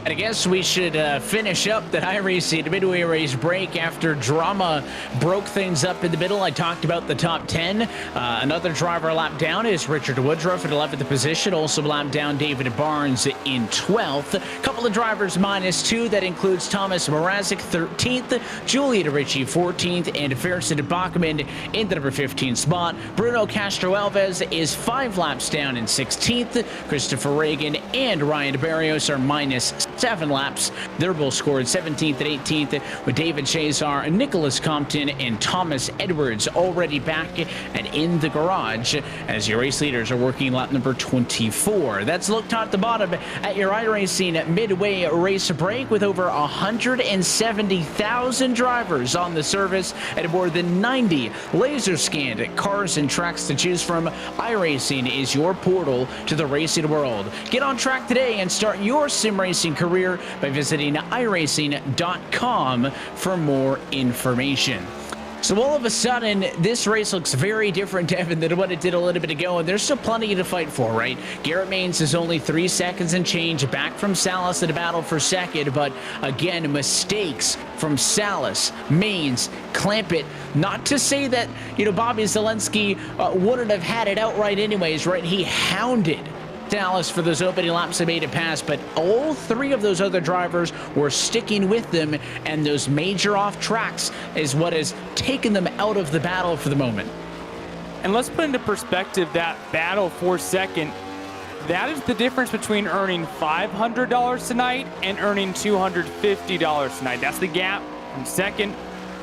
And I guess we should finish up that iRacing Midway Race Break after drama broke things up in the middle. I talked about the top 10. Another driver a lap down is Richard Woodruff at 11th position. Also a lap down, David Barnes in 12th. A couple of drivers -2. That includes Thomas Mrazek, 13th. Julian Ricci, 14th. And Ferguson Bachman in the number 15 spot. Bruno Castro-Alves is 5 laps down in 16th. Christopher Reagan and Ryan Barrios are -7 laps. They're both scored 17th and 18th, with David Chazar, Nicholas Compton, and Thomas Edwards already back and in the garage as your race leaders are working lap number 24. That's looked top to bottom at your iRacing Midway Race Break, with over 170,000 drivers on the service and more than 90 laser scanned cars and tracks to choose from. iRacing is your portal to the racing world. Get on track today and start your sim racing career career by visiting iRacing.com for more information. So all of a sudden, this race looks very different, Devin, than what it did a little bit ago, and there's still plenty to fight for, right? Garrett Maines is only 3 seconds and change back from Salas in a battle for second, but again, mistakes from Salas, Maines, Clampett. Not to say that, Bobby Zelensky wouldn't have had it outright anyways, right? He hounded Dallas for those opening laps that made it past, but all 3 of those other drivers were sticking with them, and those major off tracks is what has taken them out of the battle for the moment. And let's put into perspective that battle for second. That is the difference between earning $500 tonight and earning $250 tonight. That's the gap from second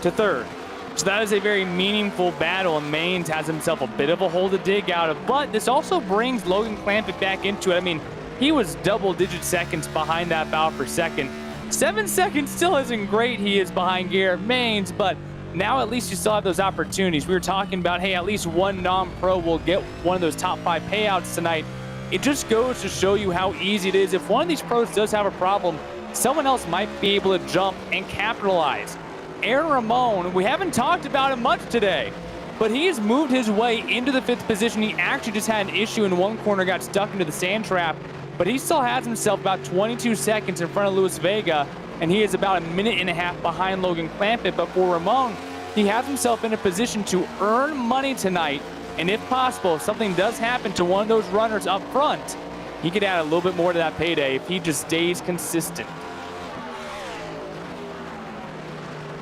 to third. So that is a very meaningful battle, and Maines has himself a bit of a hole to dig out of. But this also brings Logan Clampett back into it. I mean, he was double-digit seconds behind that battle for second. 7 seconds still isn't great. He is behind Garrett Maines, but now at least you still have those opportunities. We were talking about, hey, at least one non-pro will get one of those top 5 payouts tonight. It just goes to show you how easy it is. If one of these pros does have a problem, someone else might be able to jump and capitalize. Aaron Ramon, we haven't talked about him much today, but he has moved his way into the 5th position. He actually just had an issue in one corner, got stuck into the sand trap, but he still has himself about 22 seconds in front of Luis Vega, and he is about 1.5 minutes behind Logan Clampett. But for Ramon, he has himself in a position to earn money tonight, and if possible, if something does happen to one of those runners up front, he could add a little bit more to that payday if he just stays consistent.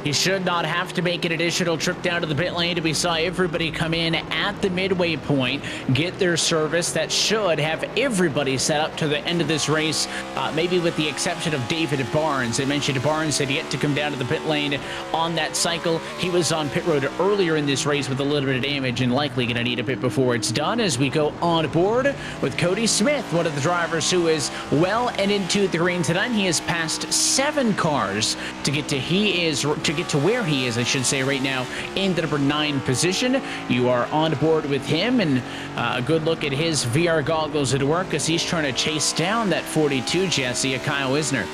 He should not have to make an additional trip down to the pit lane. We saw everybody come in at the midway point, get their service. That should have everybody set up to the end of this race, maybe with the exception of David Barnes. I mentioned Barnes had yet to come down to the pit lane on that cycle. He was on pit road earlier in this race with a little bit of damage and likely going to need a pit before it's done, as we go on board with Cody Smith, one of the drivers who is well and into the green tonight. He has passed 7 cars to get to where he is, I should say, right now in the number 9 position. You are on board with him, and a good look at his VR goggles at work as he's trying to chase down that 42, Jesse, Kyle Wisner.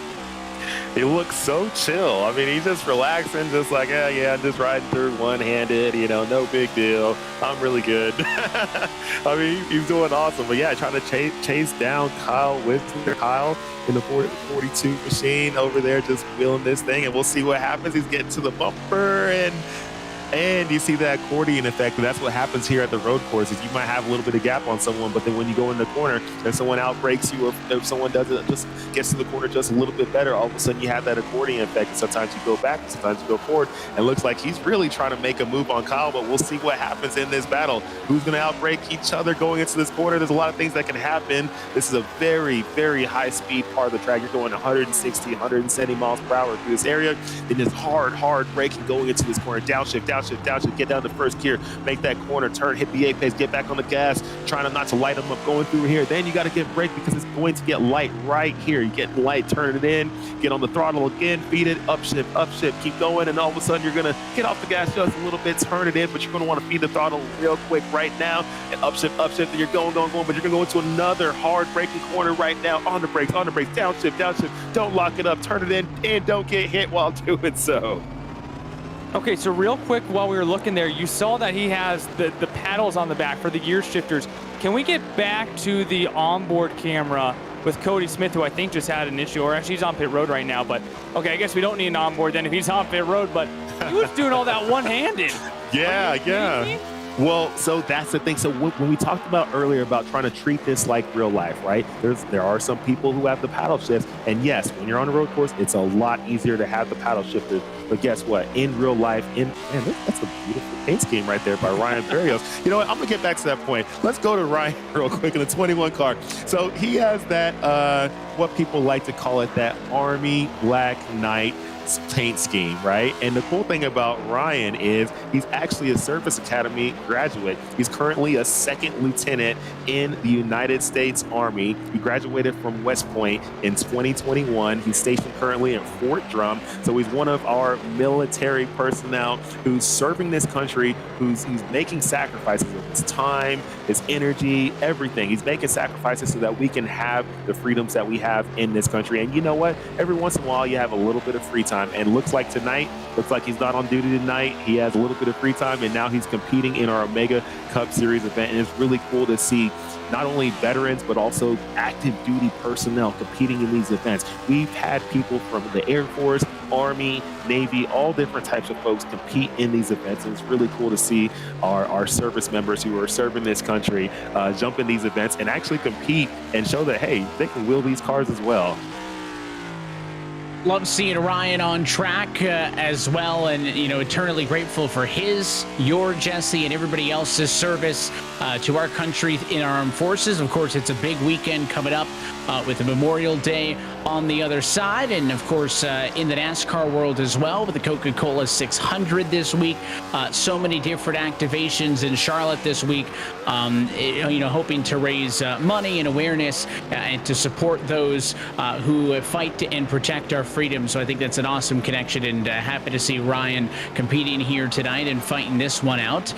He looks so chill. I mean, he's just relaxing, just like, yeah, I'm just riding through one-handed, no big deal. I'm really good. I mean, he's doing awesome. But yeah, trying to chase down Kyle Wisner. Kyle in the 42 machine over there, just wheeling this thing, and we'll see what happens. He's getting to the bumper, and you see that accordion effect, and that's what happens here at the road courses. You might have a little bit of gap on someone, but then when you go in the corner and someone outbreaks you, or if someone doesn't, just gets to the corner just a little bit better, all of a sudden you have that accordion effect. And sometimes you go back, sometimes you go forward, and it looks like he's really trying to make a move on Kyle, but we'll see what happens in this battle. Who's going to outbreak each other going into this corner? There's a lot of things that can happen. This is a very, very high-speed part of the track. You're going 160, 170 miles per hour through this area. Then this hard braking going into this corner. Downshift, get down to first gear, make that corner turn, hit the apex, get back on the gas, trying not to light them up going through here. Then you got to get brake because it's going to get light right here. You get light, turn it in, get on the throttle again, feed it, upshift, keep going, and all of a sudden you're going to get off the gas just a little bit, turn it in, but you're going to want to feed the throttle real quick right now, and upshift, and you're going, but you're going to go into another hard braking corner right now, on the brakes, downshift, don't lock it up, turn it in, and don't get hit while doing so. Okay, so real quick, while we were looking there, you saw that he has the paddles on the back for the gear shifters. Can we get back to the onboard camera with Cody Smith, who I think just had an issue, or actually he's on pit road right now, but okay, I guess we don't need an onboard then if he's on pit road, but he was doing all that one-handed. Yeah. Well, so that's the thing. So when we talked about earlier about trying to treat this like real life, right? There are some people who have the paddle shifts. And yes, when you're on a road course, it's a lot easier to have the paddle shifters. But guess what? In real life, that's a beautiful paint scheme right there by Ryan Barrios. You know what? I'm going to get back to that point. Let's go to Ryan real quick in the 21 car. So he has that, what people like to call it, that Army Black Knight paint scheme, right? And the cool thing about Ryan is he's actually a Service Academy graduate. He's currently a second lieutenant in the United States Army. He graduated from West Point in 2021. He's stationed currently in Fort Drum. So he's one of our military personnel who's serving this country, he's making sacrifices of his time, his energy, everything. He's making sacrifices so that we can have the freedoms that we have in this country. And you know what? Every once in a while, you have a little bit of free time. And looks like tonight, looks like he's not on duty tonight. He has a little bit of free time, and now he's competing in our Omega Cup Series event. And it's really cool to see not only veterans, but also active duty personnel competing in these events. We've had people from the Air Force, Army, Navy, all different types of folks compete in these events. And it's really cool to see our service members who are serving this country jump in these events and actually compete and show that, hey, they can wheel these cars as well. Love seeing Ryan on track as well, and eternally grateful for your Jesse, and everybody else's service to our country in our armed forces. Of course, it's a big weekend coming up with the Memorial Day on the other side, and of course in the NASCAR world as well with the Coca-Cola 600 this week. So many different activations in Charlotte this week. Hoping to raise money and awareness and to support those who fight and protect our freedom. So I think that's an awesome connection, and happy to see Ryan competing here tonight and fighting this one out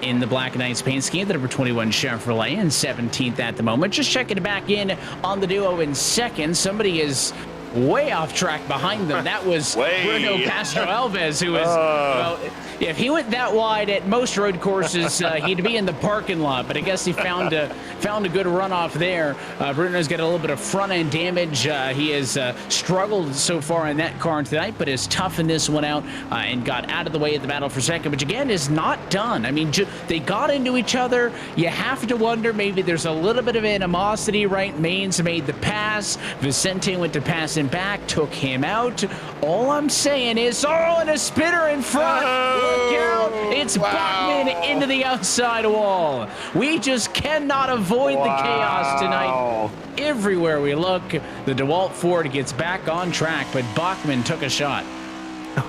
in the Black Knights paint scheme, the number 21 Chevrolet, and 17th at the moment. Just checking back in on the duo in second. Somebody is way off track behind them. That was Bruno Castro Alves, who was, well, if he went that wide at most road courses, he'd be in the parking lot, but I guess he found a good runoff there. Bruno's got a little bit of front end damage. He has struggled so far in that car tonight, but is toughing this one out and got out of the way at the battle for second, which again is not done. I mean, they got into each other. You have to wonder, maybe there's a little bit of animosity, right? Maines made the pass. Vicente went to pass him back, took him out. All I'm saying is, and a spinner in front. Look out. It's Bachman into the outside wall. We just cannot avoid the chaos tonight. Everywhere we look, the DeWalt Ford gets back on track, but Bachman took a shot.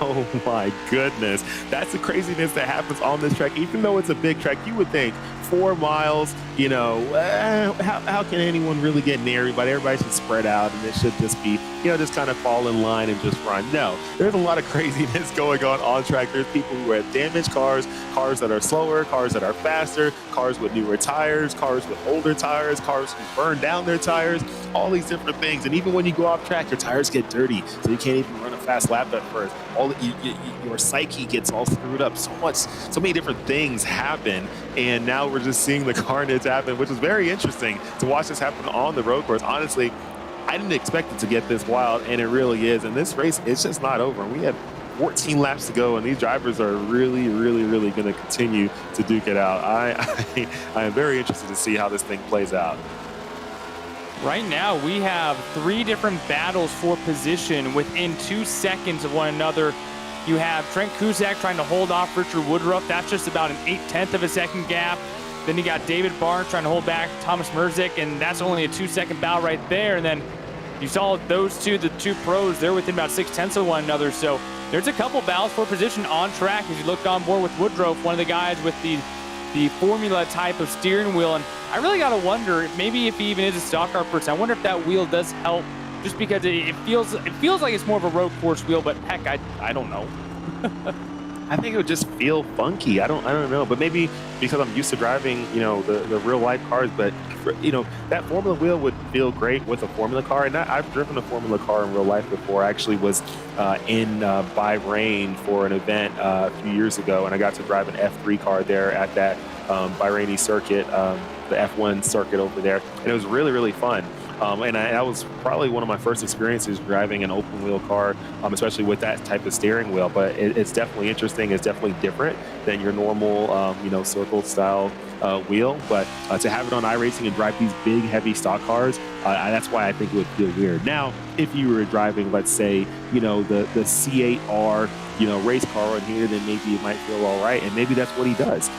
Oh my goodness. That's the craziness that happens on this track. Even though it's a big track, you would think 4 miles, how can anyone really get near everybody? Everybody should spread out, and it should just be, just kind of fall in line and just run. No, there's a lot of craziness going on track. There's people who have damaged cars that are slower, cars that are faster, cars with newer tires, cars with older tires, cars who burn down their tires, all these different things. And even when you go off track, your tires get dirty, so you can't even run a fast lap at first. Your psyche gets all screwed up. So many different things happen, and now we're just seeing the carnage happen, which is very interesting to watch this happen on the road course. Honestly, I didn't expect it to get this wild, and it really is. And this race, it's just not over. We have 14 laps to go, and these drivers are really, really, really going to continue to duke it out. I am very interested to see how this thing plays out. Right now, we have 3 different battles for position within 2 seconds of one another. You have Trent Cusack trying to hold off Richard Woodruff. That's just about an 0.8 of a second gap. Then you got David Barnes trying to hold back Thomas Merzick, and that's only a 2-second battle right there. And then you saw those two, the 2 pros, they're within about 0.6 of one another. So there's a couple battles for position on track as you look on board with Woodruff, one of the guys with the Formula type of steering wheel. And I really got to wonder, maybe if he even is a stock car person, I wonder if that wheel does help, just because it feels like it's more of a road course wheel, but heck, I don't know. I think it would just feel funky. I don't know, but maybe because I'm used to driving, the real life cars, but that Formula wheel would feel great with a Formula car. And I've driven a Formula car in real life before. I actually was in Bahrain for an event a few years ago, and I got to drive an F3 car there at that Bahraini circuit, the F1 circuit over there, and it was really, really fun. And that was probably one of my first experiences driving an open wheel car, especially with that type of steering wheel. But it's definitely interesting. It's definitely different than your normal, circle style wheel. But to have it on iRacing and drive these big, heavy stock cars, that's why I think it would feel weird. Now, if you were driving, let's say, the C8R, race car on here, then maybe it might feel all right. And maybe that's what he does.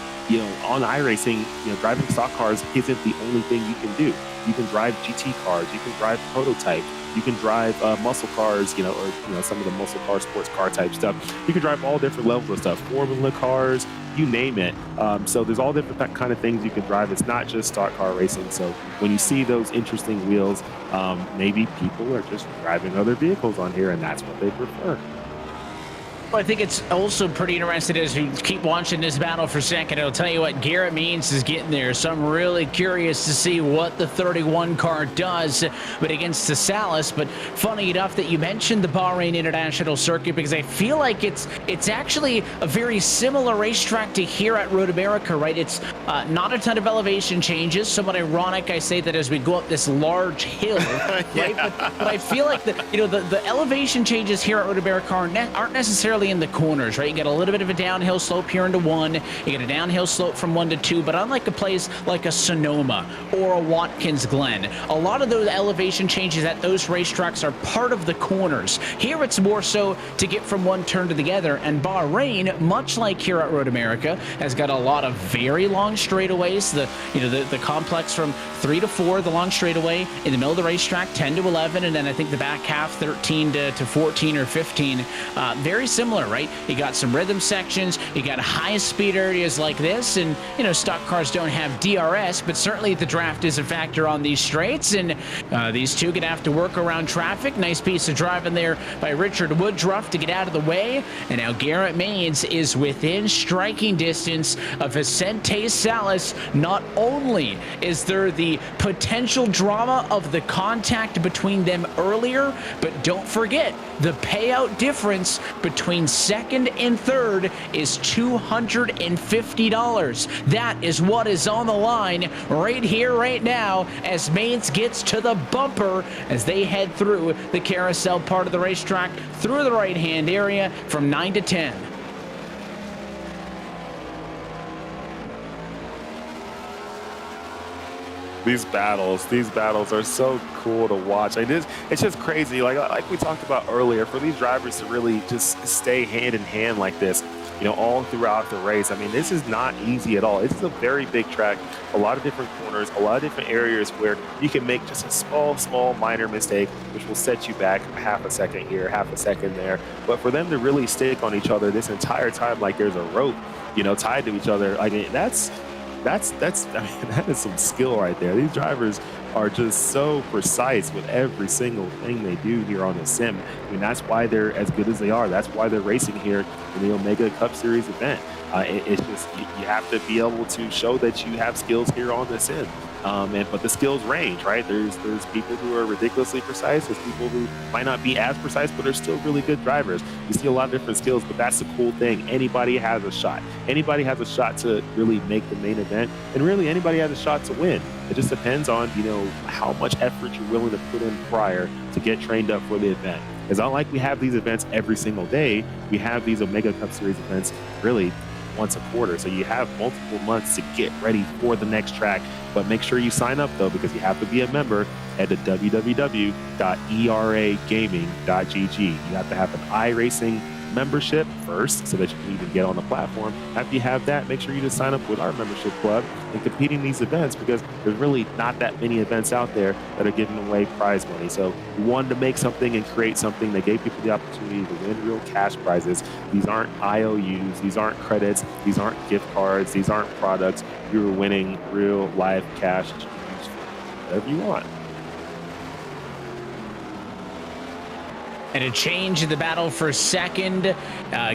on iRacing, driving stock cars isn't the only thing you can do. You can drive GT cars, you can drive prototype, you can drive muscle cars, or some of the muscle car, sports car type stuff. You can drive all different levels of stuff, Formula cars, you name it. So there's all different kind of things you can drive. It's not just stock car racing. So when you see those interesting wheels, maybe people are just driving other vehicles on here, and that's what they prefer. Well, I think it's also pretty interesting as we keep watching this battle for second. I'll tell you what, Garrett Means is getting there, so I'm really curious to see what the 31 car does, but against the Salas. But funny enough that you mentioned the Bahrain International Circuit, because I feel like it's actually a very similar racetrack to here at Road America, right? It's not a ton of elevation changes. Somewhat ironic I say that as we go up this large hill, right? Yeah. But I feel like the elevation changes here at Road America aren't necessarily in the corners, right? You get a little bit of a downhill slope here into 1, you get a downhill slope from 1 to 2, but unlike a place like a Sonoma or a Watkins Glen, a lot of those elevation changes at those racetracks are part of the corners. Here it's more so to get from one turn to the other, and Bahrain, much like here at Road America, has got a lot of very long straightaways. The complex from 3 to 4, the long straightaway, in the middle of the racetrack 10 to 11, and then I think the back half 13 to 14 or 15. Very similar, right? You got some rhythm sections, you got high speed areas like this, and stock cars don't have DRS, but certainly the draft is a factor on these straights, and these two gonna have to work around traffic. Nice piece of driving there by Richard Woodruff to get out of the way, and now Garrett Maines is within striking distance of Vicente Salas. Not only is there the potential drama of the contact between them earlier, but don't forget the payout difference between second and third is $250. That is what is on the line right here, right now, as Maines gets to the bumper as they head through the carousel part of the racetrack through the right-hand area from 9 to 10. These battles are so cool to watch. It's just crazy. Like we talked about earlier, for these drivers to really just stay hand in hand like this, all throughout the race. I mean, this is not easy at all. This is a very big track, a lot of different corners, a lot of different areas where you can make just a small, minor mistake, which will set you back half a second here, half a second there. But for them to really stick on each other this entire time, like there's a rope, tied to each other, that is some skill right there. These drivers are just so precise with every single thing they do here on the sim. I mean, that's why they're as good as they are. That's why they're racing here in the Omega Cup Series event. It's just, you have to be able to show that you have skills here on the sim. But the skills range, right? There's people who are ridiculously precise. There's people who might not be as precise, but are still really good drivers. You see a lot of different skills, but that's the cool thing. Anybody has a shot. Anybody has a shot to really make the main event, and really anybody has a shot to win. It just depends on, how much effort you're willing to put in prior to get trained up for the event. It's not like we have these events every single day. We have these Omega Cup Series events really once a quarter. So you have multiple months to get ready for the next track. But make sure you sign up, though, because you have to be a member. Head to www.eragaming.gg. You have to have an iRacing membership first so that you can even get on the platform. After you have that, make sure you just sign up with our membership club and compete in these events, because there's really not that many events out there that are giving away prize money. So we wanted to make something and create something that gave people the opportunity to win real cash prizes. These aren't IOUs, these aren't credits, these aren't gift cards, these aren't products. You're winning real life cash to use for whatever you want. And a change in the battle for second.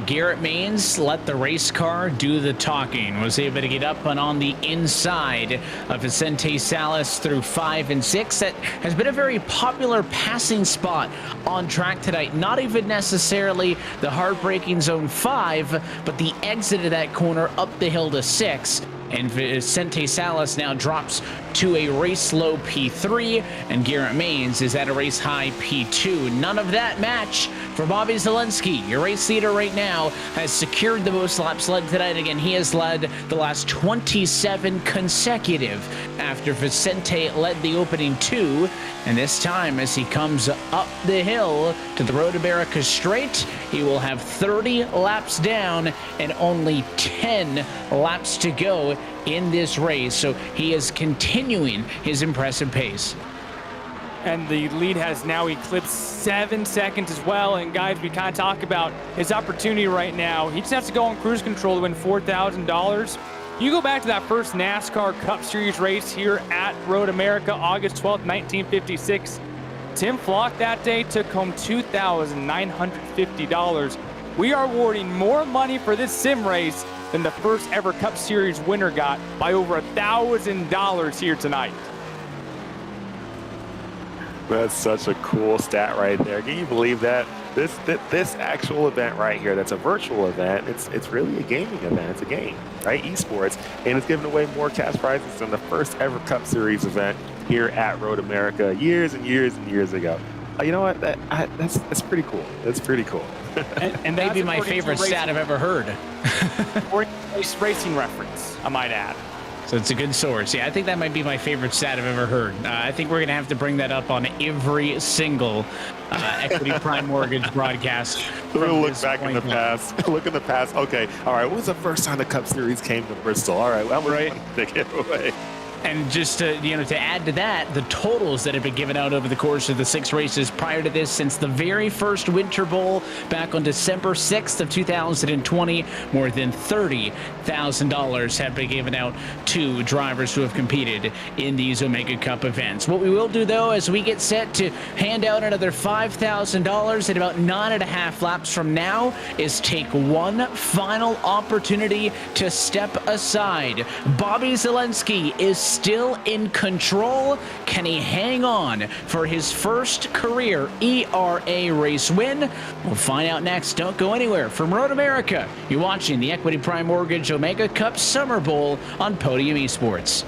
Garrett Maines let the race car do the talking. Was able to get up and on the inside of Vicente Salas through 5 and 6. That has been a very popular passing spot on track tonight. Not even necessarily the hard braking zone 5, but the exit of that corner up the hill to 6. and Vicente Salas now drops to a race low P3, and Garrett Maines is at a race high P2. None of that match for Bobby Zalenski. Your race leader right now has secured the most laps led tonight. Again, he has led the last 27 consecutive after Vicente led the opening 2, and this time as he comes up the hill to the Road America straight, he will have 30 laps down and only 10 laps to go in this race. So he is continuing his impressive pace. And the lead has now eclipsed 7 seconds as well. And guys, we kind of talk about his opportunity right now. He just has to go on cruise control to win $4,000. You go back to that first NASCAR Cup Series race here at Road America, August 12th, 1956. Tim Flock that day took home $2,950. We are awarding more money for this sim race than the first ever Cup Series winner got by over $1,000 here tonight. That's such a cool stat right there. Can you believe that? This actual event right here, that's a virtual event, it's really a gaming event. It's a game, right? Esports. And it's giving away more cash prizes than the first ever Cup Series event here at Road America years and years and years ago. You know what? That's pretty cool. That's pretty cool. And maybe my favorite stat I've ever heard. Racing reference, I might add. So it's a good source. Yeah, I think that might be my favorite stat I've ever heard. I think we're going to have to bring that up on every single Equity Prime Mortgage broadcast. We're going to look back in the past. Look in the past. Okay, all right, what was the first time the Cup Series came to Bristol? All right, well, we're going to take it away. And just to, to add to that, the totals that have been given out over the course of the 6 races prior to this, since the very first Winter Bowl back on December 6th of 2020, more than $30,000 have been given out to drivers who have competed in these Omega Cup events. What we will do, though, as we get set to hand out another $5,000 at about 9.5 laps from now, is take one final opportunity to step aside. Bobby Zalenski is still in control. Can he hang on for his first career ERA race win? We'll find out next. Don't go anywhere. From Road America, you're watching the Equity Prime Mortgage Omega Cup Summer Bowl on Podium Esports.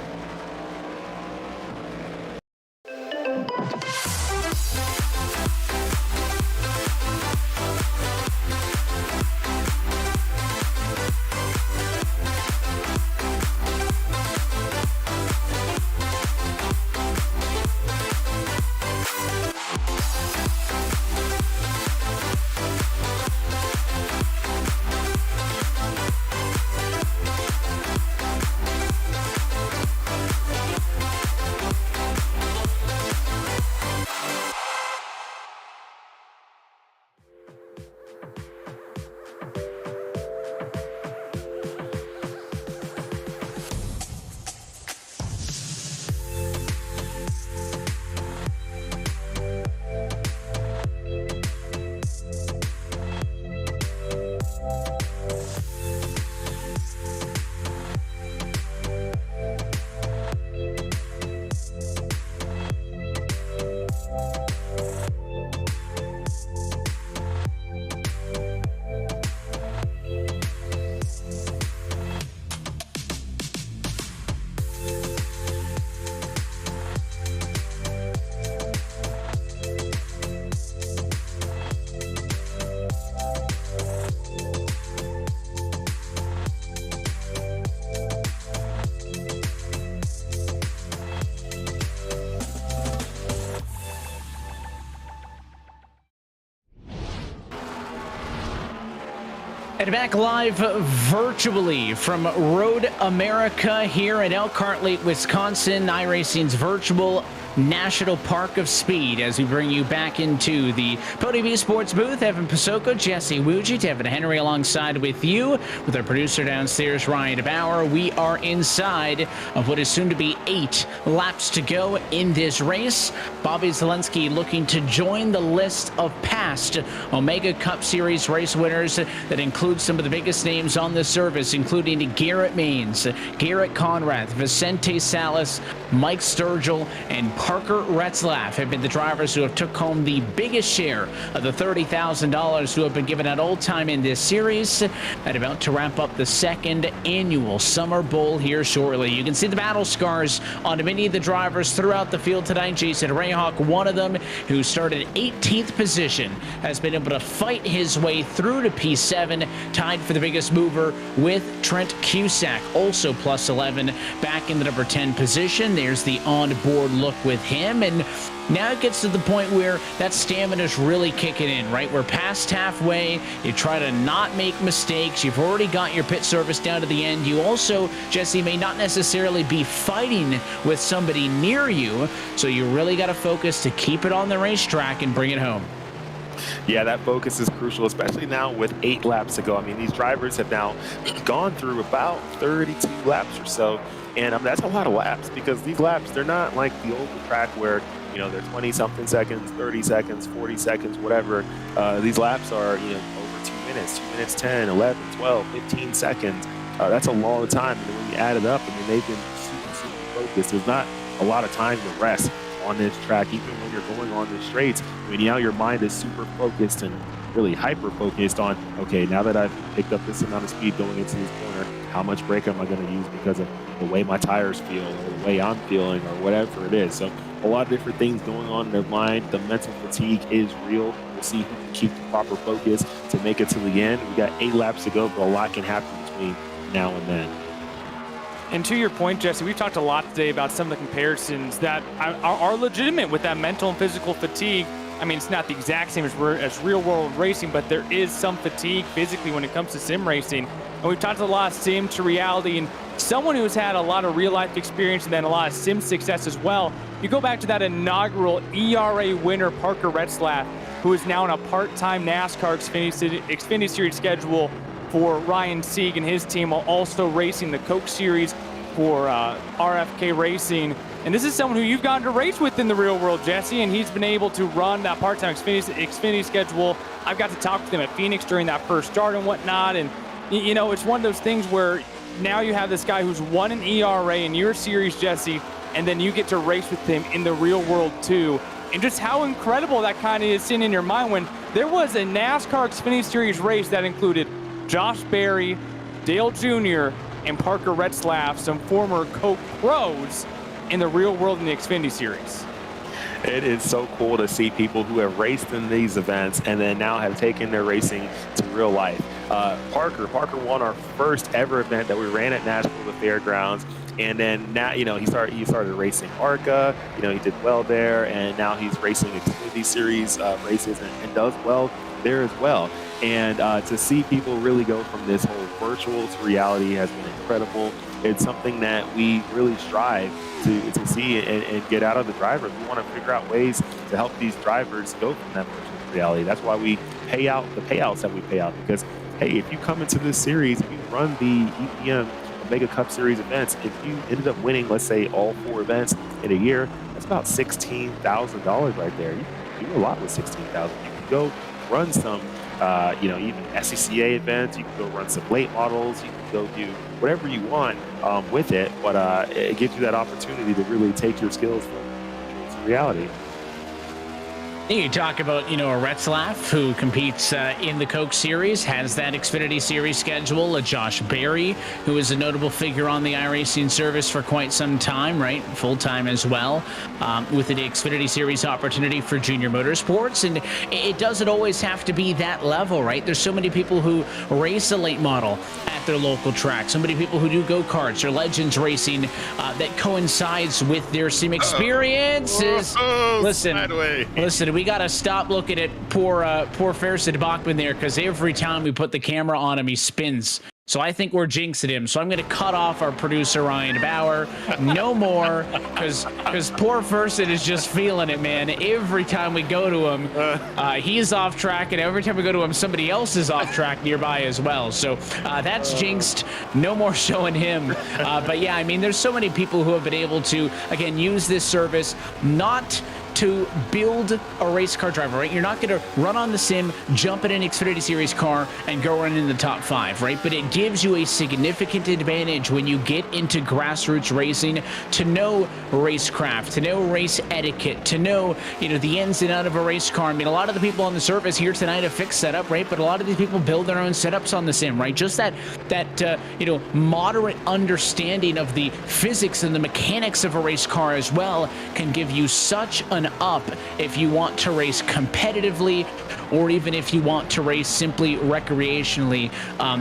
And back live virtually from Road America here at Elkhart Lake, Wisconsin, iRacing's virtual National Park of Speed, as we bring you back into the Podium Esports booth. Evan Pasoko, Jesse Wuji, Devin Henry alongside with you, with our producer downstairs, Ryan Bauer. We are inside of what is soon to be 8 laps to go in this race. Bobby Zalenski looking to join the list of past Omega Cup Series race winners that includes some of the biggest names on the service, including Garrett Maines, Garrett Conrath, Vicente Salas, Mike Sturgill, and Parker Retzlaff have been the drivers who have took home the biggest share of the $30,000 who have been given out all time in this series, and about to wrap up the second annual Summer Bowl here shortly. You can see the battle scars on many of the drivers throughout the field tonight. Jason Rayhawk, one of them, who started 18th position, has been able to fight his way through to P7, tied for the biggest mover with Trent Cusack, also plus 11, back in the number 10 position. There's the on-board look with him, and now it gets to the point where that stamina is really kicking in, right? We're past halfway. You try to not make mistakes. You've already got your pit service down to the end. You also, Jesse, may not necessarily be fighting with somebody near you, so you really got to focus to keep it on the racetrack and bring it home. Yeah, that focus is crucial, especially now with 8 laps to go. I mean, these drivers have now gone through about 32 laps or so, and that's a lot of laps, because these laps, they're not like the old track where, you know, they're 20-something seconds, 30 seconds, 40 seconds, whatever. These laps are, you know, over 2 minutes, 2 minutes 10, 11, 12, 15 seconds. That's a long time. And when you add it up, I mean, they've been super focused. There's not a lot of time to rest on this track, even when you're going on the straights. I mean, now your mind is super focused and really hyper focused on, okay, now that I've picked up this amount of speed going into this corner, how much brake am I going to use because of the way my tires feel or the way I'm feeling or whatever it is. So a lot of different things going on in their mind. The mental fatigue is real. We'll see who can keep the proper focus to make it to the end. We got 8 laps to go, but a lot can happen between now and then. And to your point, Jesse, we've talked a lot today about some of the comparisons that are legitimate with that mental and physical fatigue. I mean, it's not the exact same as real-world racing, but there is some fatigue physically when it comes to sim racing. And we've talked a lot of sim to reality, and someone who's had a lot of real-life experience and then a lot of sim success as well. You go back to that inaugural ERA winner, Parker Retzlaff, who is now on a part-time NASCAR Xfinity Series schedule for Ryan Sieg and his team, while also racing the Coke Series for RFK Racing. And this is someone who you've gotten to race with in the real world, Jesse, and he's been able to run that part-time Xfinity schedule. I've got to talk with him at Phoenix during that first start and whatnot, and you know, it's one of those things where now you have this guy who's won an ERA in your series, Jesse, and then you get to race with him in the real world too. And just how incredible that kind of is sitting in your mind when there was a NASCAR Xfinity Series race that included Josh Berry, Dale Jr., and Parker Retzlaff, some former Coke pros, in the real world in the Xfinity Series. It is so cool to see people who have raced in these events and then now have taken their racing to real life. Parker won our first ever event that we ran at Nashville, the fairgrounds. And then now, you know, he started racing ARCA. You know, he did well there, and now he's racing Xfinity Series races and does well there as well. And to see people really go from this whole virtual to reality has been incredible. It's something that we really strive to see and get out of the drivers. We want to figure out ways to help these drivers go from that virtual reality. That's why we pay out the payouts that we pay out, because, hey, if you come into this series, if you run the EPM Mega Cup Series events, if you ended up winning, let's say, all 4 events in a year, that's about $16,000 right there. You can do a lot with $16,000. You can go run some, you know, even SCCA events. You can go run some late models. You can go do whatever you want with it, but it gives you that opportunity to really take your skills from reality. You talk about, you know, a Retzlaff who competes in the Coke Series, has that Xfinity Series schedule. A Josh Berry, who is a notable figure on the iRacing service for quite some time, right? Full-time as well, with the Xfinity Series opportunity for Junior Motorsports. And it doesn't always have to be that level, right? There's so many people who race a late model at their local track. So many people who do go-karts or Legends racing that coincides with their sim experiences. Listen, we got to stop looking at poor Farrison Bachman there, because every time we put the camera on him, he spins. So I think we're jinxing him. So I'm going to cut off our producer, Ryan Bauer. No more, because poor Farrison is just feeling it, man. Every time we go to him, he's off track, and every time we go to him, somebody else is off track nearby as well. So that's jinxed. No more showing him. But yeah, I mean, there's so many people who have been able to, again, use this service not to build a race car driver, right? You're not going to run on the sim, jump in an Xfinity Series car, and go run in the top 5, right? But it gives you a significant advantage when you get into grassroots racing to know racecraft, to know race etiquette, to know, the ins and outs of a race car. I mean, a lot of the people on the service here tonight have fixed setup, right? But a lot of these people build their own setups on the sim, right? Just that moderate understanding of the physics and the mechanics of a race car as well can give you such an up if you want to race competitively, or even if you want to race simply recreationally.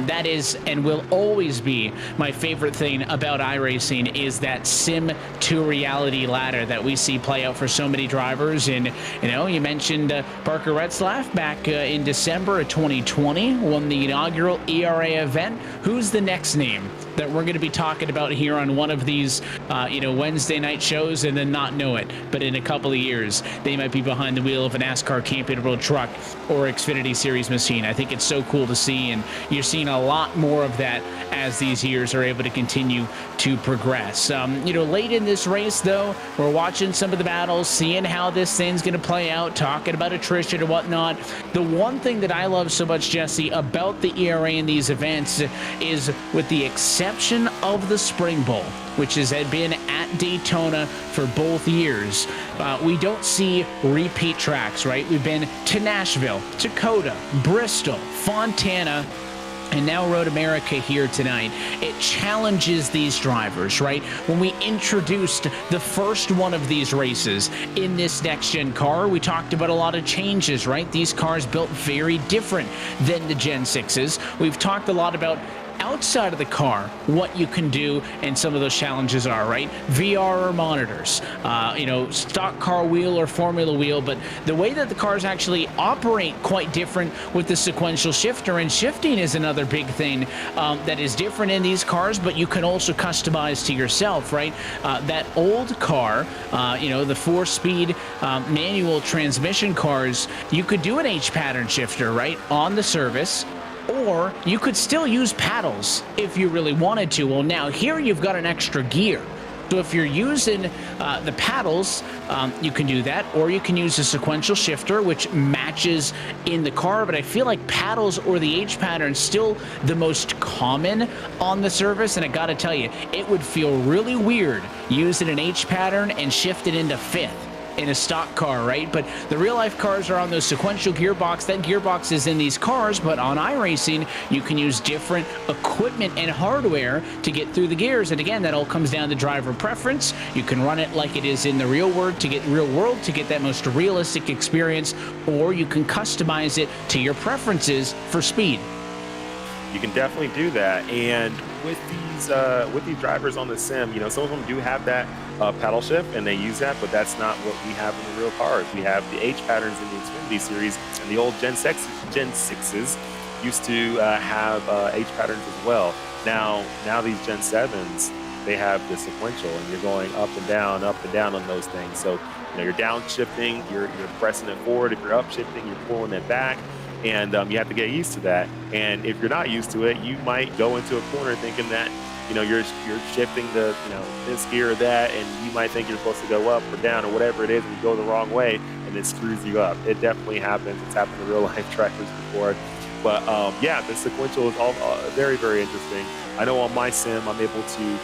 That is and will always be my favorite thing about iRacing, is that sim to reality ladder that we see play out for so many drivers. And you mentioned Parker Retzlaff back in December of 2020 won the inaugural ERA event. Who's the next name that we're going to be talking about here on one of these Wednesday night shows and then not know it, but in a couple of years they might be behind the wheel of a NASCAR Camping World truck or Xfinity Series machine? I think it's so cool to see, and you're seeing a lot more of that as these years are able to continue to progress. Late in this race, though, we're watching some of the battles, seeing how this thing's going to play out, talking about attrition and whatnot. The one thing that I love so much, Jesse, about the ERA in these events is, with the exception of the Spring Bowl, which has been at Daytona for both years, we don't see repeat tracks, right? We've been to Nashville, Dakota, Bristol, Fontana, and now Road America here tonight. It challenges these drivers, right? When we introduced the first one of these races in this next-gen car, we talked about a lot of changes, right? These cars built very different than the Gen 6s. We've talked a lot about outside of the car what you can do, and some of those challenges are, right? VR or monitors, stock car wheel or formula wheel, but the way that the cars actually operate quite different with the sequential shifter, and shifting is another big thing that is different in these cars, but you can also customize to yourself, right? That old car, the 4-speed manual transmission cars, you could do an H pattern shifter, right, on the service, or you could still use paddles if you really wanted to. Well, now here you've got an extra gear. So if you're using the paddles, you can do that, or you can use a sequential shifter, which matches in the car. But I feel like paddles or the H pattern is still the most common on the service. And I got to tell you, it would feel really weird using an H pattern and shift it into 5th in a stock car, right? But the real life cars are on those sequential gearbox. That gearbox is in these cars, but on iRacing, you can use different equipment and hardware to get through the gears. And again, that all comes down to driver preference. You can run it like it is in the real world to get that most realistic experience, or you can customize it to your preferences for speed. You can definitely do that. And with these drivers on the sim, some of them do have that paddle shift, and they use that, but that's not what we have in the real cars. We have the H patterns in the Xfinity Series, and the old Gen 6s used to have H patterns as well. Now these Gen 7s, they have the sequential, and you're going up and down on those things. So you're downshifting, you're pressing it forward. If you're upshifting, you're pulling it back. And you have to get used to that. And if you're not used to it, you might go into a corner thinking that, you're shifting the, this gear or that, and you might think you're supposed to go up or down or whatever it is, and you go the wrong way, and it screws you up. It definitely happens. It's happened to real life drivers before. But the sequential is all very, very interesting. I know on my sim, I'm able to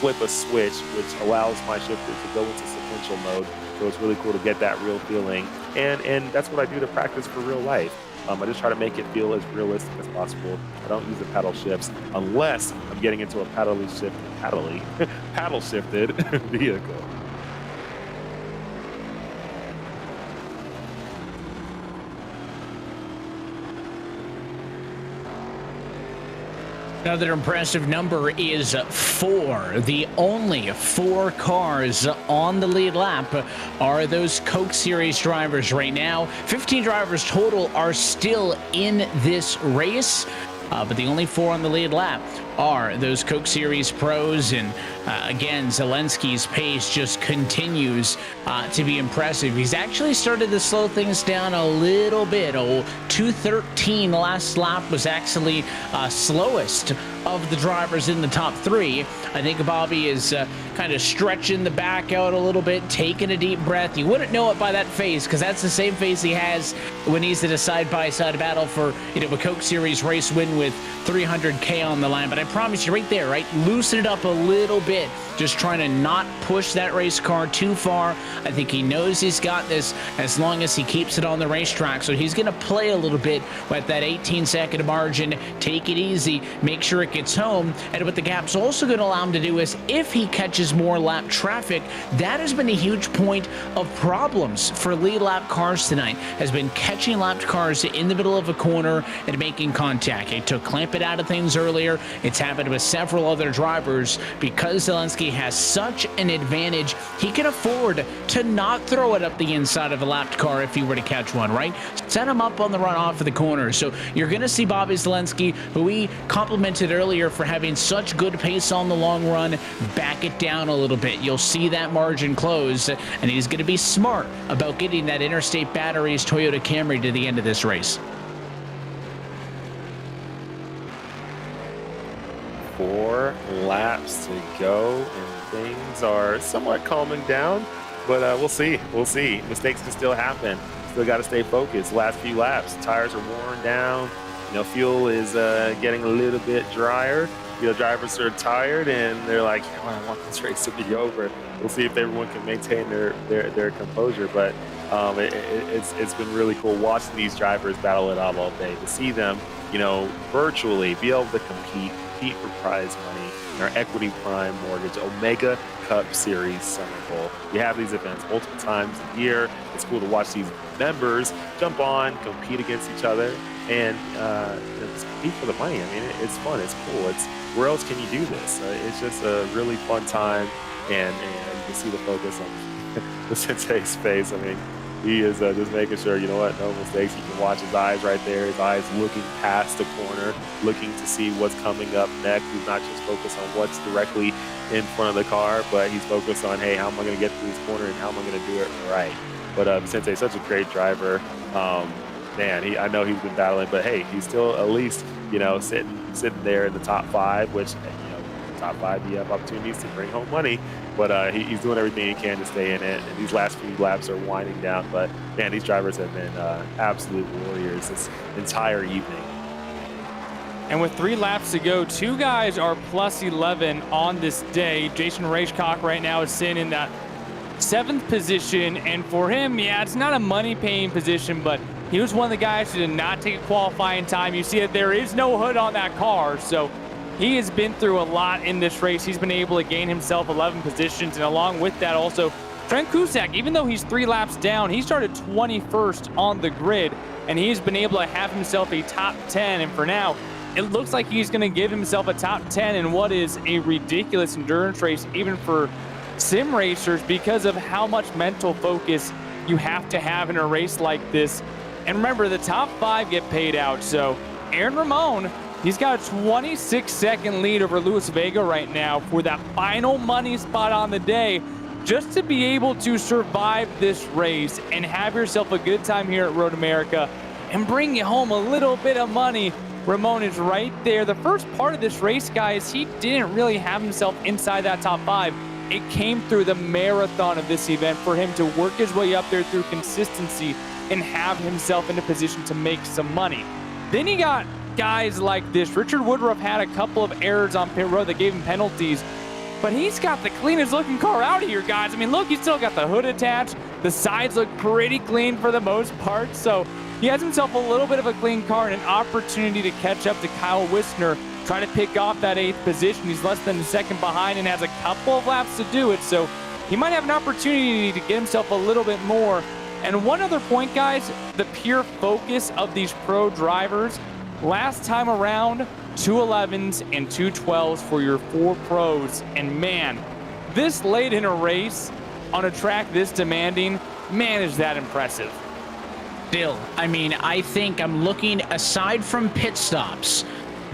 flip a switch, which allows my shifter to go into sequential mode. So it's really cool to get that real feeling. And that's what I do to practice for real life. I just try to make it feel as realistic as possible. I don't use the paddle shifts unless I'm getting into a paddle shifted vehicle. Another impressive number is 4. The only 4 cars on the lead lap are those Coke Series drivers right now. 15 drivers total are still in this race, but the only 4 on the lead lap are those Coke Series pros. And again, Zelensky's pace just continues to be impressive. He's actually started to slow things down a little bit. 2:13 last lap was actually slowest of the drivers in the top three. I think Bobby is kind of stretching the back out a little bit, taking a deep breath. You wouldn't know it by that face, because that's the same face he has when he's in a side-by-side battle for, a Coke Series race win with 300K on the line. But I promise you, right there, right, loosen it up a little bit, just trying to not push that race car too far. I think he knows he's got this as long as he keeps it on the racetrack. So he's going to play a little bit with that 18-second margin, take it easy, make sure it gets home. And what the gap's also going to allow him to do is, if he catches more lap traffic, that has been a huge point of problems for lead lap cars tonight, has been catching lapped cars in the middle of a corner and making contact. It took Clampett out of things earlier. It's happened with several other drivers. Because Zelensky has such an advantage, he can afford to not throw it up the inside of a lapped car if he were to catch one, right? Set him up on the run off of the corner. So you're going to see Bobby Zelensky, who we complimented earlier for having such good pace on the long run, back it down a little bit. You'll see that margin close, and he's going to be smart about getting that Interstate Batteries Toyota Camry to the end of this race. 4 laps to go, and things are somewhat calming down, but we'll see. Mistakes can still happen. Still got to stay focused. Last few laps, tires are worn down. Fuel is getting a little bit drier. Drivers are tired, and they're like, I want this race to be over. We'll see if everyone can maintain their composure, but it's been really cool watching these drivers battle it out all day. To see them, virtually be able to compete for prize money in our Equity Prime Mortgage Omega Cup Series Summerbowl. We have these events multiple times a year. It's cool to watch these members jump on, compete against each other, and just compete for the money. I mean, it's fun. It's cool. Where else can you do this? It's just a really fun time, and you can see the focus on the Sensei's face. I mean, he is just making sure, no mistakes. You can watch his eyes right there. His eyes looking past the corner, looking to see what's coming up next. He's not just focused on what's directly in front of the car, but he's focused on, hey, how am I going to get through this corner, and how am I going to do it right? But Sensei's such a great driver. Man, I know he's been battling, but hey, he's still at least, sitting there in the top 5, which, top 5, you have opportunities to bring home money, but he's doing everything he can to stay in it, and these last few laps are winding down, but man, these drivers have been absolute warriors this entire evening. And with 3 laps to go, 2 guys are plus 11 on this day. Jason Reichkoch right now is sitting in that 7th position, and for him, yeah, it's not a money-paying position, but he was one of the guys who did not take a qualifying time. You see that there is no hood on that car, so he has been through a lot in this race. He's been able to gain himself 11 positions, and along with that also, Trent Cusack, even though he's 3 laps down, he started 21st on the grid, and he's been able to have himself a top 10, and for now, it looks like he's going to give himself a top 10 in what is a ridiculous endurance race, even for sim racers, because of how much mental focus you have to have in a race like this. And remember, the top 5 get paid out, so Aaron Ramon, he's got a 26-second lead over Luis Vega right now for that final money spot on the day, just to be able to survive this race and have yourself a good time here at Road America and bring you home a little bit of money. Ramon is right there. The first part of this race, guys, he didn't really have himself inside that top 5. It came through the marathon of this event for him to work his way up there through consistency and have himself in a position to make some money. Then he got guys like this. Richard Woodruff had a couple of errors on pit road that gave him penalties, but he's got the cleanest looking car out here, guys. I mean, look, he's still got the hood attached. The sides look pretty clean for the most part, so he has himself a little bit of a clean car and an opportunity to catch up to Kyle Wisner, try to pick off that 8th position. He's less than a second behind and has a couple of laps to do it, so he might have an opportunity to get himself a little bit more. And one other point, guys, the pure focus of these pro drivers. Last time around, 2 11s and 2 12s for your 4 pros. And man, this late in a race on a track this demanding, man, is that impressive. Still, I mean, I think I'm looking, aside from pit stops,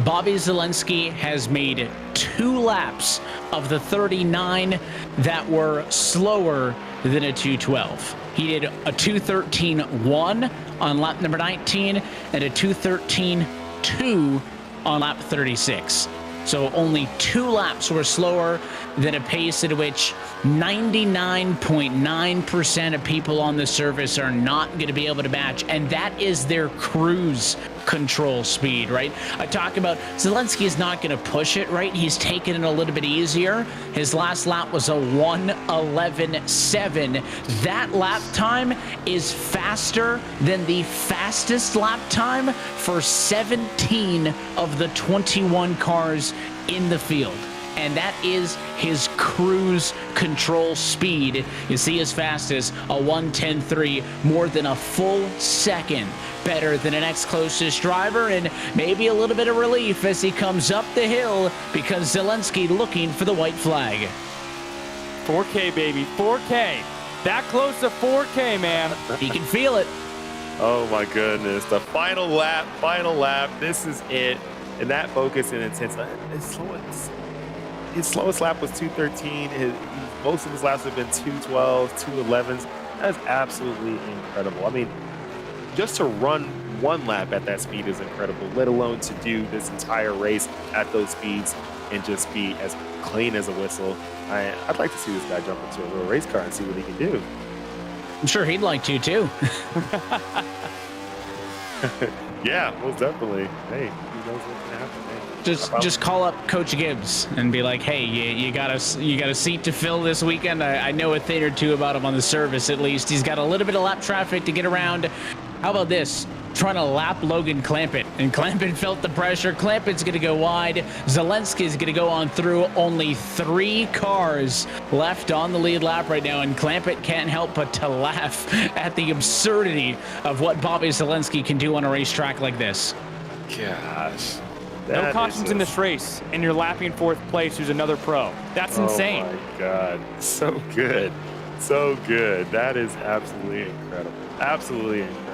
Bobby Zelensky has made 2 laps of the 39 that were slower than a 2:12. He did a 2:13.1 on lap number 19 and a 2:13.2 on lap 36. So only 2 laps were slower than a pace at which 99.9% of people on the surface are not going to be able to match, and that is their cruise control speed, right? I talk about Zelensky is not going to push it, right? He's taken it a little bit easier. His last lap was a 1:11.7. That lap time is faster than the fastest lap time for 17 of the 21 cars in the field. And that is his cruise control speed. You see his fastest, a 1:10.3, more than a full second better than the next closest driver, and maybe a little bit of relief as he comes up the hill because Zelensky looking for the white flag. 4K, baby, 4K. That close to 4K, man. He can feel it. Oh my goodness. The final lap. This is it. And that focus and intensity. His slowest lap was 2:13. Most of his laps have been 2:12, 2:11s. That's absolutely incredible. I mean, just to run one lap at that speed is incredible, let alone to do this entire race at those speeds and just be as clean as a whistle. I'd like to see this guy jump into a real race car and see what he can do. I'm sure he'd like to, too. Yeah, most definitely. Hey, who knows what can happen, man. Just call up Coach Gibbs and be like, hey, you got a seat to fill this weekend? I know a thing or two about him on the service, at least. He's got a little bit of lap traffic to get around. How about this? Trying to lap Logan Clampett, and Clampett felt the pressure. Clampett's going to go wide. Zelensky's going to go on through. Only 3 cars left on the lead lap right now, and Clampett can't help but to laugh at the absurdity of what Bobby Zelensky can do on a racetrack like this. Gosh. No cautions in this race, and you're lapping 4th place, who's another pro. That's insane. Oh, my God. So good. So good. That is absolutely incredible. Absolutely incredible.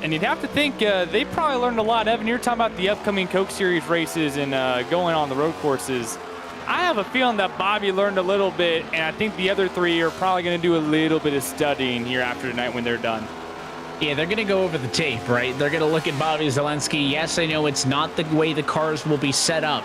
And you'd have to think they probably learned a lot. Evan, you're talking about the upcoming Coke Series races and going on the road courses. I have a feeling that Bobby learned a little bit, and I think the other 3 are probably going to do a little bit of studying here after tonight when they're done. Yeah, they're going to go over the tape, right? They're going to look at Bobby Zelensky. Yes, I know it's not the way the cars will be set up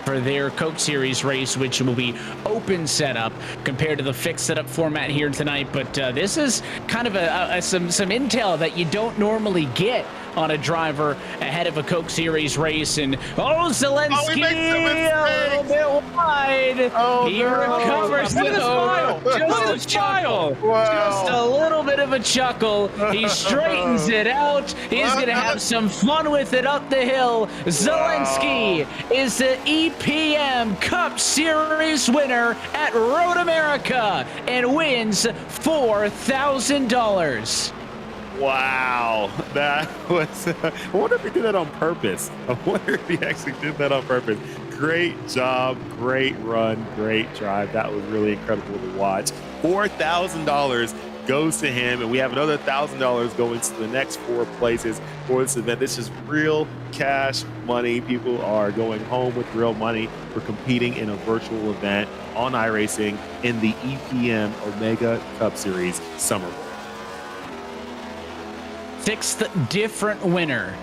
for their Coke Series race, which will be open setup compared to the fixed setup format here tonight. But this is kind of some intel that you don't normally get on a driver ahead of a Coke Series race. And Zelensky a little bit wide. He recovers though. Just a chuckle. Wow. Just a little bit of a chuckle. He straightens it out. He's going to have some fun with it up the hill. Zelensky is the EPM Cup Series winner at Road America and wins $4,000. Wow, that was, I wonder if he did that on purpose. I wonder if he actually did that on purpose. Great job, great run, great drive. That was really incredible to watch. $4,000 goes to him, and we have another $1,000 going to the next 4 places for this event. This is real cash money. People are going home with real money for competing in a virtual event on iRacing in the EPM Omega Cup Series Summerbowl. 6th different winner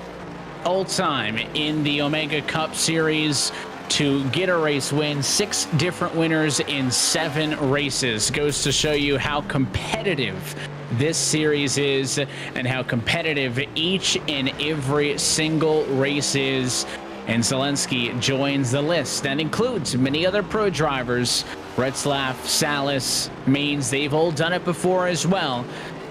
all time in the Omega Cup Series to get a race win. 6 different winners in 7 races. Goes to show you how competitive this series is and how competitive each and every single race is. And Zelensky joins the list. That includes many other pro drivers. Retzlaff, Salas, Means, they've all done it before as well.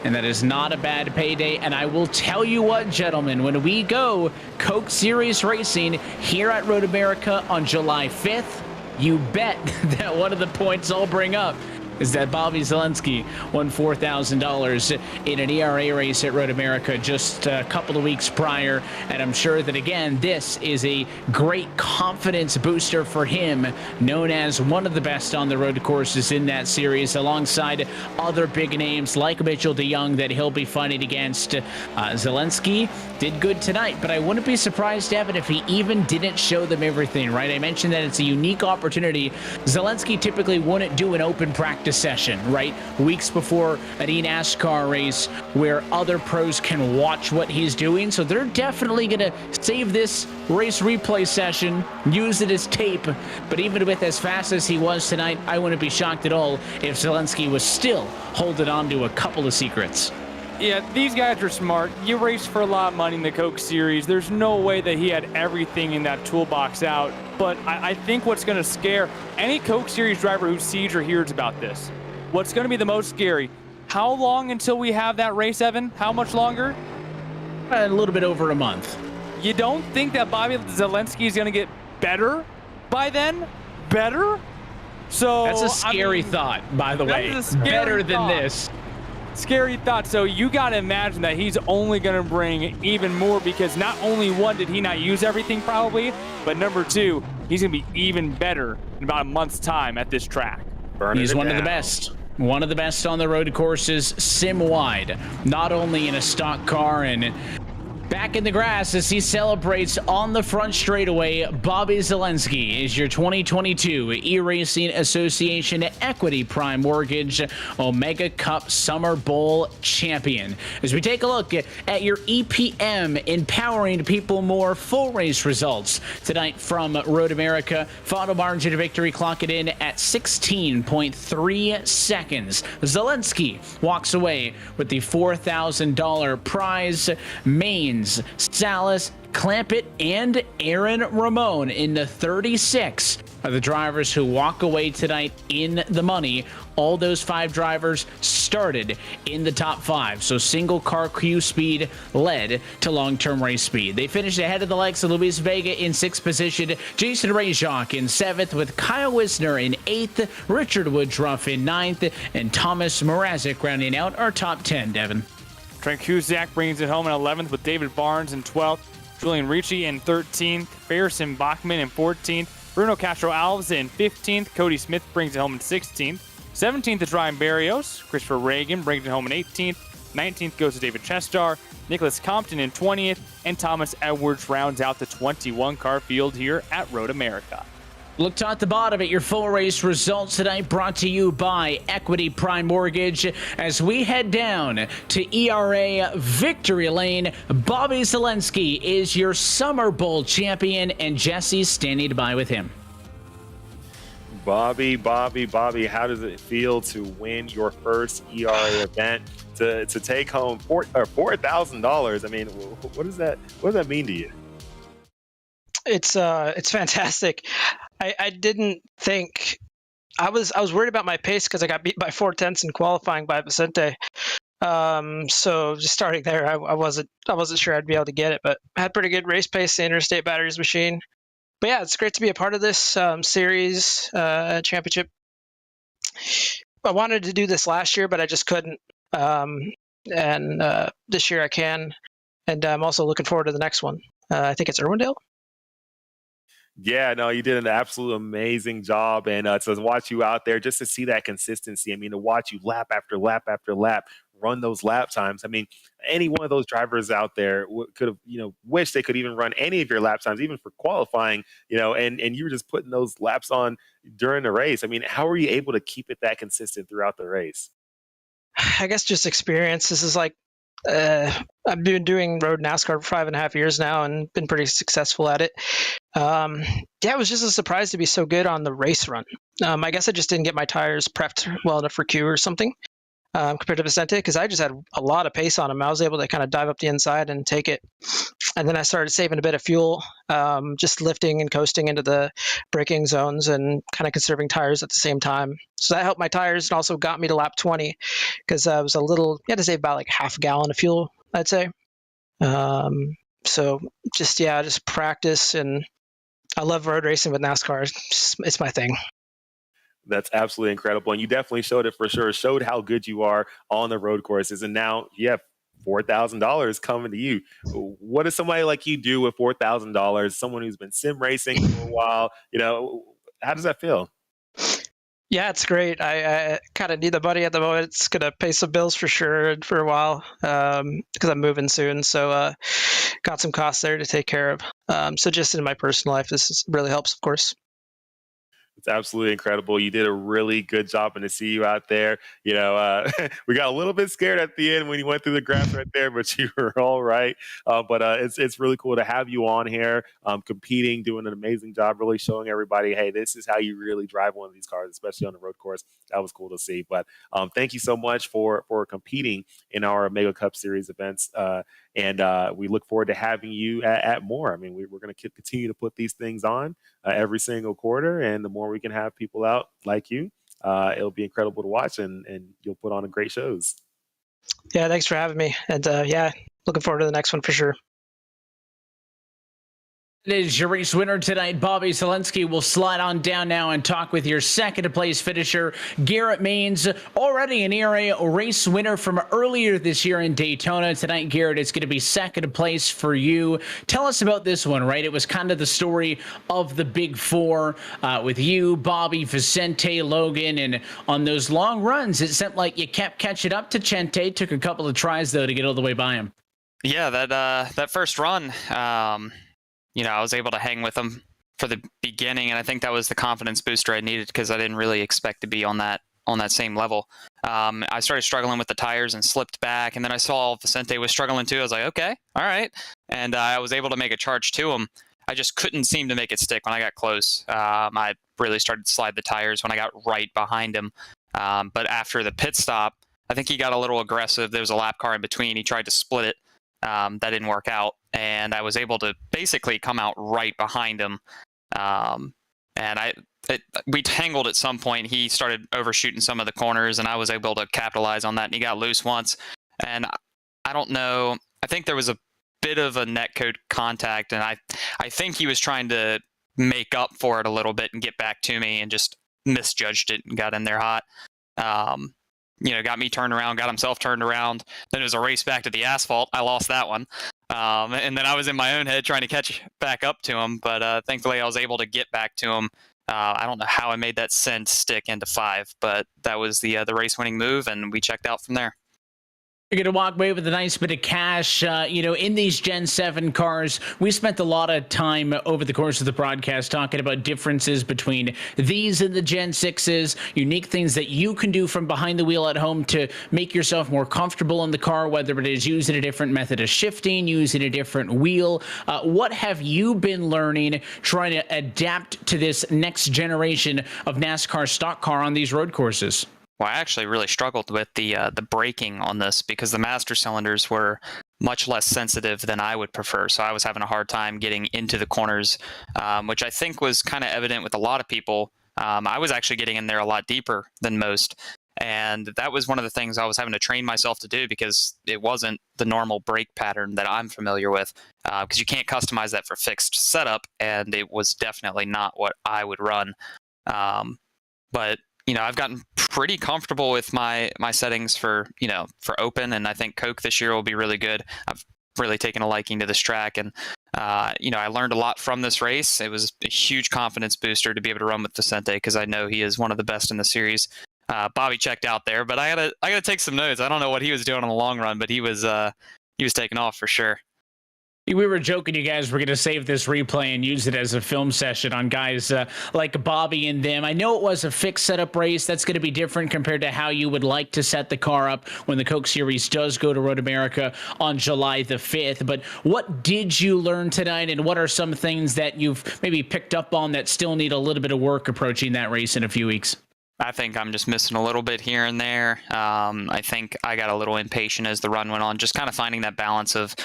And that is not a bad payday. And I will tell you what, gentlemen, when we go Coke Series racing here at Road America on July 5th, you bet that one of the points I'll bring up is that Bobby Zelensky won $4,000 in an ERA race at Road America just a couple of weeks prior. And I'm sure that, again, this is a great confidence booster for him, known as one of the best on the road courses in that series, alongside other big names like Mitchell DeYoung that he'll be fighting against. Zelensky did good tonight, but I wouldn't be surprised, Evan, if he even didn't show them everything, right? I mentioned that it's a unique opportunity. Zelensky typically wouldn't do an open practice session, right? Weeks before an eNASCAR race where other pros can watch what he's doing. So they're definitely going to save this race replay session, use it as tape. But even with as fast as he was tonight, I wouldn't be shocked at all if Zelensky was still holding on to a couple of secrets. Yeah, these guys are smart. You race for a lot of money in the Coke Series. There's no way that he had everything in that toolbox out. But I think what's going to scare any Coke Series driver who sees or hears about this, what's going to be the most scary, how long until we have that race, Evan? How much longer? A little bit over a month. You don't think that Bobby Zelensky is going to get better by then? Better? So that's a scary thought, by the way. Better than this. Scary thought. So you got to imagine that he's only going to bring even more, because not only one, did he not use everything probably, but number two, he's going to be even better in about a month's time at this track. He's one of the best. One of the best on the road courses, sim-wide, not only in a stock car and back in the grass as he celebrates on the front straightaway. Bobby Zelensky is your 2022 eRacing Association Equity Prime Mortgage Omega Cup Summer Bowl champion. As we take a look at your EPM Empowering People More full race results tonight from Road America, final margin of victory clocking in at 16.3 seconds. Zelensky walks away with the $4,000 prize. Mains, Salas, Clampett, and Aaron Ramon in the 36 are the drivers who walk away tonight in the money. All those 5 drivers started in the top 5, so single car Q speed led to long-term race speed. They finished ahead of the likes of Luis Vega in 6th position, Jason Rajok in 7th, with Kyle Wisner in 8th, Richard Woodruff in 9th, and Thomas Mrazek rounding out our top 10, Devin. Trent Cusack brings it home in 11th with David Barnes in 12th, Julian Ricci in 13th, Farrison Bachman in 14th, Bruno Castro Alves in 15th, Cody Smith brings it home in 16th, 17th is Ryan Barrios, Christopher Reagan brings it home in 18th, 19th goes to David Chestar, Nicholas Compton in 20th, and Thomas Edwards rounds out the 21-car field here at Road America. Look at the bottom at your full race results tonight, brought to you by Equity Prime Mortgage. As we head down to ERA Victory Lane, Bobby Zelensky is your Summer Bowl champion, and Jesse's standing by with him. Bobby, how does it feel to win your first ERA event, to take home $4,000? I mean, what does that mean to you? It's fantastic. I didn't think I was worried about my pace because I got beat by 4/10 in qualifying by Vicente. So just starting there, I wasn't sure I'd be able to get it, but I had pretty good race pace, the Interstate Batteries machine. But yeah, it's great to be a part of this series championship. I wanted to do this last year, but I just couldn't. And this year I can, and I'm also looking forward to the next one. I think it's Irwindale. Yeah, no, you did an absolute amazing job. And to watch you out there, just to see that consistency, I mean, to watch you lap after lap after lap, run those lap times. I mean, any one of those drivers out there could have, wish they could even run any of your lap times, even for qualifying, and you were just putting those laps on during the race. I mean, how were you able to keep it that consistent throughout the race? I guess just experience. This is like, I've been doing road NASCAR for 5.5 years now and been pretty successful at it. It was just a surprise to be so good on the race run. I guess I just didn't get my tires prepped well enough for Q or something compared to Vicente, because I just had a lot of pace on them. I was able to kind of dive up the inside and take it. And then I started saving a bit of fuel, just lifting and coasting into the braking zones and kind of conserving tires at the same time. So that helped my tires and also got me to lap 20, because I was you had to save about like half a gallon of fuel, I'd say. So just practice, and I love road racing with NASCAR. It's my thing. That's absolutely incredible. And you definitely showed it for sure, showed how good you are on the road courses. And now you have $4,000 coming to you. What does somebody like you do with $4,000? Someone who's been sim racing for a while, how does that feel? Yeah, it's great. I kind of need the money at the moment. It's gonna pay some bills for sure for a while because I'm moving soon. So got some costs there to take care of. So just in my personal life, really helps, of course. It's absolutely incredible. You did a really good job, and to see you out there, we got a little bit scared at the end when you went through the grass right there, but you were all right. But it's really cool to have you on here, competing, doing an amazing job, really showing everybody, hey, this is how you really drive one of these cars, especially on the road course. That was cool to see. But thank you so much for competing in our Mega Cup Series events. And we look forward to having you at more. I mean, we're going to continue to put these things on every single quarter. And the more we can have people out like you, it'll be incredible to watch, and you'll put on a great shows. Yeah, thanks for having me. And yeah, looking forward to the next one for sure. It is your race winner tonight. Bobby Zelensky will slide on down now and talk with your second place finisher, Garrett Maines, already an ERA race winner from earlier this year in Daytona. Tonight, Garrett, it's going to be second place for you. Tell us about this one, right? It was kind of the story of the big four with you, Bobby, Vicente, Logan, and on those long runs, it seemed like you kept catching up to Chente. Took a couple of tries, though, to get all the way by him. Yeah, that first run, I was able to hang with him for the beginning, and I think that was the confidence booster I needed because I didn't really expect to be on that same level. I started struggling with the tires and slipped back, and then I saw Vicente was struggling too. I was like, okay, all right, and I was able to make a charge to him. I just couldn't seem to make it stick when I got close. I really started to slide the tires when I got right behind him. But after the pit stop, I think he got a little aggressive. There was a lap car in between. He tried to split it. That didn't work out, and I was able to basically come out right behind him. And we tangled at some point. He started overshooting some of the corners, and I was able to capitalize on that, and he got loose once. And I don't know. I think there was a bit of a netcode contact, and I think he was trying to make up for it a little bit and get back to me, and just misjudged it and got in there hot. Got me turned around, got himself turned around. Then it was a race back to the asphalt. I lost that one. And then I was in my own head trying to catch back up to him. But thankfully, I was able to get back to him. I don't know how I made that send stick into 5, but that was the race-winning move, and we checked out from there. You're going to walk away with a nice bit of cash. In these Gen 7 cars, we spent a lot of time over the course of the broadcast talking about differences between these and the Gen 6s, unique things that you can do from behind the wheel at home to make yourself more comfortable in the car, whether it is using a different method of shifting, using a different wheel. What have you been learning trying to adapt to this next generation of NASCAR stock car on these road courses? Well, I actually really struggled with the braking on this because the master cylinders were much less sensitive than I would prefer. So I was having a hard time getting into the corners, which I think was kind of evident with a lot of people. I was actually getting in there a lot deeper than most. And that was one of the things I was having to train myself to do because it wasn't the normal brake pattern that I'm familiar with, because you can't customize that for fixed setup. And it was definitely not what I would run. But I've gotten pretty comfortable with my settings for open, and I think Coke this year will be really good. I've really taken a liking to this track, and I learned a lot from this race. It was a huge confidence booster to be able to run with Vicente because I know he is one of the best in the series. Bobby checked out there, but I gotta take some notes. I don't know what he was doing on the long run, but he was taking off for sure. We were joking you guys were going to save this replay and use it as a film session on guys like Bobby and them. I know it was a fixed setup race. That's going to be different compared to how you would like to set the car up when the Coke Series does go to Road America on July the 5th. But what did you learn tonight, and what are some things that you've maybe picked up on that still need a little bit of work approaching that race in a few weeks? I think I'm just missing a little bit here and there. I think I got a little impatient as the run went on, just kind of finding that balance of,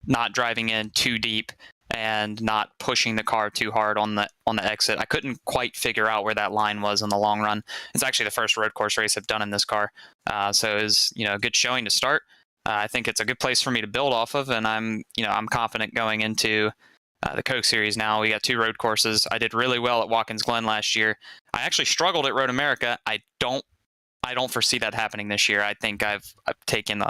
not driving in too deep and not pushing the car too hard on the exit. I couldn't quite figure out where that line was in the long run. It's actually the first road course race I've done in this car. So it was, a good showing to start. I think it's a good place for me to build off of, and I'm confident going into the Coke Series now. We got 2 road courses. I did really well at Watkins Glen last year. I actually struggled at Road America. I don't foresee that happening this year. I think I've taken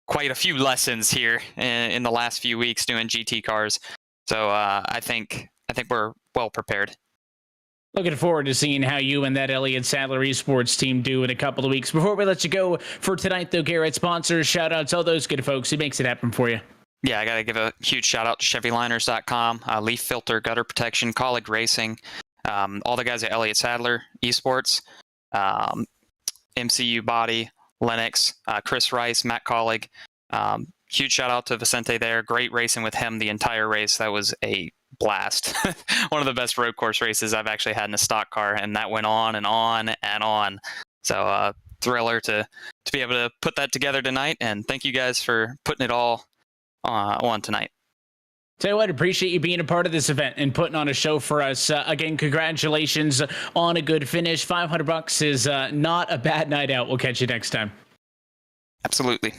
quite a few lessons here in the last few weeks doing GT cars. So I think we're well prepared. Looking forward to seeing how you and that Elliott Sadler Esports team do in a couple of weeks. Before we let you go for tonight, though, Garrett, sponsors, shout outs, all those good folks. Who makes it happen for you? Yeah, I got to give a huge shout out to ChevyLiners.com, Leaf Filter, Gutter Protection, Colleague Racing, all the guys at Elliott Sadler Esports, MCU Body, Lennox, Chris Rice, Matt Colleague. Huge shout out to Vicente there. Great racing with him the entire race. That was a blast. One of the best road course races I've actually had in a stock car, and that went on and on and on. So thriller to be able to put that together tonight, and thank you guys for putting it all on tonight. Tell you what, appreciate you being a part of this event and putting on a show for us. Again, congratulations on a good finish. $500 is not a bad night out. We'll catch you next time. Absolutely.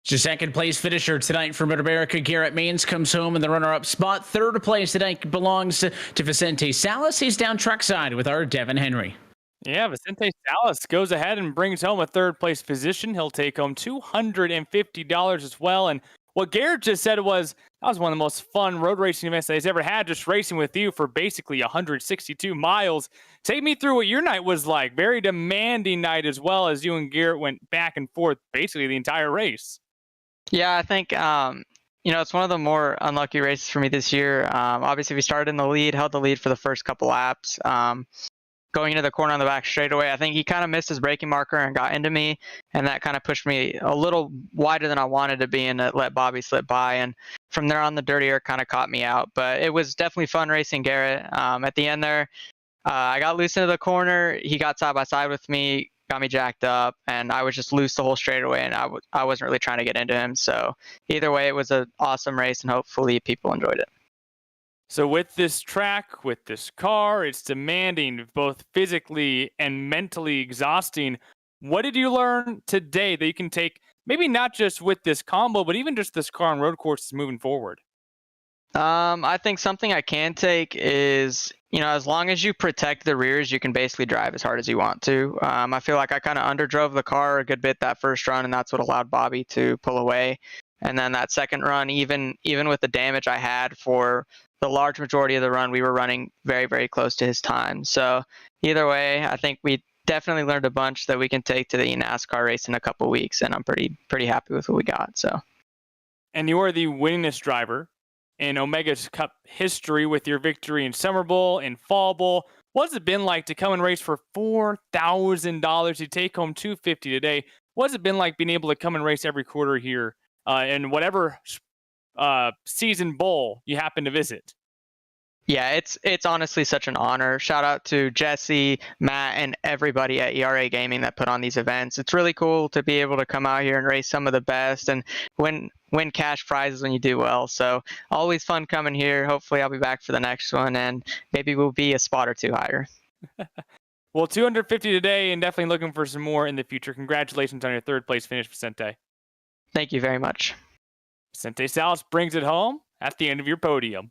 Your second place finisher tonight for Mid-America, Garrett Maines, comes home in the runner-up spot. Third place tonight belongs to Vicente Salas. He's down trackside with our Devin Henry. Yeah, Vicente Salas goes ahead and brings home a third place position. He'll take home $250 as well. And what Garrett just said was, that was one of the most fun road racing events that he's ever had, just racing with you for basically 162 miles. Take me through what your night was like. Very demanding night, as well as you and Garrett went back and forth basically the entire race. Yeah, I think, it's one of the more unlucky races for me this year. Obviously, we started in the lead, held the lead for the first couple laps. Going into the corner on the back straightaway, I think he kind of missed his braking marker and got into me, and that kind of pushed me a little wider than I wanted to be, and it let Bobby slip by. And from there on, the dirty air kind of caught me out. But it was definitely fun racing Garrett. At the end there, I got loose into the corner. He got side by side with me, got me jacked up, and I was just loose the whole straightaway, and I wasn't really trying to get into him. So either way, it was an awesome race, and hopefully people enjoyed it. So with this track, with this car, it's demanding, both physically and mentally exhausting. What did you learn today that you can take, maybe not just with this combo, but even just this car on road courses moving forward? I think something I can take is, as long as you protect the rears, you can basically drive as hard as you want to. I feel like I kind of underdrove the car a good bit that first run, and that's what allowed Bobby to pull away. And then that second run, even with the damage I had for the large majority of the run, we were running very, very close to his time. So either way, I think we definitely learned a bunch that we can take to the NASCAR race in a couple weeks, and I'm pretty happy with what we got. So. And you are the winningest driver in Omega's Cup history with your victory in Summerbowl and Fall Bowl. What's it been like to come and race for $4,000? You take home $250 today. What's it been like being able to come and race every quarter here in whatever season bowl you happen to visit? Yeah, it's honestly such an honor. Shout out to Jesse, Matt, and everybody at ERA Gaming that put on these events. It's really cool to be able to come out here and race some of the best and win cash prizes when you do well. So always fun coming here. Hopefully I'll be back for the next one, and maybe we'll be a spot or two higher. Well, $250 today, and definitely looking for some more in the future. Congratulations on your third place finish, Vicente. Thank you very much. Vicente Salas brings it home at the end of your podium.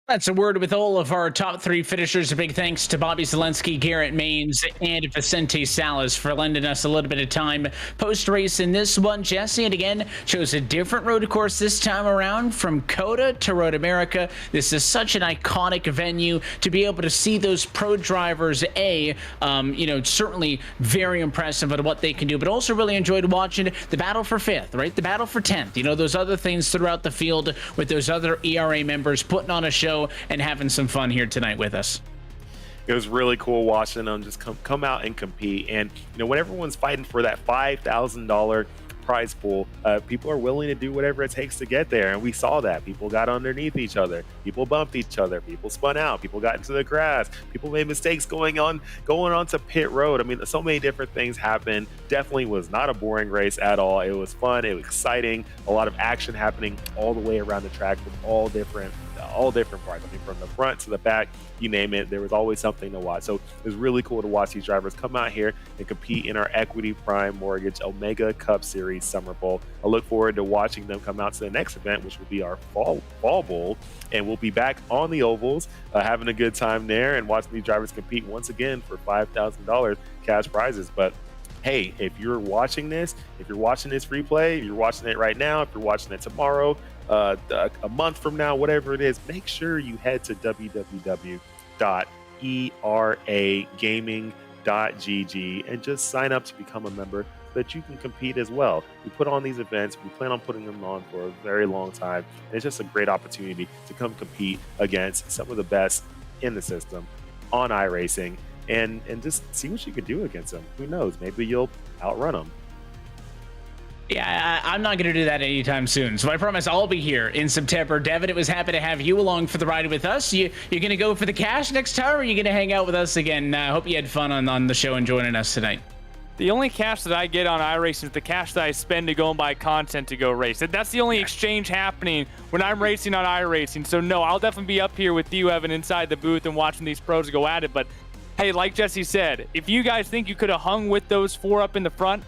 That's a word with all of our top 3 finishers. A big thanks to Bobby Zelensky, Garrett Maines, and Vicente Salas for lending us a little bit of time post-race in this one. Jesse, and again, chose a different road course this time around, from COTA to Road America. This is such an iconic venue to be able to see those pro drivers, certainly very impressive at what they can do, but also really enjoyed watching the battle for 5th, right? The battle for 10th. Those other things throughout the field with those other ERA members putting on a show and having some fun here tonight with us. It was really cool watching them just come out and compete. And when everyone's fighting for that $5,000 prize pool, people are willing to do whatever it takes to get there, and we saw that. People got underneath each other, people bumped each other, people spun out, people got into the grass, people made mistakes going on to pit road. I mean, so many different things happened. Definitely was not a boring race at all. It was fun, it was exciting, a lot of action happening all the way around the track with all different all different parts. I mean, from the front to the back, you name it, there was always something to watch. So it was really cool to watch these drivers come out here and compete in our Equity Prime Mortgage Omega Cup Series Summer Bowl. I look forward to watching them come out to the next event, which will be our Fall Bowl, and we'll be back on the ovals, having a good time there and watching these drivers compete once again for $5,000 cash prizes. But hey, if you're watching this replay, if you're watching it right now, if you're watching it tomorrow, a month from now, whatever it is, make sure you head to www.eragaming.gg and just sign up to become a member so that you can compete as well. We put on these events. We plan on putting them on for a very long time. And it's just a great opportunity to come compete against some of the best in the system on iRacing and just see what you can do against them. Who knows? Maybe you'll outrun them. Yeah, I'm not going to do that anytime soon. So I promise I'll be here in September. Devin, it was happy to have you along for the ride with us. You're going to go for the cash next time, or are you going to hang out with us again? I hope you had fun on the show and joining us tonight. The only cash that I get on iRacing is the cash that I spend to go and buy content to go race. That's the only exchange happening when I'm racing on iRacing. So no, I'll definitely be up here with you, Evan, inside the booth and watching these pros go at it. But hey, like Jesse said, if you guys think you could have hung with those 4 up in the front,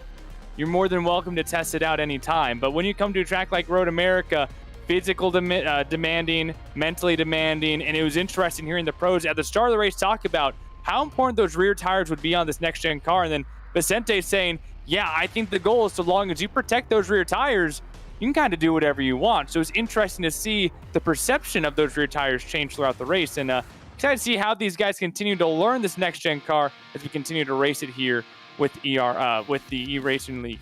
you're more than welcome to test it out anytime. But when you come to a track like Road America, physical demanding, mentally demanding, and it was interesting hearing the pros at the start of the race talk about how important those rear tires would be on this next-gen car. And then Vicente saying, yeah, I think the goal is so long as you protect those rear tires, you can kind of do whatever you want. So it's interesting to see the perception of those rear tires change throughout the race. And excited to see how these guys continue to learn this next-gen car as we continue to race it here with the eRacing League.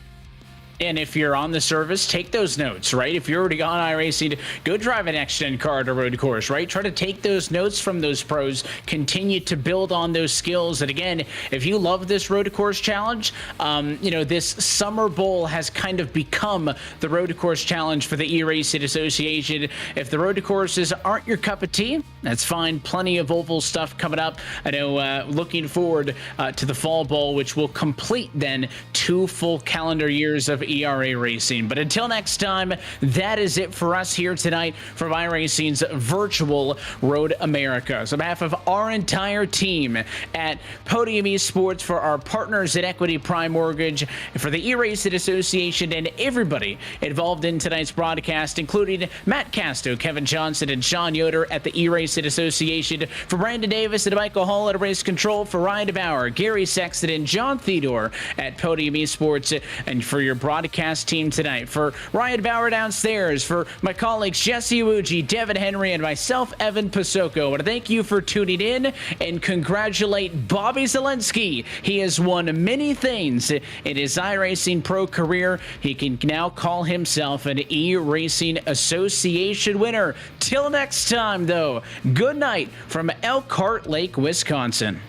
And if you're on the service, take those notes, right? If you're already on iRacing, go drive a next-gen car at a road course, right? Try to take those notes from those pros, continue to build on those skills. And again, if you love this road course challenge, this Summer Bowl has kind of become the road course challenge for the eRacing Association. If the road courses aren't your cup of tea, that's fine. Plenty of oval stuff coming up. I know, looking forward to the Fall Bowl, which will complete then 2 full calendar years of ERA Racing. But until next time, that is it for us here tonight from iRacing's virtual Road America. So on behalf of our entire team at Podium Esports, for our partners at Equity Prime Mortgage, for the eRacing Association, and everybody involved in tonight's broadcast, including Matt Casto, Kevin Johnson, and Sean Yoder at the eRacing Association, for Brandon Davis and Michael Hall at Race Control, for Ryan DeBauer, Gary Sexton, and John Theodore at Podium Esports, and for your broadcast team tonight, for Ryan Bauer downstairs, for my colleagues Jesse Uji, Devin Henry, and myself, Evan Pasoko. I want to thank you for tuning in and congratulate Bobby Zelensky. He has won many things in his iRacing pro career. He can now call himself an eRacing Association winner. Till next time, though, good night from Elkhart Lake, Wisconsin.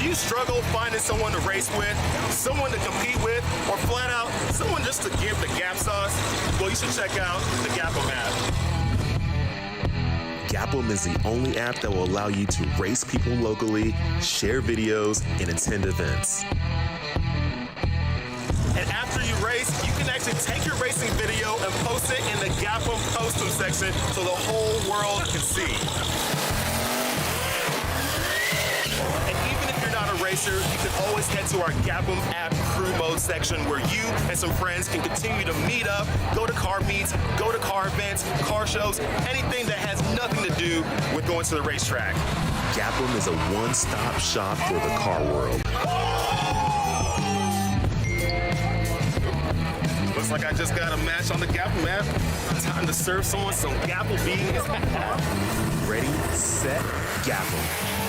Do you struggle finding someone to race with, someone to compete with, or flat out, someone just to give the Gap sauce? Well, you should check out the Gapum app. Gapum is the only app that will allow you to race people locally, share videos, and attend events. And after you race, you can actually take your racing video and post it in the Gapum Postum section so the whole world can see. And even if you're not a racer, you can always head to our Gapum app crew mode section where you and some friends can continue to meet up, go to car meets, go to car events, car shows, anything that has nothing to do with going to the racetrack. Gapum is a one-stop shop for the car world. Looks like I just got a match on the Gapum app. Time to serve someone some Gapple beans. Ready, set, Gapum.